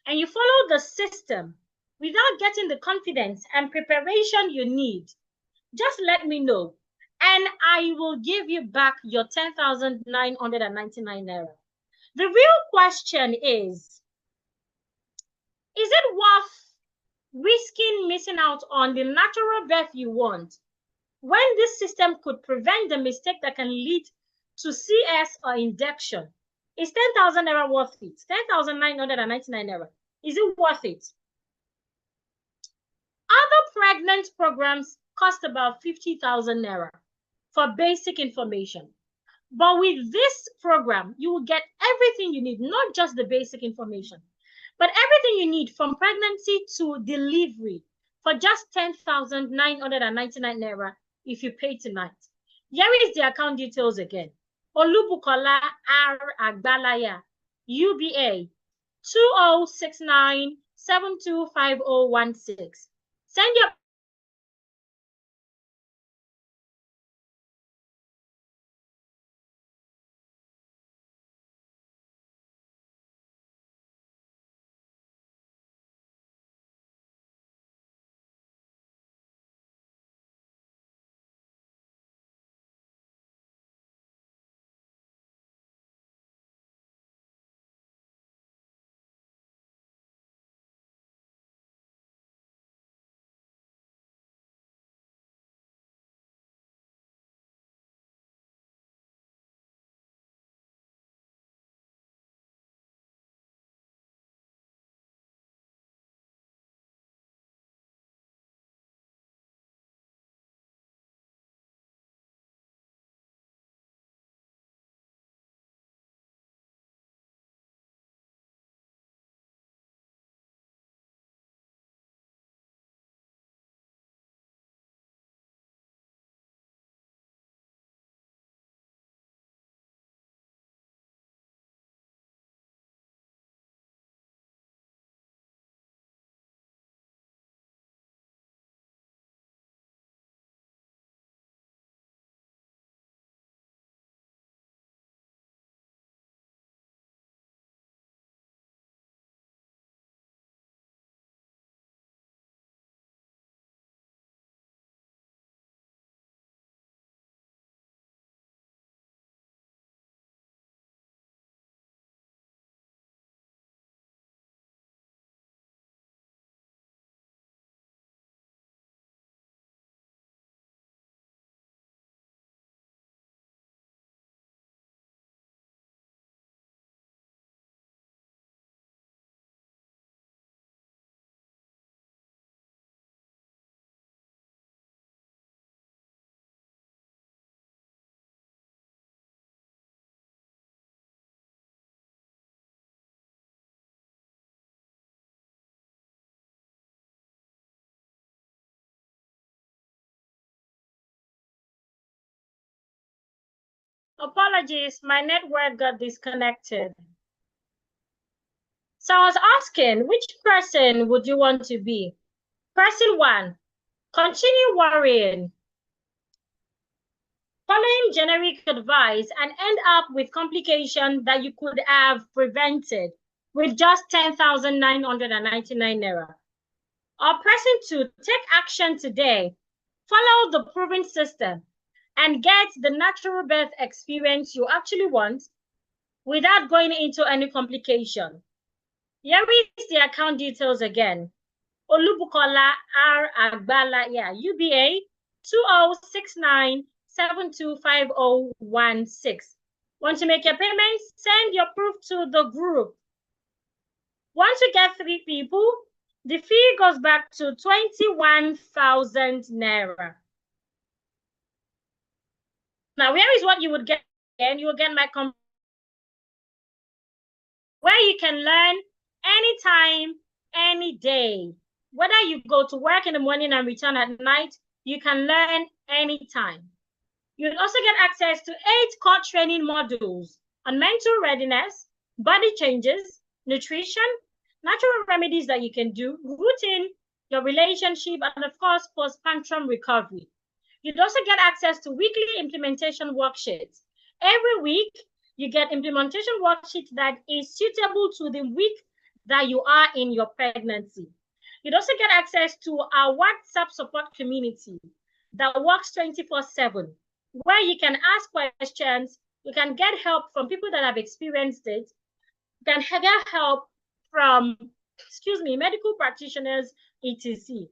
and you follow the system without getting the confidence and preparation you need, just let me know and I will give you back your 10,999 naira. The real question is it worth risking missing out on the natural birth you want when this system could prevent the mistake that can lead to CS or induction? Is 10,000 naira worth it? 10,999 naira. Is it worth it? Other pregnant programs cost about 50,000 naira for basic information. But with this program, you will get everything you need, not just the basic information, but everything you need from pregnancy to delivery for just 10,999 naira if you pay tonight. Here is the account details again. Olubukola R. Agbalaya, UBA 2069725016. Send your apologies, my network got disconnected. So I was asking, which person would you want to be? Person one, continue worrying, following generic advice, and end up with complications that you could have prevented with just 10,999 naira. Or person two, take action today, follow the proven system, and get the natural birth experience you actually want without going into any complication. Here is the account details again. Olubukola R. Agbala, yeah, UBA 2069725016. Want to make your payments? Send your proof to the group. Once you get 3 people, the fee goes back to 21,000 naira. Now, where is what you would get? And you will get my where where you can learn anytime, any day. Whether you go to work in the morning and return at night, you can learn anytime. You'll also get access to 8 core training modules on mental readiness, body changes, nutrition, natural remedies that you can do, routine, your relationship, and of course, postpartum recovery. You'd also get access to weekly implementation worksheets. Every week, you get implementation worksheet that is suitable to the week that you are in your pregnancy. You'd also get access to our WhatsApp support community that works 24/7, where you can ask questions, you can get help from people that have experienced it, you can get help from, medical practitioners, etc.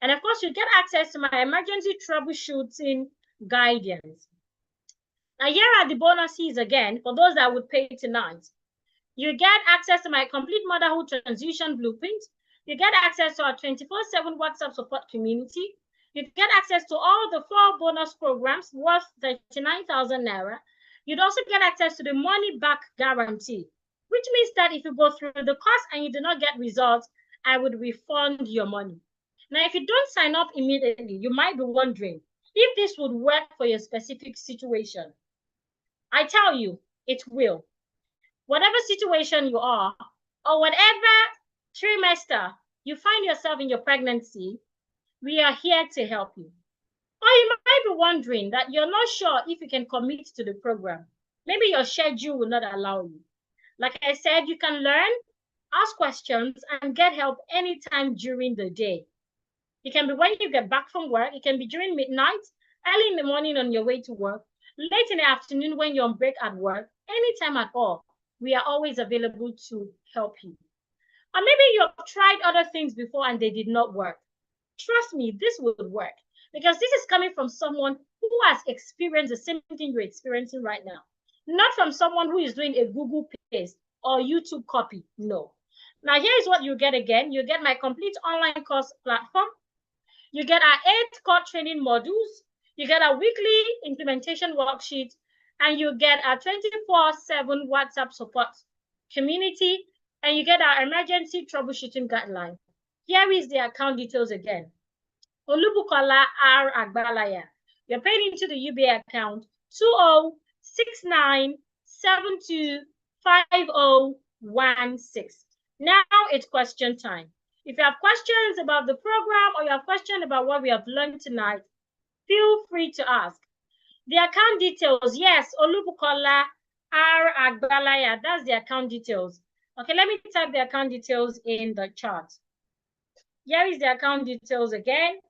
And of course, you get access to my emergency troubleshooting guidance. Now, here are the bonuses again for those that would pay tonight. You get access to my complete motherhood transition blueprint. You get access to our 24/7 WhatsApp support community. You get access to all the 4 bonus programs worth 39,000 Naira. You'd also get access to the money back guarantee, which means that if you go through the course and you do not get results, I would refund your money. Now, if you don't sign up immediately, you might be wondering if this would work for your specific situation. I tell you, it will. Whatever situation you are, or whatever trimester you find yourself in your pregnancy, we are here to help you. Or you might be wondering that you're not sure if you can commit to the program. Maybe your schedule will not allow you. Like I said, you can learn, ask questions, and get help anytime during the day. It can be when you get back from work. It can be during midnight, early in the morning on your way to work, late in the afternoon when you're on break at work, anytime at all. We are always available to help you. Or maybe you've tried other things before and they did not work. Trust me, this will work because this is coming from someone who has experienced the same thing you're experiencing right now. Not from someone who is doing a Google paste or YouTube copy. No. Now, here is what you get again. You get my complete online course platform. You get our 8 core training modules. You get a weekly implementation worksheet. And you get our 24/7 WhatsApp support community. And you get our emergency troubleshooting guideline. Here is the account details again. Olubukola R. Agbalaya. You're paying into the UBA account 2069725016. Now it's question time. If you have questions about the program or you have questions about what we have learned tonight, feel free to ask. The account details, yes, Olubukola R. Agbalaya, that's the account details. Okay, let me type the account details in the chat. Here is the account details again.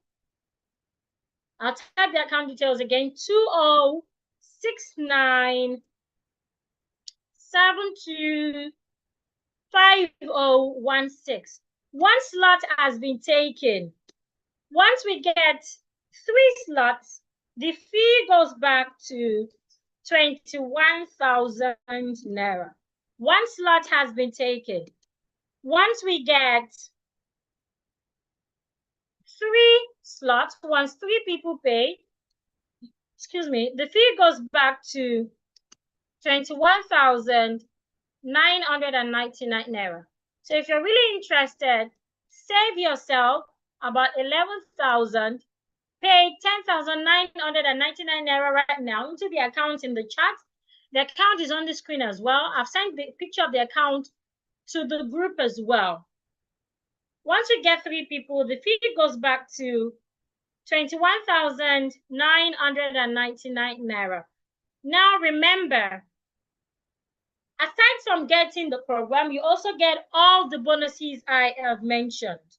I'll type the account details again, 2069725016. One slot has been taken. Once we get 3 slots, the fee goes back to 21,000 Naira. 1 slot has been taken. Once we get 3 slots, once 3 people pay, the fee goes back to 21,999 Naira. So if you're really interested, save yourself about 11,000, pay 10,999 Naira right now into the account in the chat. The account is on the screen as well. I've sent the picture of the account to the group as well. Once we get 3 people, the fee goes back to 21,999 Naira. Now remember, aside from getting the program, you also get all the bonuses I have mentioned.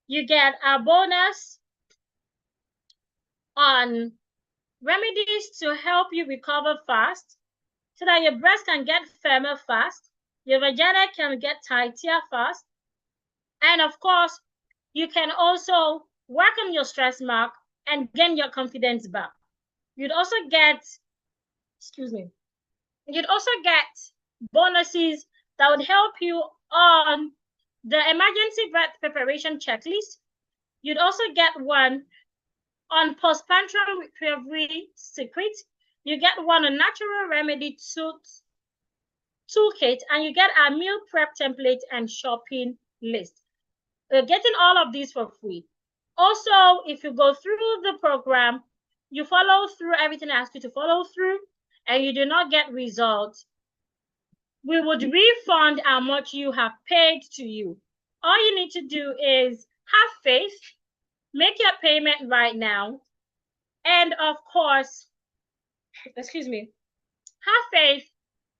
You get a bonus on remedies to help you recover fast so that your breast can get firmer fast, your vagina can get tighter fast, and of course, you can also work on your stress mark and gain your confidence back. You'd also get, you'd also get bonuses that would help you on the emergency birth preparation checklist. You'd also get one on postpartum recovery secret. You get one on natural remedy toolkit, and you get our meal prep template and shopping list. We're getting all of these for free. Also, if you go through the program, you follow through everything I ask you to follow through, and you do not get results, we would refund how much you have paid to you. All you need to do is have faith, make your payment right now, and of course, excuse me, have faith,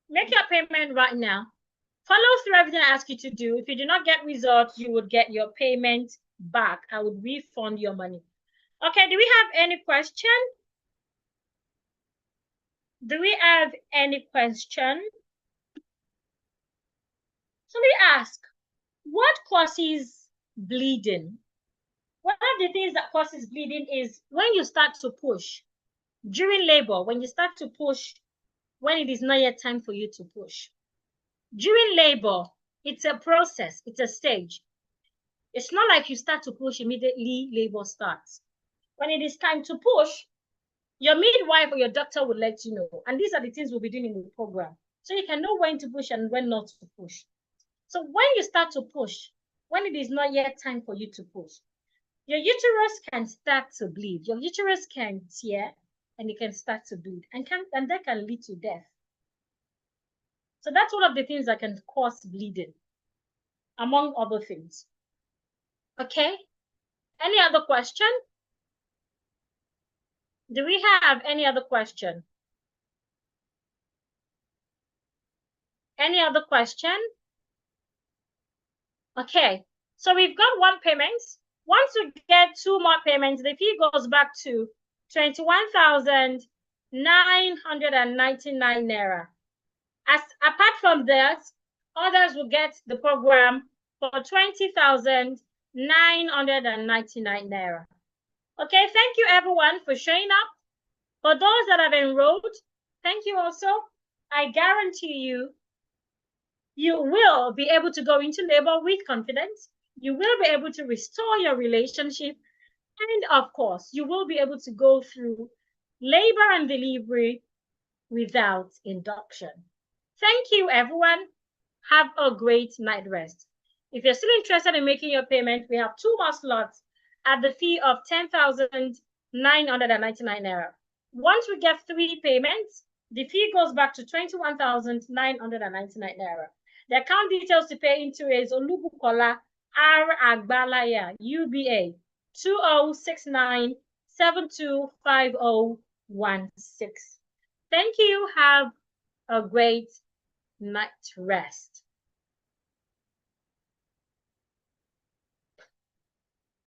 make your payment right now, follow through everything I ask you to do. If you do not get results, you would get your payment back. I would refund your money. Okay, do we have any question? Do we have any question? Somebody ask, what causes bleeding? One of the things that causes bleeding is when you start to push. During labor, when you start to push, when it is not yet time for you to push. During labor, it's a process, it's a stage. It's not like you start to push immediately, labor starts. When it is time to push, your midwife or your doctor will let you know. And these are the things we'll be doing in the program. So you can know when to push and when not to push. So when you start to push, when it is not yet time for you to push, your uterus can start to bleed. Your uterus can tear and it can start to bleed and that can lead to death. So that's one of the things that can cause bleeding, among other things. Okay? Any other question? Do we have any other question? Any other question? Okay, so we've got one payment. Once we get two more payments, the fee goes back to 21,999 Naira. Apart from that, others will get the program for 20,999 Naira. Okay, thank you everyone for showing up. For those that have enrolled, thank you also. I guarantee you, you will be able to go into labor with confidence. You will be able to restore your relationship. And of course, you will be able to go through labor and delivery without induction. Thank you, everyone. Have a great night rest. If you're still interested in making your payment, we have two more slots at the fee of 10,999 Naira. Once we get three payments, the fee goes back to 21,999 Naira. The account details to pay into is Olubukola R. Agbalaya, UBA, 2069725016. Thank you. Have a great night rest.